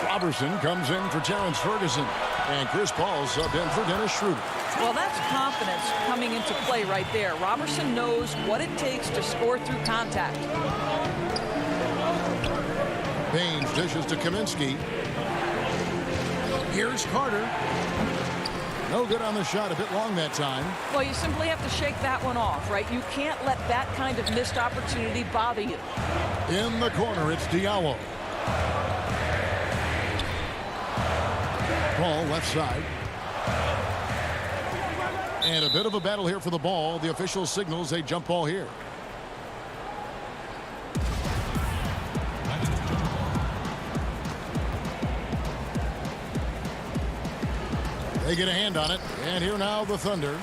Robertson comes in for Terrence Ferguson. And Chris Paul subbed in for Dennis Schroeder. Well, that's confidence coming into play right there. Robertson knows what it takes to score through contact. Baines dishes to Kaminsky. Here's Carter. No good on the shot, a bit long that time. Well, you simply have to shake that one off, right? You can't let that kind of missed opportunity bother you. In the corner, it's Diallo. Paul left side. And a bit of a battle here for the ball. The official signals a jump ball here. They get a hand on it. And here now the Thunder.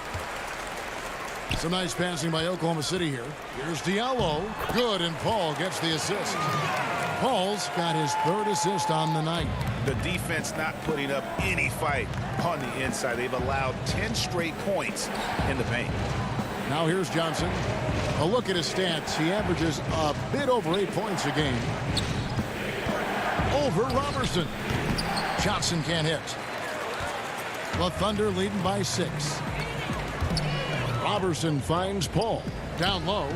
Some nice passing by Oklahoma City here. Here's Diallo. Good, and Paul gets the assist. Paul's got his third assist on the night. The defense not putting up any fight on the inside. They've allowed 10 straight points in the paint. Now here's Johnson. A look at his stats. He averages a bit over 8 points a game. Over Robertson. Johnson can't hit. The Thunder leading by 6. Robertson finds Paul. Down low.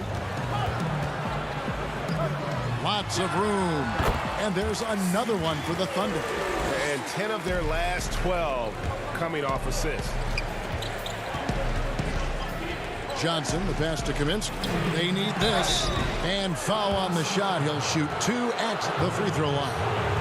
Lots of room. And there's another one for the Thunder. And 10 of their last 12 coming off assists. Johnson, the pass to Kaminsky. They need this. And foul on the shot. He'll shoot 2 at the free throw line.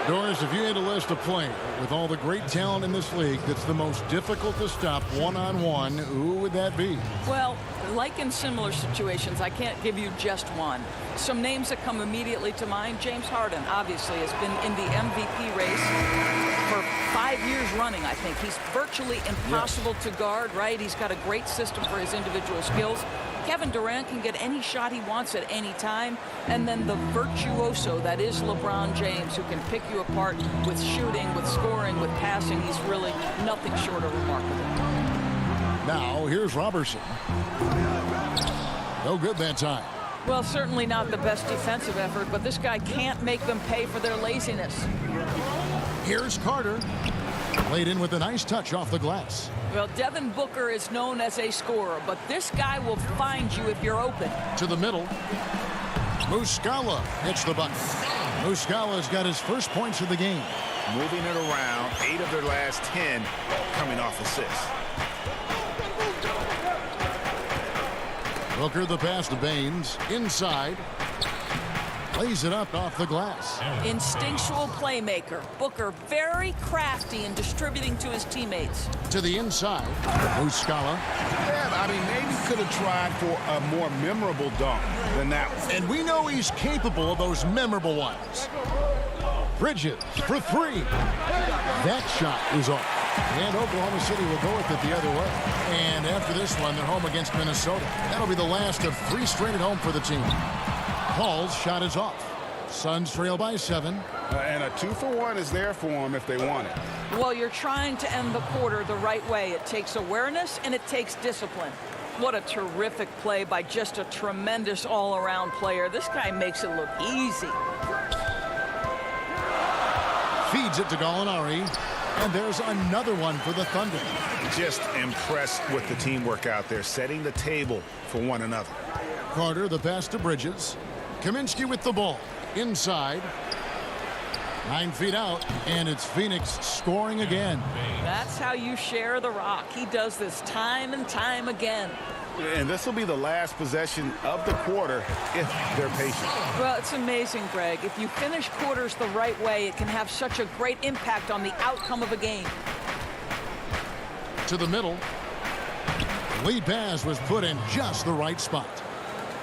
Doris, if you had to list a player with all the great talent in this league that's the most difficult to stop one-on-one, who would that be? Well, like in similar situations, I can't give you just one. Some names that come immediately to mind: James Harden, obviously, has been in the MVP race for 5 years running, I think. He's virtually impossible to guard, right? He's got a great system for his individual skills. Kevin Durant can get any shot he wants at any time. And then the virtuoso that is LeBron James, who can pick you apart with shooting, with scoring, with passing. He's really nothing short of remarkable. Now, here's Robertson. No good that time. Well, certainly not the best defensive effort, but this guy can't make them pay for their laziness. Here's Carter. Laid in with a nice touch off the glass. Well, Devin Booker is known as a scorer, but this guy will find you if you're open. To the middle. Muscala hits the bucket. Muscala's got his first points of the game. Moving it around, 8 of their last 10 coming off assists. Booker the pass to Baines. Inside. Lays it up off the glass. Instinctual playmaker. Booker very crafty in distributing to his teammates. To the inside. Muscala. Yeah, I mean, maybe could have tried for a more memorable dunk than that one. And we know he's capable of those memorable ones. Bridges for 3. That shot is off. And Oklahoma City will go with it the other way. And after this one, they're home against Minnesota. That'll be the last of 3 straight at home for the team. Paul's shot is off. Suns trail by 7. And a 2-for-1 is there for them if they want it. Well, you're trying to end the quarter the right way. It takes awareness and it takes discipline. What a terrific play by just a tremendous all-around player. This guy makes it look easy. Feeds it to Gallinari. And there's another one for the Thunder. Just impressed with the teamwork out there, setting the table for one another. Carter the pass to Bridges. Kaminsky with the ball. Inside. 9 feet out. And it's Phoenix scoring again. That's how you share the rock. He does this time and time again. And this will be the last possession of the quarter if they're patient. Well, it's amazing, Greg. If you finish quarters the right way, it can have such a great impact on the outcome of a game. To the middle. Lead pass was put in just the right spot.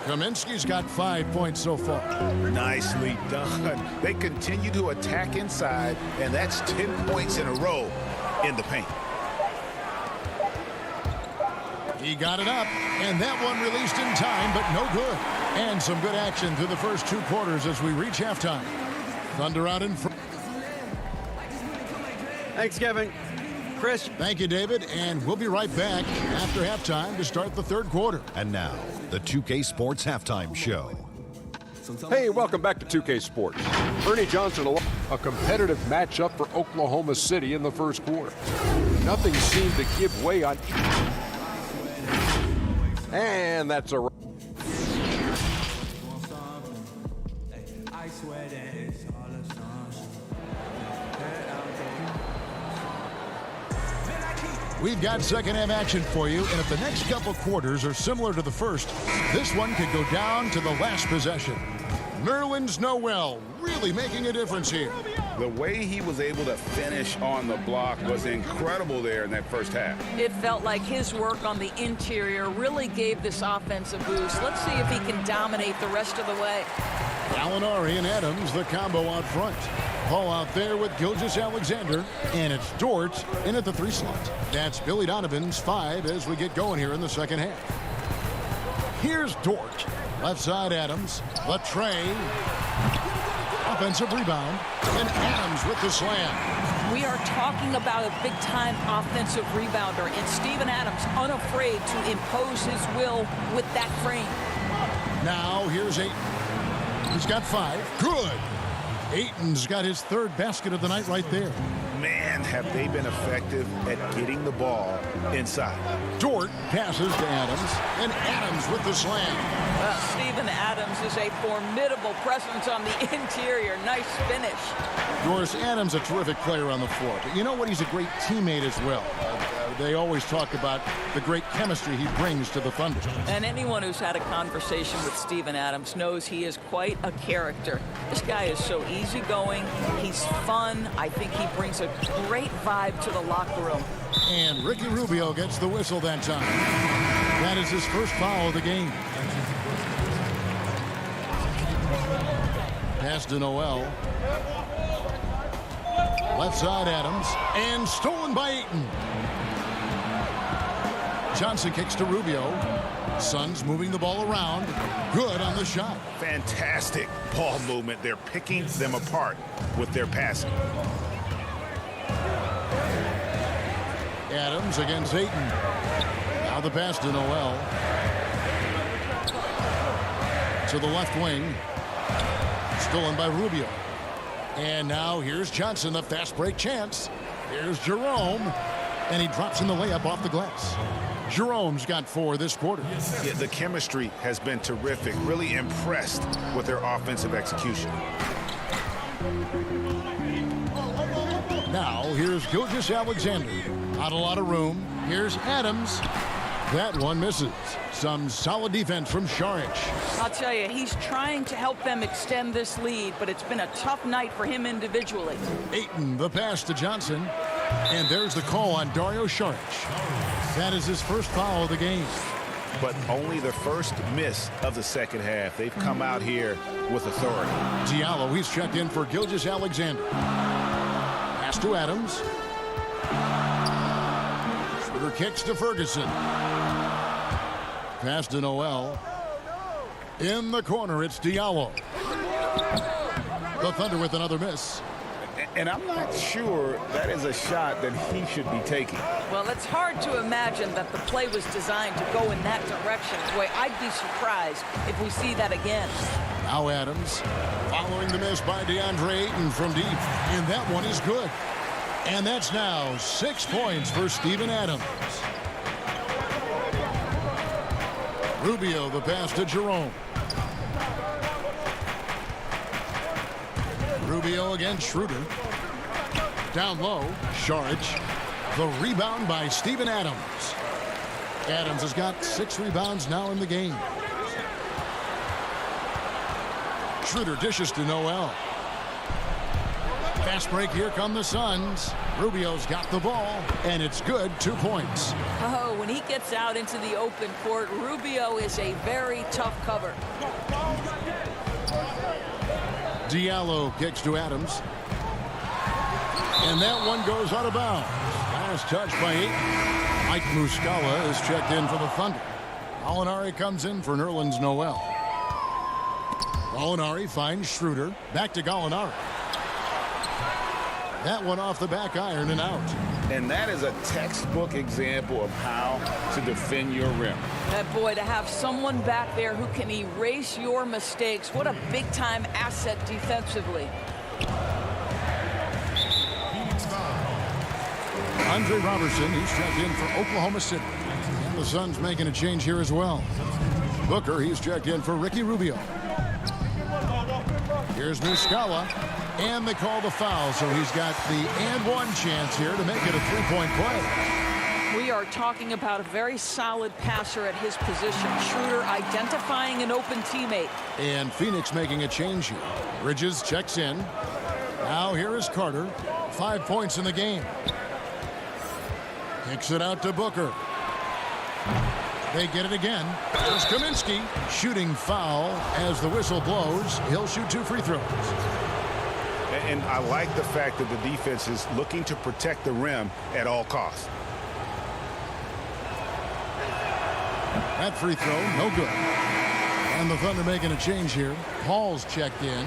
Kaminsky's got 5 points so far. Nicely done. They continue to attack inside, and that's 10 points in a row in the paint. He got it up, and that one released in time, but no good. And some good action through the first 2 quarters as we reach halftime. Thunder out in front. Thanks, Kevin. Chris. Thank you, David, and we'll be right back after halftime to start the 3rd quarter. And now, the 2K Sports Halftime Show. Hey, welcome back to 2K Sports. Ernie Johnson, a competitive matchup for Oklahoma City in the first quarter. Nothing seemed to give way on... And that's a... We've got second half action for you, and if the next couple quarters are similar to the first, this one could go down to the last possession. Nerlens Noel really making a difference here. The way he was able to finish on the block was incredible there in that first half. It felt like his work on the interior really gave this offense a boost. Let's see if he can dominate the rest of the way. Gallinari and Adams, the combo out front. Paul out there with Gilgeous-Alexander, and it's Dort in at the 3 slot. That's Billy Donovan's 5 as we get going here in the second half. Here's Dort. Left side Adams. Latre. Offensive rebound. And Adams with the slam. We are talking about a big-time offensive rebounder, and Steven Adams unafraid to impose his will with that frame. Now here's Ayton. He's got 5. Good. Ayton's got his 3rd basket of the night right there. Man, have they been effective at getting the ball inside. Dort passes to Adams, and Adams with the slam. Steven Adams is a formidable presence on the interior. Nice finish. Doris Adams, a terrific player on the floor. But you know what? He's a great teammate as well. They always talk about the great chemistry he brings to the Thunder. And anyone who's had a conversation with Steven Adams knows he is quite a character. This guy is so easygoing. He's fun. I think he brings a great vibe to the locker room. And Ricky Rubio gets the whistle that time. That is his first foul of the game. Pass to Noel. Left side Adams. And stolen by Ayton. Johnson kicks to Rubio. Suns moving the ball around. Good on the shot. Fantastic ball movement. They're picking them apart with their passing. Adams against Ayton. Now the pass to Noel. To the left wing. Stolen by Rubio. And now here's Johnson, the fast break chance. Here's Jerome. And he drops in the layup off the glass. Jerome's got 4 this quarter. Yeah, the chemistry has been terrific. Really impressed with their offensive execution. Now here's Gilgeous-Alexander. Not a lot of room. Here's Adams. That one misses. Some solid defense from Šarić. I'll tell you, he's trying to help them extend this lead, but it's been a tough night for him individually. Ayton, the pass to Johnson. And there's the call on Dario Šarić. That is his first foul of the game. But only the first miss of the second half. They've come out here with authority. Diallo, he's checked in for Gilgeous-Alexander. Pass to Adams. Schroeder kicks to Ferguson. Pass to Noel. In the corner, it's Diallo. The Thunder with another miss. And I'm not sure that is a shot that he should be taking. Well, it's hard to imagine that the play was designed to go in that direction. Boy, I'd be surprised if we see that again. Now Adams following the miss by DeAndre Ayton from deep. And that one is good. And that's now 6 points for Steven Adams. Rubio, the pass to Jerome. Rubio against Schroeder. Down low, Šarić. The rebound by Steven Adams. Adams has got 6 rebounds now in the game. Schroeder dishes to Noel. Fast break, here come the Suns. Rubio's got the ball, and it's good, 2 points. Oh, when he gets out into the open court, Rubio is a very tough cover. Diallo kicks to Adams. And that one goes out of bounds. Last touch by Ayton. Mike Muscala is checked in for the Thunder. Gallinari comes in for Nerlens Noel. Gallinari finds Schroeder. Back to Gallinari. That one off the back iron and out. And that is a textbook example of how to defend your rim. That boy, to have someone back there who can erase your mistakes, what a big-time asset defensively. Andre Robertson, he's checked in for Oklahoma City. And the Suns making a change here as well. Booker, he's checked in for Ricky Rubio. Here's Muscala. And they call the foul, so he's got the and one chance here to make it a 3-point play. We are talking about a very solid passer at his position. Schroeder identifying an open teammate. And Phoenix making a change here. Bridges checks in. Now here is Carter. 5 points in the game. Kicks it out to Booker. They get it again. There's Kaminsky. Shooting foul as the whistle blows. He'll shoot 2 free throws. And I like the fact that the defense is looking to protect the rim at all costs. That free throw, no good. And the Thunder making a change here. Paul's checked in.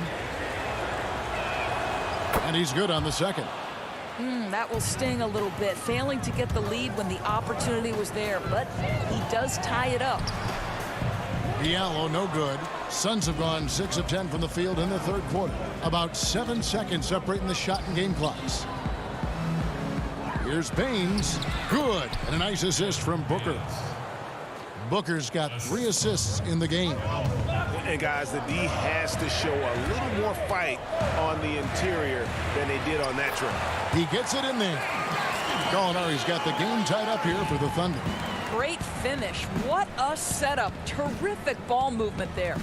And he's good on the second. That will sting a little bit. Failing to get the lead when the opportunity was there, but he does tie it up. Diallo, no good. Suns have gone 6 of 10 from the field in the third quarter. About 7 seconds separating the shot and game clocks. Here's Baines. Good. And a nice assist from Booker. Booker's got 3 assists in the game. And guys, the D has to show a little more fight on the interior than they did on that trip. He gets it in there. Gallinari's got the game tied up here for the Thunder. Great finish. What a setup. Terrific ball movement there.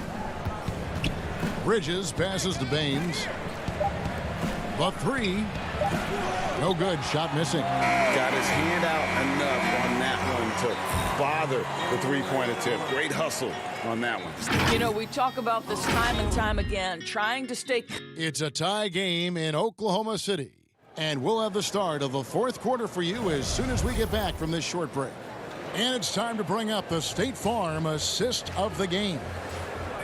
Bridges passes to Baines. The three. No good. Shot missing. Got his hand out enough on that one to bother the three-point attempt. Great hustle on that one. You know, we talk about this time and time again, trying to stay. It's a tie game in Oklahoma City. And we'll have the start of the fourth quarter for you as soon as we get back from this short break. And it's time to bring up the State Farm assist of the game.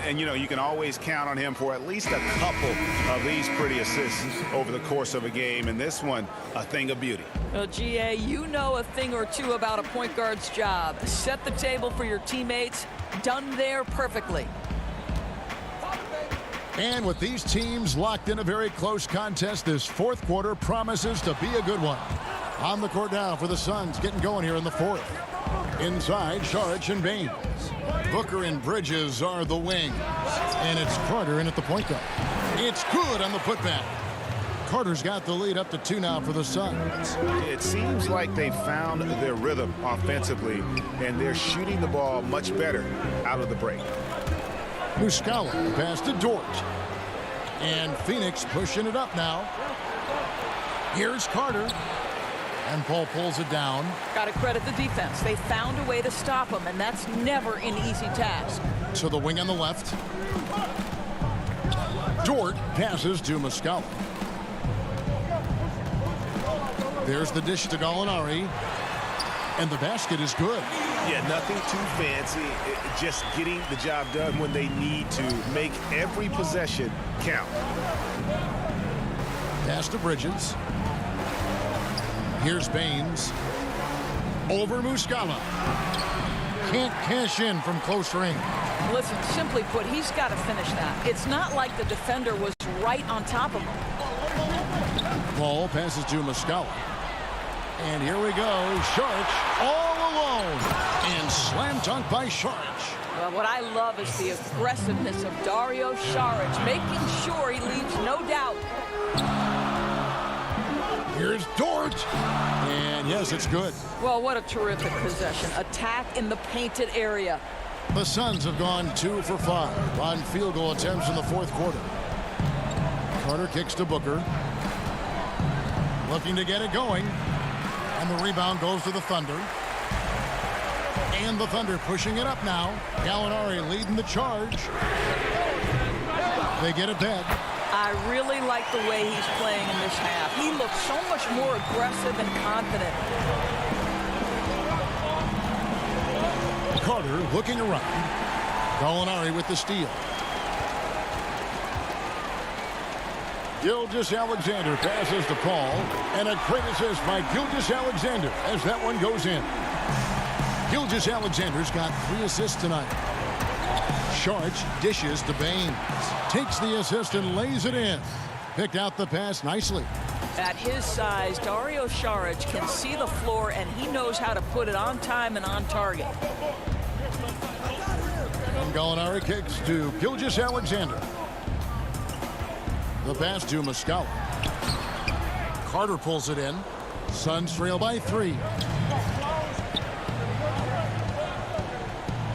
And, you know, you can always count on him for at least a couple of these pretty assists over the course of a game. And this one, a thing of beauty. Well, GA, you know a thing or two about a point guard's job. Set the table for your teammates. Done there perfectly. And with these teams locked in a very close contest, this fourth quarter promises to be a good one. On the court now for the Suns, getting going here in the fourth. Inside, Saric and Baines. Booker and Bridges are the wings. And it's Carter in at the point guard. It's good on the putback. Carter's got the lead up to 2 now for the Suns. It seems like they found their rhythm offensively, and they're shooting the ball much better out of the break. Muscala pass to Dort. And Phoenix pushing it up now. Here's Carter. And Paul pulls it down. Got to credit the defense. They found a way to stop him, and that's never an easy task. So the wing on the left. Dort passes to Muscala. There's the dish to Gallinari. And the basket is good. Yeah, nothing too fancy. Just getting the job done when they need to. Make every possession count. Pass to Bridges. Here's Baines. Over Muscala. Can't cash in from close range. Listen, simply put, he's got to finish that. It's not like the defender was right on top of him. Ball passes to Muscala. And here we go. Saric all alone. And slam dunk by Saric. Well, what I love is the aggressiveness of Dario Saric, making sure he leaves no doubt. Here's Dort. And yes, it's good. Well, what a terrific possession. Attack in the painted area. The Suns have gone 2 for 5 on field goal attempts in the fourth quarter. Carter kicks to Booker. Looking to get it going. And the rebound goes to the Thunder. And the Thunder pushing it up now. Gallinari leading the charge. They get it back. I really like the way he's playing in this half. He looks so much more aggressive and confident. Carter looking around. Gallinari with the steal. Gilgeous-Alexander passes to Paul. And a great assist by Gilgeous-Alexander as that one goes in. Gilgeous-Alexander's got 3 assists tonight. Saric dishes to Baines. Takes the assist and lays it in. Picked out the pass nicely. At his size, Dario Saric can see the floor, and he knows how to put it on time and on target. And Gallinari kicks to Gilgeous-Alexander. The pass to Muscala. Carter pulls it in. Suns trail by 3.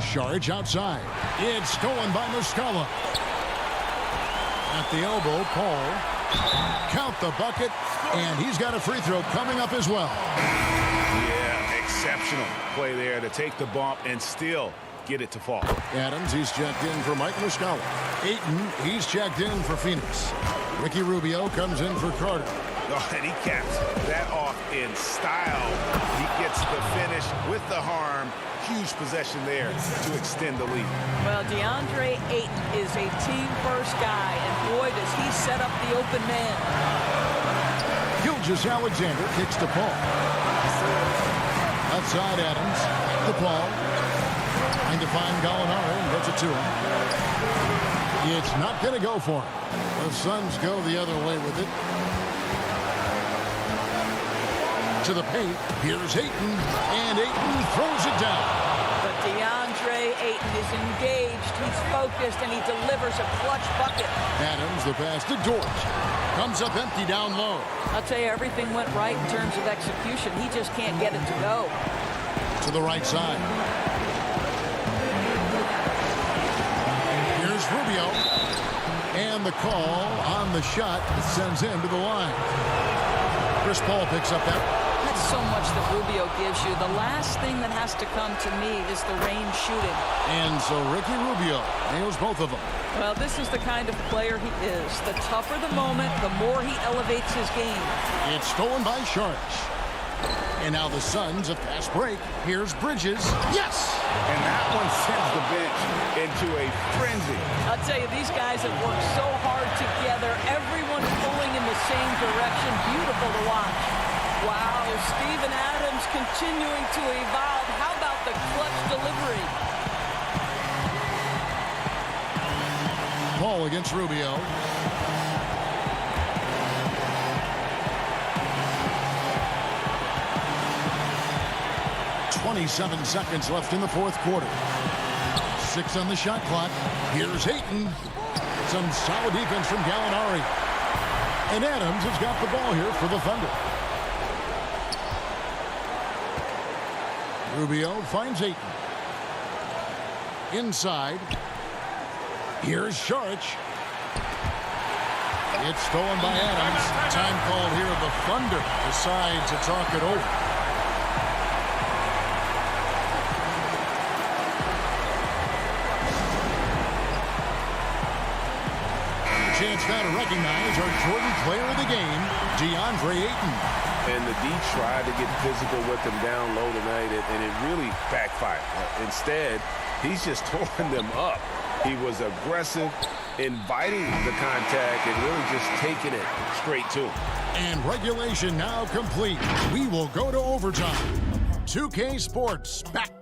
Saric outside. It's stolen by Muscala. At the elbow, Paul. Count the bucket, and he's got a free throw coming up as well. Yeah, exceptional play there to take the bump and still get it to fall. Adams, he's checked in for Mike Muscala. Ayton, he's checked in for Phoenix. Ricky Rubio comes in for Carter. Oh, and he caps that off in style. He gets the finish with the harm. Huge possession there to extend the lead. Well, DeAndre Ayton is a team-first guy, and boy, does he set up the open man. Gilgeous-Alexander kicks to Paul. Outside Adams. To Paul. Trying to find Gallinari and gets it to him. It's not going to go for him. The Suns go the other way with it. To the paint. Here's Ayton. And Ayton throws it down. But DeAndre Ayton is engaged. He's focused. focused, and he delivers a clutch bucket. Adams, the pass to George. Comes up empty down low. I'll tell you, everything went right in terms of execution. He just can't get it to go. To the right side. Here's Rubio. And the call on the shot sends him to the line. Chris Paul picks up that. That's so much that Rubio gives you. The last thing that has to come to me is the range shooting. And so Ricky Rubio nails both of them. Well, this is the kind of player he is. The tougher the moment, the more he elevates his game. It's stolen by Sharks. And now the Suns, a fast break. Here's Bridges. Yes! And that one sends the bench into a frenzy. I'll tell you, these guys have worked so hard together. Everyone pulling in the same direction. Beautiful to watch. Wow, Steven Adams continuing to evolve. How about the clutch delivery? Paul against Rubio. 27 seconds left in the fourth quarter. 6 on the shot clock. Here's Ayton. Some solid defense from Gallinari. And Adams has got the ball here for the Thunder. Rubio finds Ayton. Inside. Here's Saric. It's stolen by Adams. Time called here. The Thunder decide to talk it over. Chance now to recognize our Jordan player of the game, DeAndre Ayton. And the D tried to get physical with him down low tonight, and it really backfired. Instead, he's just tore them up. He was aggressive, inviting the contact, and really just taking it straight to him. And regulation now complete. We will go to overtime. 2K Sports back.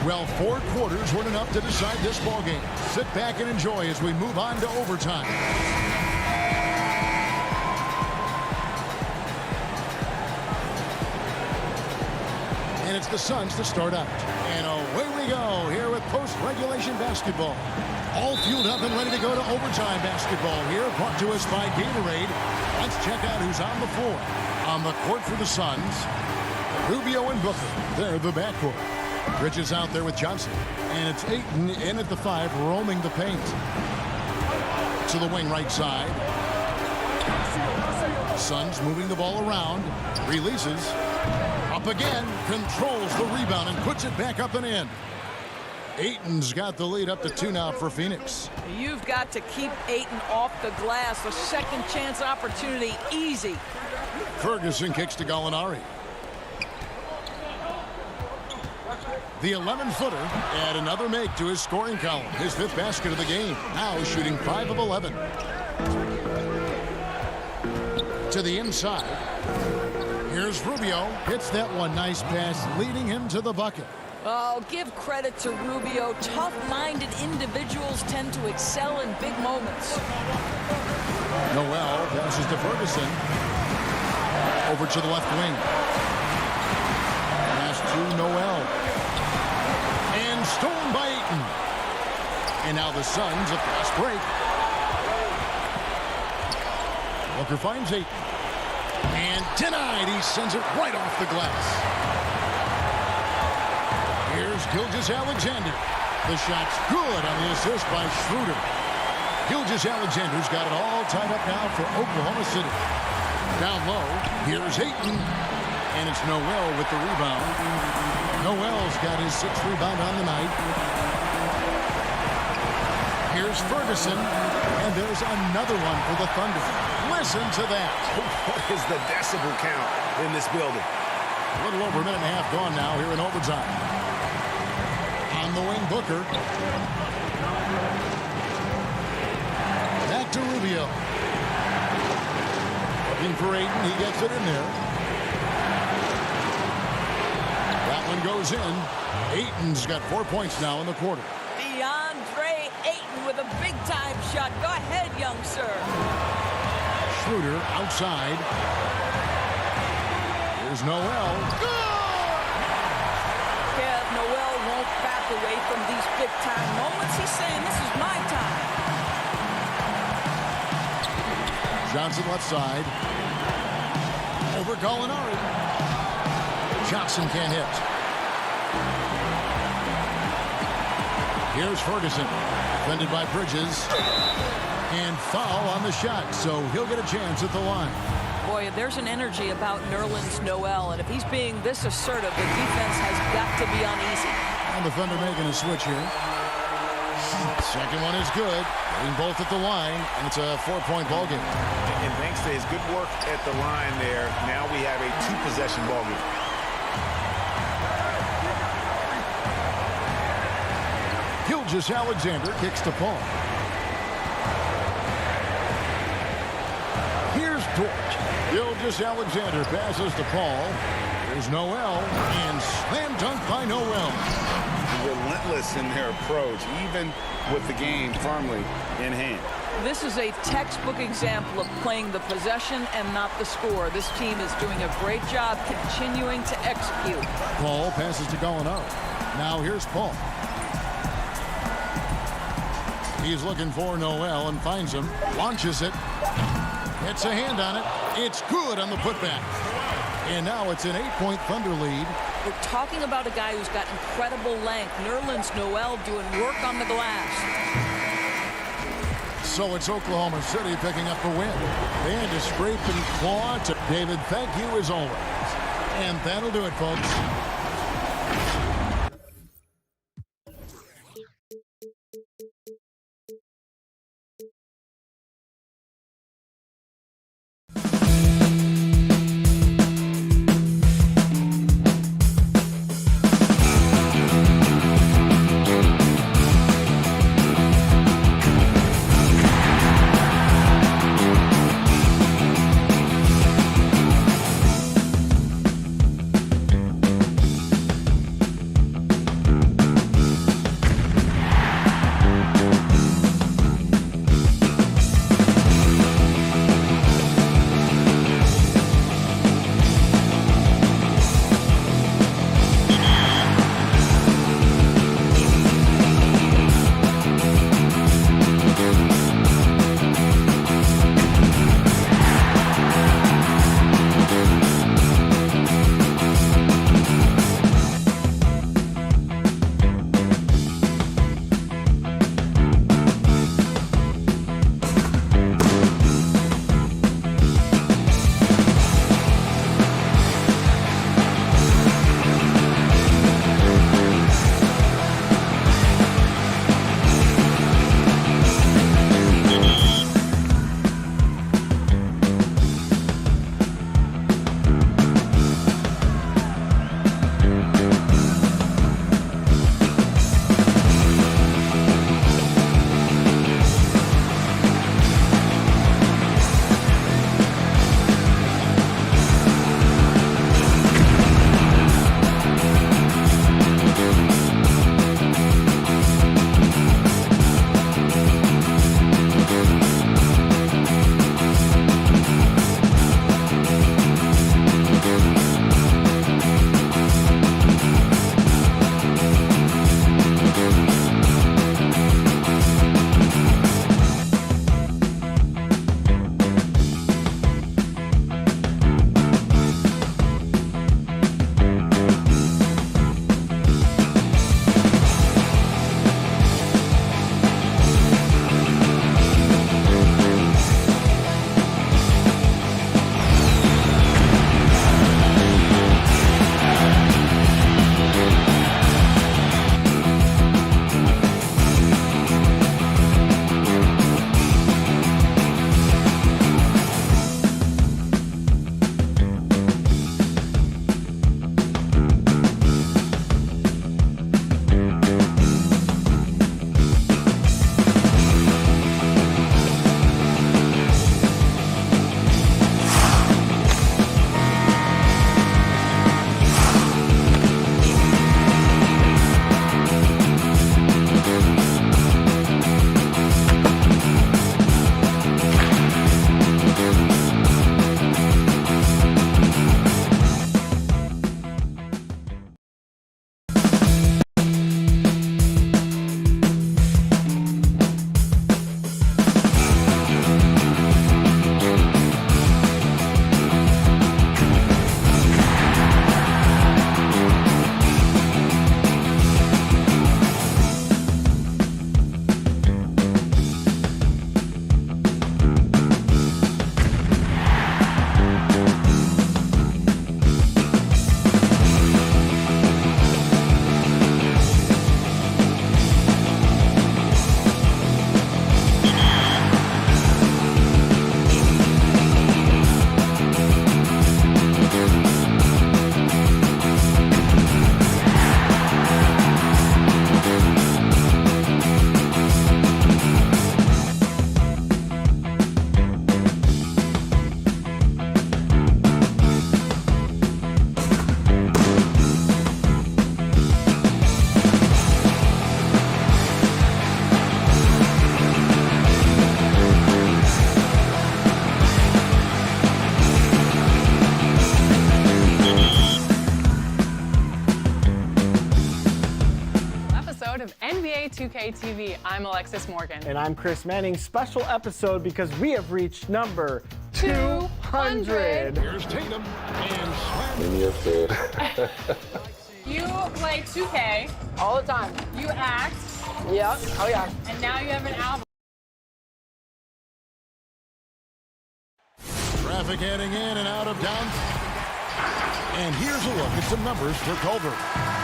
Well, 4 quarters weren't enough to decide this ballgame. Sit back and enjoy as we move on to overtime. And it's the Suns to start out. And away we go here with post-regulation basketball. All fueled up and ready to go to overtime basketball here, brought to us by Gatorade. Let's check out who's on the floor. On the court for the Suns, Rubio and Booker. They're the backcourt. Bridges out there with Johnson. And it's Ayton in at the 5, roaming the paint. To the wing right side. Suns moving the ball around. Releases. Up again. Controls the rebound and puts it back up and in. Ayton's got the lead up to 2 now for Phoenix. You've got to keep Ayton off the glass. A second chance opportunity. Easy. Ferguson kicks to Gallinari. The 11-footer add another make to his scoring column. His 5th basket of the game. Now shooting 5 of 11. To the inside. Here's Rubio. Hits that one. Nice pass, leading him to the bucket. Oh, give credit to Rubio. Tough-minded individuals tend to excel in big moments. Noel passes to Ferguson. Over to the left wing. Pass to Noel. And stolen by Ayton. And now the Suns, a fast break. Booker finds Ayton. And denied. He sends it right off the glass. Here's Gilgeous-Alexander. The shot's good on the assist by Schroeder. Gilgeous-Alexander's got it all tied up now for Oklahoma City. Down low, here's Ayton. And it's Noel with the rebound. Noel's got his 6th rebound on the night. Here's Ferguson. And there's another one for the Thunder. Listen to that. What is the decibel count in this building? A little over a minute and a half gone now here in overtime. On the wing, Booker. Back to Rubio. Looking for Ayton. He gets it in there. That one goes in. Ayton's got 4 points now in the quarter. DeAndre Ayton with a big-time shot. Go ahead, young sir. Schroeder outside. Here's Noel. Yeah, Noel back away from these big-time moments. He's saying, this is my time. Johnson left side. Over Gallinari. Johnson can't hit. Here's Ferguson. Defended by Bridges. And foul on the shot, so he'll get a chance at the line. Boy, there's an energy about Nerlens Noel, and if he's being this assertive, the defense has got to be uneasy. And the Thunder making a switch here. Second one is good. Getting both at the line, and it's a 4-point ball game. And thanks to his good work at the line there, now we have a 2-possession ball game. Gilgeous-Alexander kicks to Paul. Here's Dort. Gilgeous-Alexander passes to Paul. There's Noel, and slam dunk by Noel. Relentless in their approach, even with the game firmly in hand. This is a textbook example of playing the possession and not the score. This team is doing a great job continuing to execute. Paul passes to Gallinari. Now here's Paul. He's looking for Noel and finds him. Launches it. Gets a hand on it. It's good on the putback. And now it's an 8-point Thunder lead. We're talking about a guy who's got incredible length. Nerlens Noel doing work on the glass. So it's Oklahoma City picking up the win. And a scrape and claw to David. Thank you as always. And that'll do it, folks. NBA 2K TV. I'm Alexis Morgan. And I'm Chris Manning. Special episode because we have reached number 200. Here's Tatum and Slam. In your face. You play 2K. All the time. You act. Yep. Oh, yeah. And now you have an album. Traffic heading in and out of downtown. And here's a look at some numbers for Culver.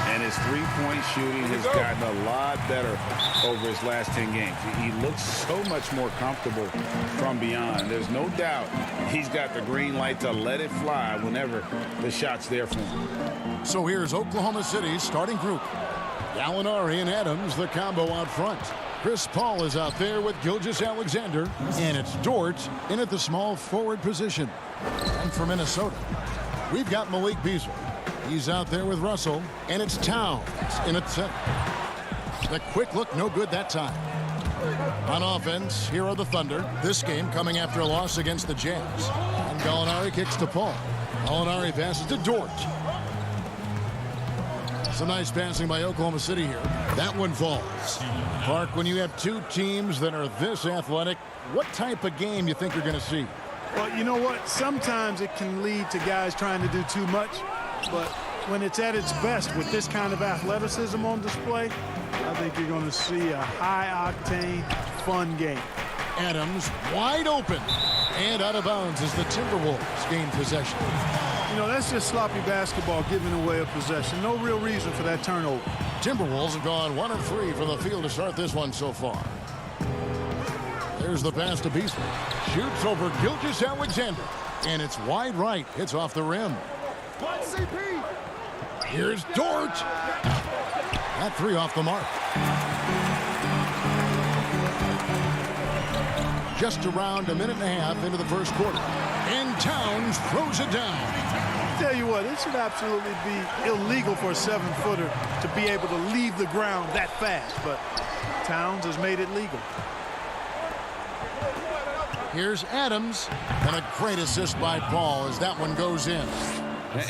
And his three-point shooting has gotten a lot better over his last 10 games. He looks so much more comfortable from beyond. There's no doubt he's got the green light to let it fly whenever the shot's there for him. So here's Oklahoma City's starting group. Gallinari and Adams, the combo out front. Chris Paul is out there with Gilgeous-Alexander. And it's Dort in at the small forward position. And for Minnesota, we've got Malik Beasley. He's out there with Russell. And it's Towns in at center. The quick look, no good that time. On offense, here are the Thunder. This game coming after a loss against the Jazz. And Gallinari kicks to Paul. Gallinari passes to Dort. Some nice passing by Oklahoma City here. That one falls. Clark, when you have two teams that are this athletic, what type of game you think you're going to see? Well, you know what? Sometimes it can lead to guys trying to do too much. But when it's at its best with this kind of athleticism on display, I think you're going to see a high-octane, fun game. Adams wide open. And out of bounds as the Timberwolves gain possession. You know, that's just sloppy basketball giving away a possession. No real reason for that turnover. Timberwolves have gone 1 of 3 from the field to start this one so far. There's the pass to Beasley. Shoots over Gilgeous-Alexander. And it's wide right. Hits off the rim. Here's Dort. That three off the mark. Just around a minute and a half into the first quarter. And Towns throws it down. I tell you what, it should absolutely be illegal for a 7-footer to be able to leave the ground that fast. But Towns has made it legal. Here's Adams. And a great assist by Paul as that one goes in.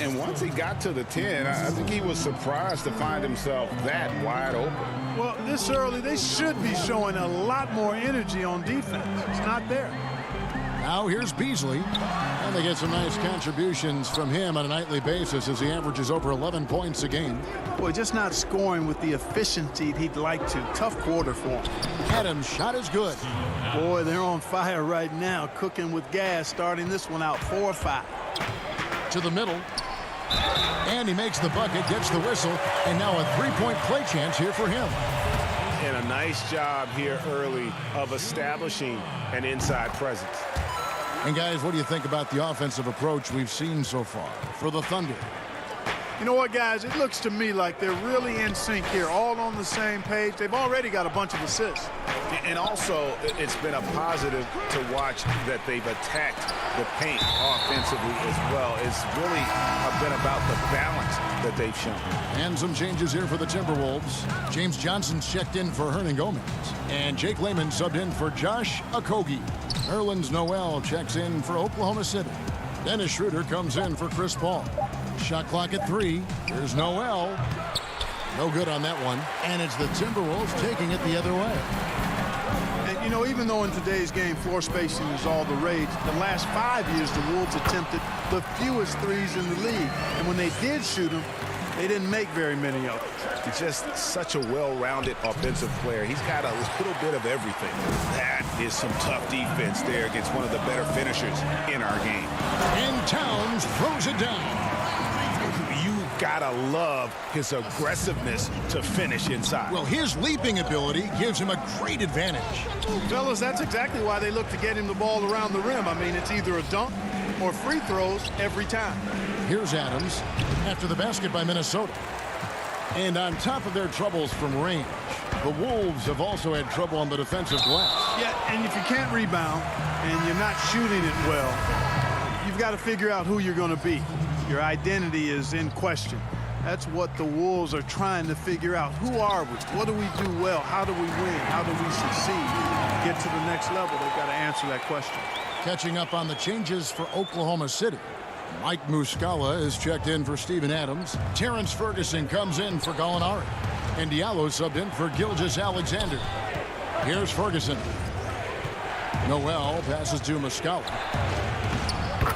And once he got to the 10, I think he was surprised to find himself that wide open. Well, this early, they should be showing a lot more energy on defense. It's not there. Now here's Beasley. And they get some nice contributions from him on a nightly basis as he averages over 11 points a game. Boy, just not scoring with the efficiency he'd like to. Tough quarter for him. Adams' shot is good. Boy, they're on fire right now, cooking with gas, starting this one out 4-5. To the middle. And he makes the bucket, gets the whistle, and now a three-point play chance here for him. And a nice job here early of establishing an inside presence. And guys, what do you think about the offensive approach we've seen so far for the Thunder? You know what, guys? It looks to me like they're really in sync here, all on the same page. They've already got a bunch of assists. And also, it's been a positive to watch that they've attacked the paint offensively as well. It's really been about the balance that they've shown. And some changes here for the Timberwolves. James Johnson's checked in for Hernan Gomez. And Jake Layman subbed in for Josh Okogie. Nerlens Noel checks in for Oklahoma City. Dennis Schroeder comes in for Chris Paul. Shot clock at 3. Here's Noel. No good on that one. And it's the Timberwolves taking it the other way. And, you know, even though in today's game floor spacing is all the rage, the last 5 years the Wolves attempted the fewest threes in the league. And when they did shoot them, they didn't make very many of them. He's just such a well-rounded offensive player. He's got a little bit of everything. That is some tough defense there against one of the better finishers in our game. And Towns throws it down. Gotta love his aggressiveness to finish inside. Well, his leaping ability gives him a great advantage. Fellas, that's exactly why they look to get him the ball around the rim. I mean, it's either a dunk or free throws every time. Here's Adams after the basket by Minnesota. And on top of their troubles from range, the Wolves have also had trouble on the defensive glass. Yeah, and if you can't rebound and you're not shooting it well, you've got to figure out who you're going to be. Your identity is in question. That's what the Wolves are trying to figure out. Who are we? What do we do well? How do we win? How do we succeed? Get to the next level, they've got to answer that question. Catching up on the changes for Oklahoma City. Mike Muscala is checked in for Steven Adams. Terrence Ferguson comes in for Gallinari. And Diallo subbed in for Gilgeous Alexander. Here's Ferguson. Noel passes to Muscala.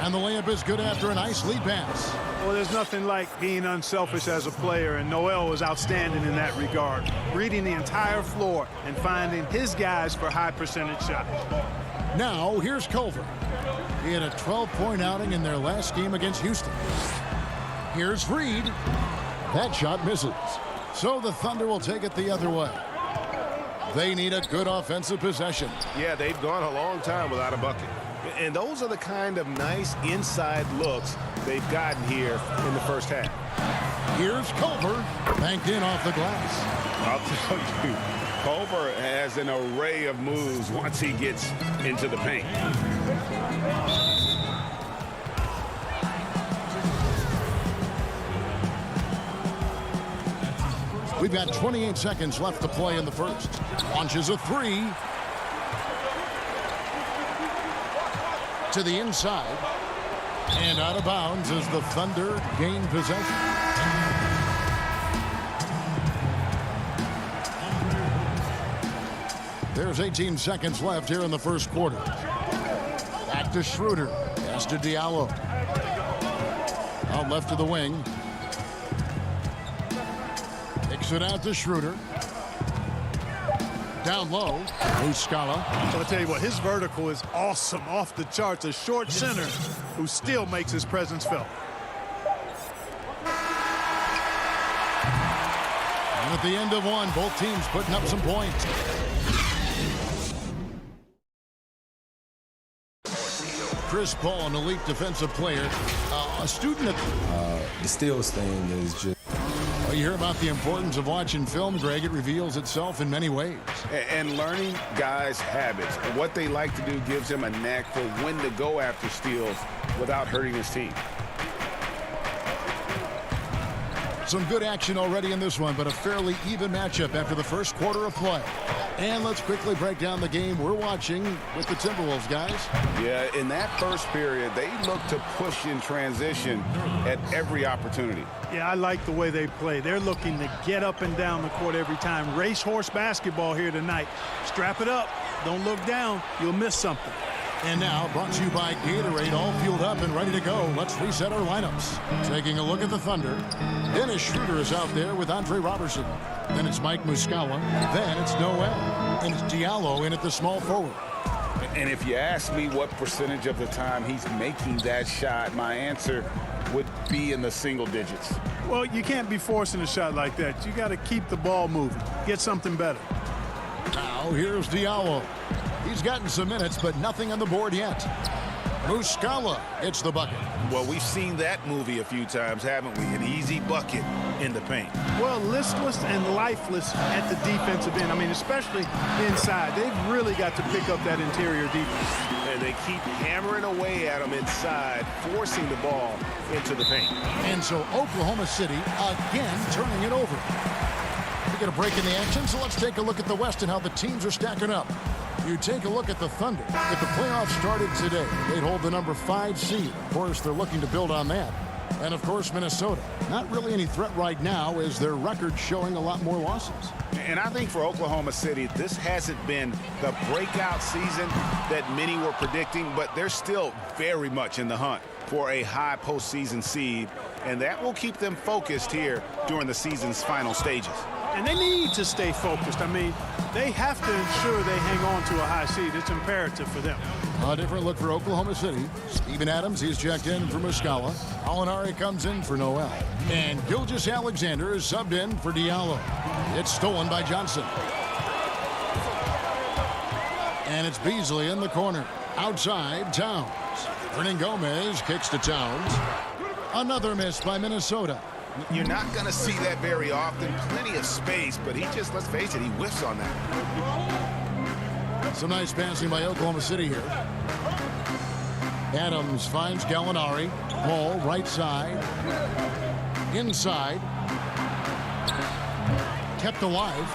And the layup is good after a nice lead pass. Well, there's nothing like being unselfish as a player, and Noel was outstanding in that regard. Reading the entire floor and finding his guys for high percentage shots. Now, here's Culver. He had a 12-point outing in their last game against Houston. Here's Reed. That shot misses. So the Thunder will take it the other way. They need a good offensive possession. Yeah, they've gone a long time without a bucket. And those are the kind of nice inside looks they've gotten here in the first half. Here's Culver, banked in off the glass. I'll tell you, Culver has an array of moves once he gets into the paint. We've got 28 seconds left to play in the first. Launches a three. To the inside. And out of bounds as the Thunder gain possession. There's 18 seconds left here in the first quarter. Back to Schroeder. Pass to Diallo. Out left to the wing. Kicks it out to Schroeder. Down low. Muscala. So I tell you what, his vertical is awesome, off the charts. A short center who still makes his presence felt. And at the end of one, both teams putting up some points. Chris Paul, an elite defensive player, a student of the steals thing is just. Well, you hear about the importance of watching film, Greg. It reveals itself in many ways. And learning guys' habits. What they like to do gives him a knack for when to go after steals without hurting his team. Some good action already in this one, but a fairly even matchup after the first quarter of play. And let's quickly break down the game we're watching with the Timberwolves, guys. Yeah, in that first period, they look to push in transition at every opportunity. Yeah, I like the way they play. They're looking to get up and down the court every time. Racehorse basketball here tonight. Strap it up. Don't look down. You'll miss something. And now, brought to you by Gatorade, all fueled up and ready to go. Let's reset our lineups. Taking a look at the Thunder. Dennis Schroeder is out there with Andre Robertson. Then it's Mike Muscala. Then it's Noel. And it's Diallo in at the small forward. And if you ask me what percentage of the time he's making that shot, my answer would be in the single digits. Well, you can't be forcing a shot like that. You got to keep the ball moving. Get something better. Now, here's Diallo. He's gotten some minutes, but nothing on the board yet. Muscala hits the bucket. Well, we've seen that movie a few times, haven't we? An easy bucket in the paint. Well, listless and lifeless at the defensive end. I mean, especially inside. They've really got to pick up that interior defense. And they keep hammering away at them inside, forcing the ball into the paint. And so Oklahoma City again turning it over. We get a break in the action, so let's take a look at the West and how the teams are stacking up. You take a look at the Thunder. If the playoffs started today, they'd hold the number 5 seed. Of course, they're looking to build on that. And, of course, Minnesota. Not really any threat right now as their record showing a lot more losses. And I think for Oklahoma City, this hasn't been the breakout season that many were predicting, but they're still very much in the hunt for a high postseason seed, and that will keep them focused here during the season's final stages. And they need to stay focused. I mean, they have to ensure they hang on to a high seed. It's imperative for them. A different look for Oklahoma City. Steven Adams, he's checked in for Muscala. Alinari comes in for Noel. And Gilgeous Alexander is subbed in for Diallo. It's stolen by Johnson. And it's Beasley in the corner. Outside, Towns. Vernon Gomez kicks to Towns. Another miss by Minnesota. You're not going to see that very often. Plenty of space, but he just, let's face it, he whiffs on that. Some nice passing by Oklahoma City here. Adams finds Gallinari. Ball right side. Inside. Kept alive.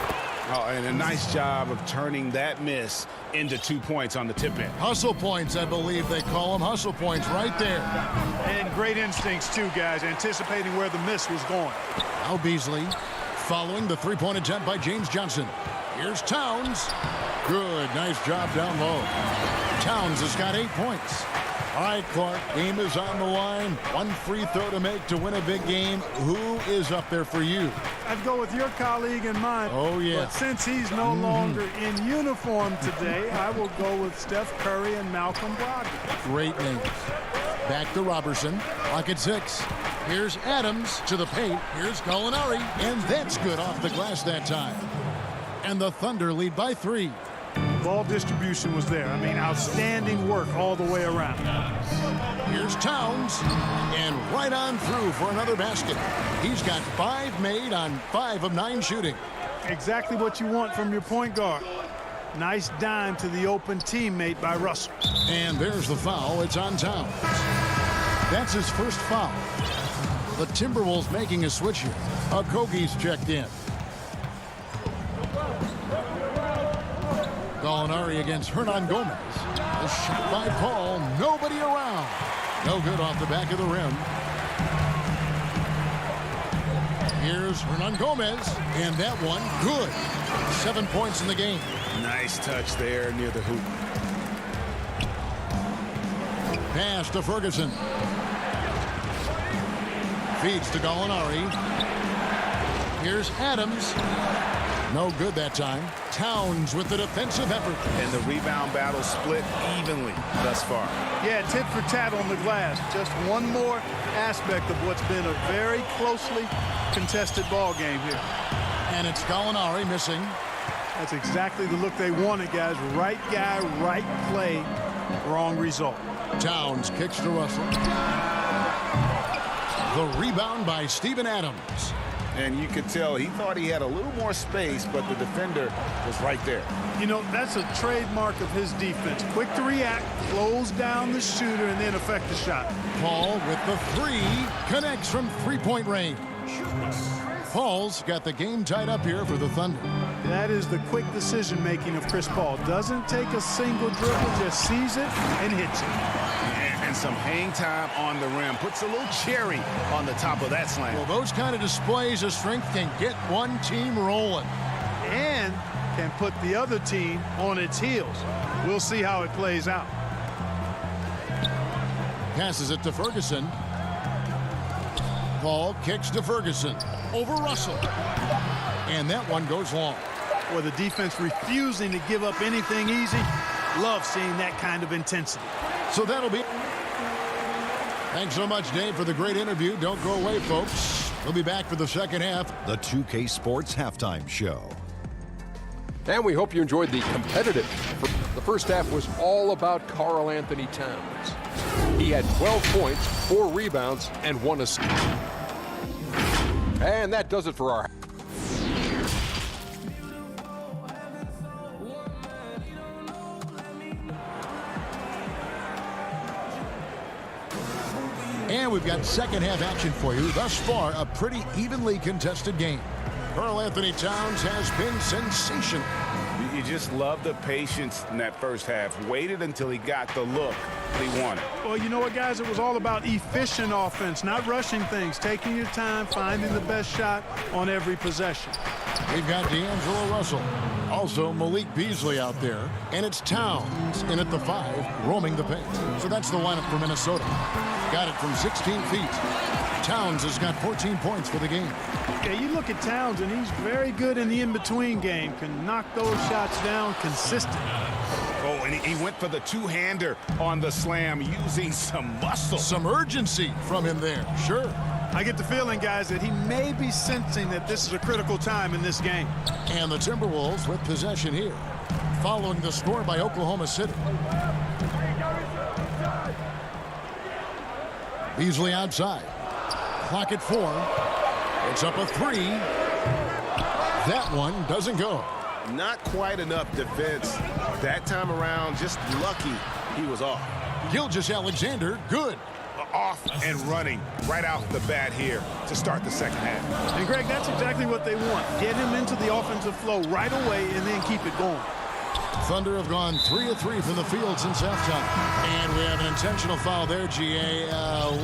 Oh, and a nice job of turning that miss into 2 points on the tip in. Hustle points, I believe they call them. Hustle points right there. And great instincts, too, guys, anticipating where the miss was going. Now Beasley Following the three-point attempt by James Johnson. Here's Towns. Good. Nice job down low. Towns has got 8 points. All right, Clark, game is on the line. One free throw to make to win a big game. Who is up there for you? I'd go with your colleague and mine. Oh, yeah. But since he's no longer in uniform today, I will go with Steph Curry and Malcolm Brogdon. Great names. Back to Robertson. Clock at 6. Here's Adams to the paint. Here's Gallinari. And that's good off the glass that time. And the Thunder lead by 3. Ball distribution was there. I mean, outstanding work all the way around. Here's Towns, and right on through for another basket. He's got 5 made on 5 of 9 shooting. Exactly what you want from your point guard. Nice dime to the open teammate by Russell. And there's the foul. It's on Towns. That's his first foul. The Timberwolves making a switch here. Okogie's checked in. Gallinari against Hernan Gomez. A shot by Paul. Nobody around. No good off the back of the rim. Here's Hernan Gomez. And that one, good. 7 points in the game. Nice touch there near the hoop. Pass to Ferguson. Feeds to Gallinari. Here's Adams. No good that time. Towns with the defensive effort. And the rebound battle split evenly thus far. Yeah, tit for tat on the glass. Just one more aspect of what's been a very closely contested ball game here. And it's Gallinari missing. That's exactly the look they wanted, guys. Right guy, right play, wrong result. Towns kicks to Russell. The rebound by Steven Adams. And you could tell he thought he had a little more space, but the defender was right there. You know, that's a trademark of his defense. Quick to react, close down the shooter, and then affect the shot. Paul with the 3, connects from three-point range. Paul's got the game tied up here for the Thunder. That is the quick decision-making of Chris Paul. Doesn't take a single dribble, just sees it and hits it. And some hang time on the rim. Puts a little cherry on the top of that slam. Well, those kind of displays of strength can get one team rolling. And can put the other team on its heels. We'll see how it plays out. Passes it to Ferguson. Paul kicks to Ferguson. Over Russell. And that one goes long. Or the defense refusing to give up anything easy. Love seeing that kind of intensity. So that'll be... Thanks so much, Dave, for the great interview. Don't go away, folks. We'll be back for the second half. The 2K Sports Halftime Show. And we hope you enjoyed the competitive. The first half was all about Karl Anthony Towns. He had 12 points, 4 rebounds, and 1 assist. And that does it for our... And we've got second half action for you. Thus far, a pretty evenly contested game. Karl Anthony Towns has been sensational. You just love the patience in that first half. Waited until he got the look he wanted. Well, you know what, guys? It was all about efficient offense, not rushing things, taking your time, finding the best shot on every possession. We've got D'Angelo Russell. Also Malik Beasley out there. And it's Towns in at the 5, roaming the paint. So that's the lineup for Minnesota. Got it from 16 feet. Towns has got 14 points for the game. Yeah, you look at Towns, and he's very good in the in-between game. Can knock those shots down consistently. Oh, and he went for the two-hander on the slam using some muscle. Some urgency from him there, sure. I get the feeling, guys, that he may be sensing that this is a critical time in this game. And the Timberwolves with possession here, following the score by Oklahoma City. Beasley outside. Clock at 4. It's up a 3. That one doesn't go. Not quite enough defense. That time around, just lucky he was off. Gilgeous-Alexander, good. Off and running right out the bat here to start the second half. And, Greg, that's exactly what they want. Get him into the offensive flow right away and then keep it going. Thunder have gone 3 of 3 from the field since halftime. And we have an intentional foul there, GA.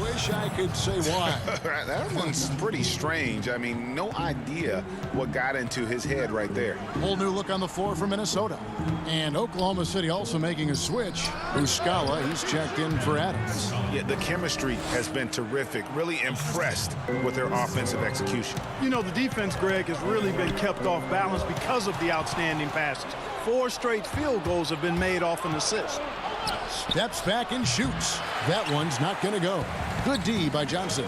Wish I could say why. That one's pretty strange. I mean, no idea what got into his head right there. Whole new look on the floor for Minnesota. And Oklahoma City also making a switch. Muscala, he's checked in for Adams. Yeah, the chemistry has been terrific. Really impressed with their offensive execution. You know, the defense, Greg, has really been kept off balance because of the outstanding passes. 4 straight field goals have been made off an assist. Steps back and shoots. That one's not going to go. Good D by Johnson.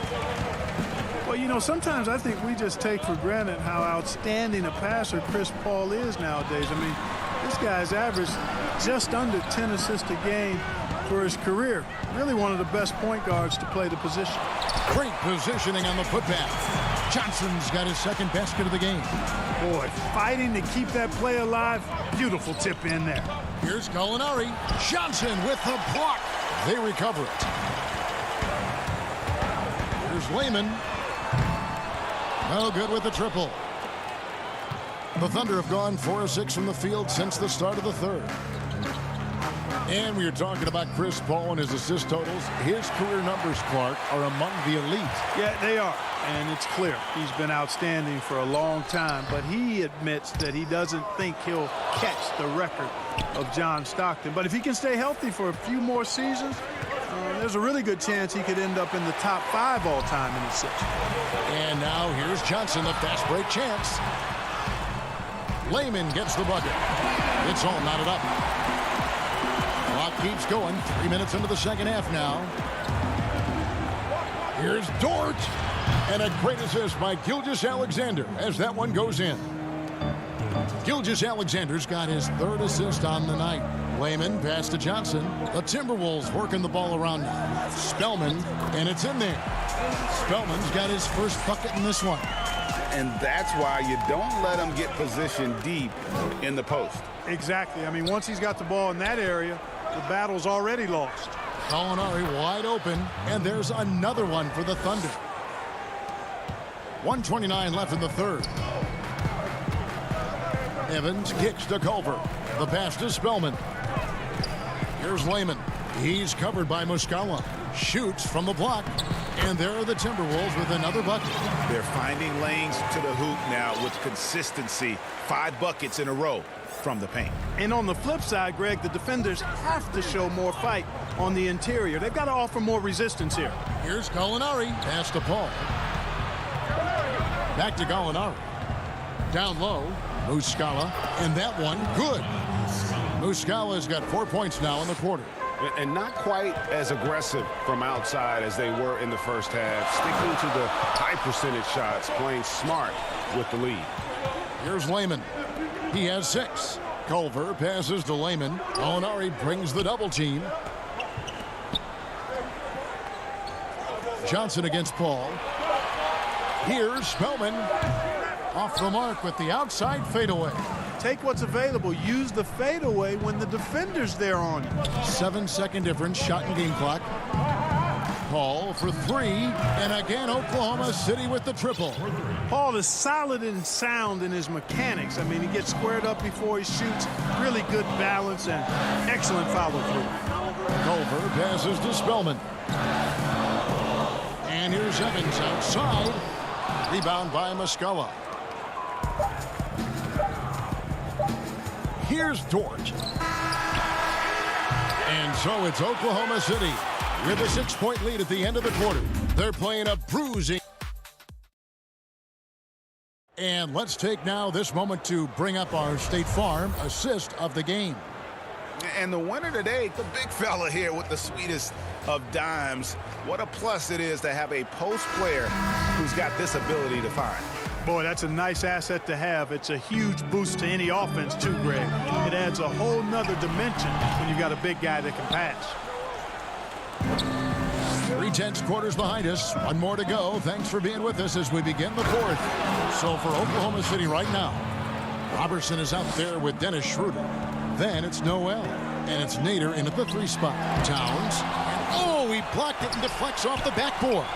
Well, you know, sometimes I think we just take for granted how outstanding a passer Chris Paul is nowadays. I mean, this guy's averaged just under 10 assists a game for his career. Really one of the best point guards to play the position. Great positioning on the putback. Johnson's got his second basket of the game. Boy, fighting to keep that play alive. Beautiful tip in there. Here's Gallinari. Johnson with the block. They recover it. Here's Lehman. No good with the triple. The Thunder have gone 4 of 6 from the field since the start of the third. And we are talking about Chris Paul and his assist totals. His career numbers, Clark, are among the elite. Yeah, they are. And it's clear he's been outstanding for a long time. But he admits that he doesn't think he'll catch the record of John Stockton. But if he can stay healthy for a few more seasons, there's a really good chance he could end up in the top 5 all-time in assists. And now here's Johnson, the fast break chance. Lehman gets the bucket. It's all knotted up. Clock keeps going. 3 minutes into the second half now. Here's Dort. And a great assist by Gilgeous-Alexander as that one goes in. Gilgeous-Alexander's got his 3rd assist on the night. Lehman pass to Johnson. The Timberwolves working the ball around now. Spellman, and it's in there. Spellman's got his first bucket in this one. And that's why you don't let him get positioned deep in the post. Exactly. I mean, once he's got the ball in that area, the battle's already lost. Gallinari wide open, and there's another one for the Thunder. 1:29 left in the third. Evans kicks to Culver. The pass to Spellman. Here's Lehman. He's covered by Muscala. Shoots from the block. And there are the Timberwolves with another bucket. They're finding lanes to the hoop now with consistency. 5 buckets in a row from the paint. And on the flip side, Greg, the defenders have to show more fight on the interior. They've got to offer more resistance here. Here's Gallinari. Pass to Paul. Back to Gallinari. Down low. Muscala. And that one, good. Muscala's got 4 points now in the quarter. And not quite as aggressive from outside as they were in the first half. Sticking to the high percentage shots, playing smart with the lead. Here's Lehman. He has 6. Culver passes to Lehman. Gallinari brings the double team. Johnson against Paul. Here's Spellman. Off the mark with the outside fadeaway. Take what's available. Use the fadeaway when the defender's there on you. 7-second difference, shot and game clock. Paul for 3, and again Oklahoma City with the triple. Paul is solid and sound in his mechanics. I mean, he gets squared up before he shoots. Really good balance and excellent follow-through. Culver passes to Spellman. And here's Evans outside. Rebound by Muscala. Here's Dort. And so it's Oklahoma City with a 6-point lead at the end of the quarter. They're playing a bruising. And let's take now this moment to bring up our State Farm assist of the game. And the winner today, the big fella here with the sweetest of dimes. What a plus it is to have a post player who's got this ability to find. Boy, that's a nice asset to have. It's a huge boost to any offense, too, Greg. It adds a whole nother dimension when you've got a big guy that can pass. 3/10 quarters behind us. One more to go. Thanks for being with us as we begin the fourth. So for Oklahoma City right now, Robertson is out there with Dennis Schroeder. Then it's Noel. And it's Nader in at the 3 spot. Towns. And oh, he Blocked it and deflects off the backboard.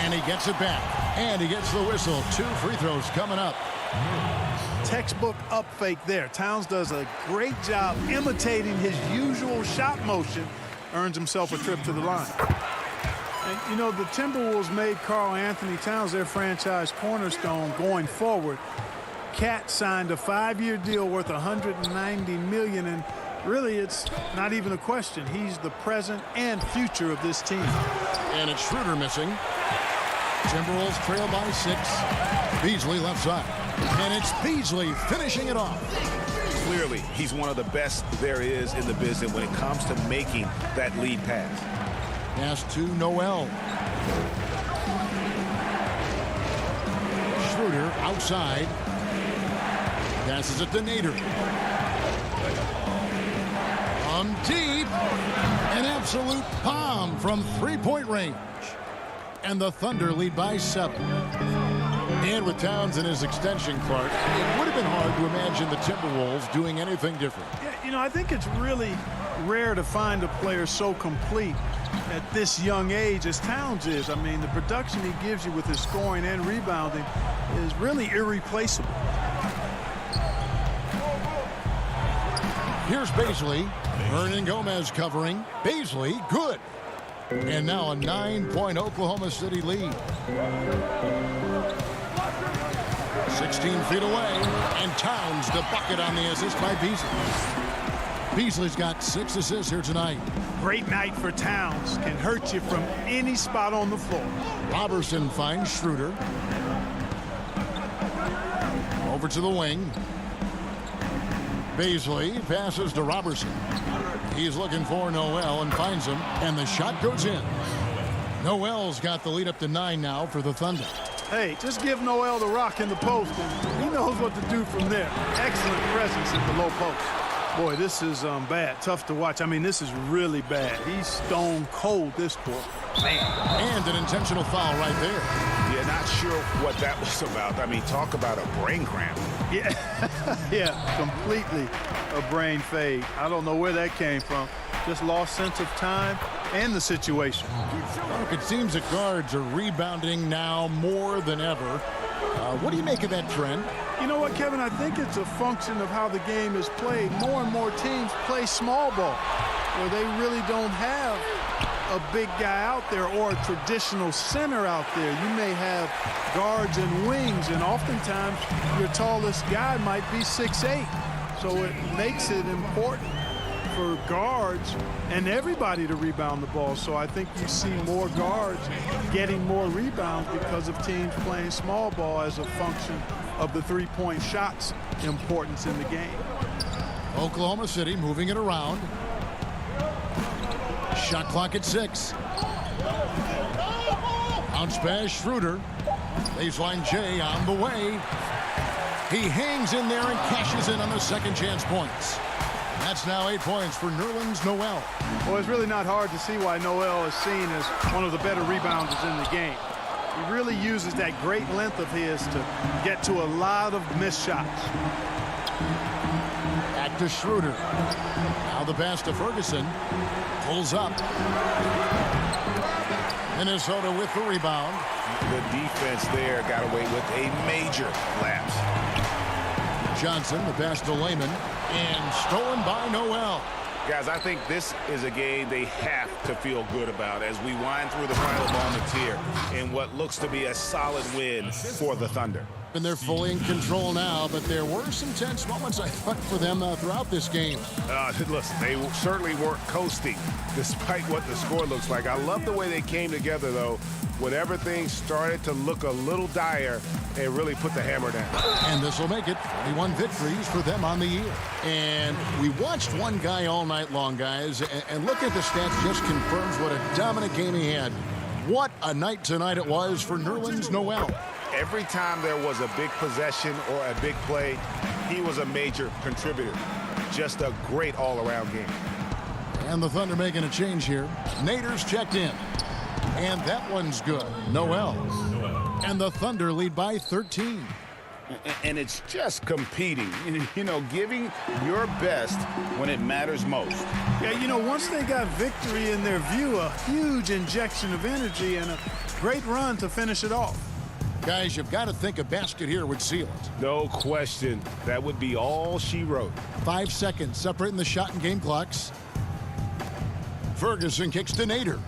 And he gets it back. And he gets the whistle. 2 free throws coming up. Textbook up fake there. Towns does a great job imitating his usual shot motion. Earns himself a trip to the line. And, you know, the Timberwolves made Karl Anthony Towns their franchise cornerstone going forward. Cat signed a 5-year deal worth $190 million, and really it's not even a question. He's the present and future of this team. And it's Schroeder missing. Timberwolves trail by 6. Beasley left side. And it's Beasley finishing it off. Clearly, he's one of the best there is in the business when it comes to making that lead pass. Pass to Noel. Schroeder outside. Passes it to Nader. On deep. An absolute bomb from 3-point range. And the Thunder lead by 7. And with Towns in his extension, Clark, it would have been hard to imagine the Timberwolves doing anything different. Yeah, you know, I think it's really rare to find a player so complete at this young age as Towns is. I mean, the production he gives you with his scoring and rebounding is really irreplaceable. Here's Beasley. Hernan Gomez covering. Beasley, good. And now a 9-point Oklahoma City lead. 16 feet away, and Towns the bucket on the assist by Beasley. Beasley's got 6 assists here tonight. Great night for Towns. Can hurt you from any spot on the floor. Robertson finds Schroeder. Over to the wing. Beasley passes to Robertson. He's looking for Noel and finds him, and the shot goes in. Noel's got the lead up to 9 now for the Thunder. Hey, just give Noel the rock in the post, and he knows what to do from there. Excellent presence at the low post. Boy, this is bad. Tough to watch. I mean, this is really bad. He's stone cold this quarter. Man. And an intentional foul right there. Yeah, not sure what that was about. I mean, talk about a brain cramp. Yeah, yeah, completely a brain fade. I don't know where that came from. Just lost sense of time and the situation. Look, it seems that guards are rebounding now more than ever. What do you make of that trend? You know what, Kevin? I think it's a function of how the game is played. More and more teams play small ball, where they really don't have a big guy out there or a traditional center out there. You may have guards and wings, and oftentimes your tallest guy might be 6'8". So it makes it important for guards and everybody to rebound the ball. So I think you see more guards getting more rebounds because of teams playing small ball as a function of the three-point shot's importance in the game. Oklahoma City moving it around. Shot clock at 6. Bounce pass Schroeder. Baseline J on the way. He hangs in there and cashes in on the second chance points. That's now 8 points for Nerlens Noel. Well, it's really not hard to see why Noel is seen as one of the better rebounders in the game. He really uses that great length of his to get to a lot of missed shots. Back to Schroeder. Now the pass to Ferguson. Pulls up. Minnesota with the rebound. The defense there got away with a major lapse. Johnson, the pass to Layman, and stolen by Noel. Guys, I think this is a game they have to feel good about as we wind through the final moments here in what looks to be a solid win for the Thunder. And they're fully in control now, but there were some tense moments, I thought, for them throughout this game. Listen, they certainly weren't coasting despite what the score looks like. I love the way they came together, though, when everything started to look a little dire and really put the hammer down. And this will make it 41 victories for them on the year. And we watched one guy all night long, guys, and look at the stats just confirms what a dominant game he had. What a night tonight it was for Nerlens Noel. Every time there was a big possession or a big play, he was a major contributor. Just a great all-around game. And the Thunder making a change here. Nader's checked in. And that one's good. Noel. And the Thunder lead by 13. And it's just competing, you know, giving your best when it matters most. Yeah, you know, once they got victory in their view, a huge injection of energy and a great run to finish it off. Guys, you've got to think a basket here would seal it. No question. That would be all she wrote. 5 seconds separating the shot and game clocks. Ferguson kicks to Nader.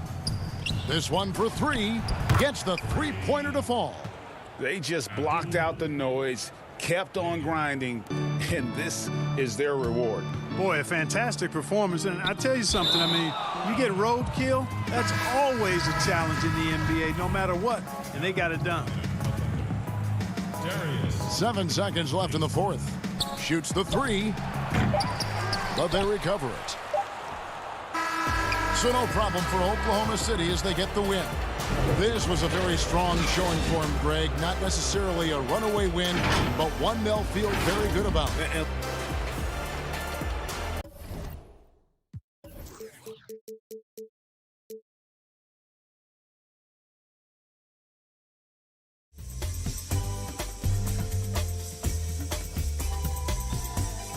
This one for three. Gets the three-pointer to fall. They just blocked out the noise, kept on grinding, and this is their reward. Boy, a fantastic performance. And I tell you something, I mean, you get roadkill, that's always a challenge in the NBA, no matter what. And they got it done. 7 seconds left in the fourth. Shoots the three, but they recover it. So no problem for Oklahoma City as they get the win. This was a very strong showing for him, Greg. Not necessarily a runaway win, but one they'll feel very good about.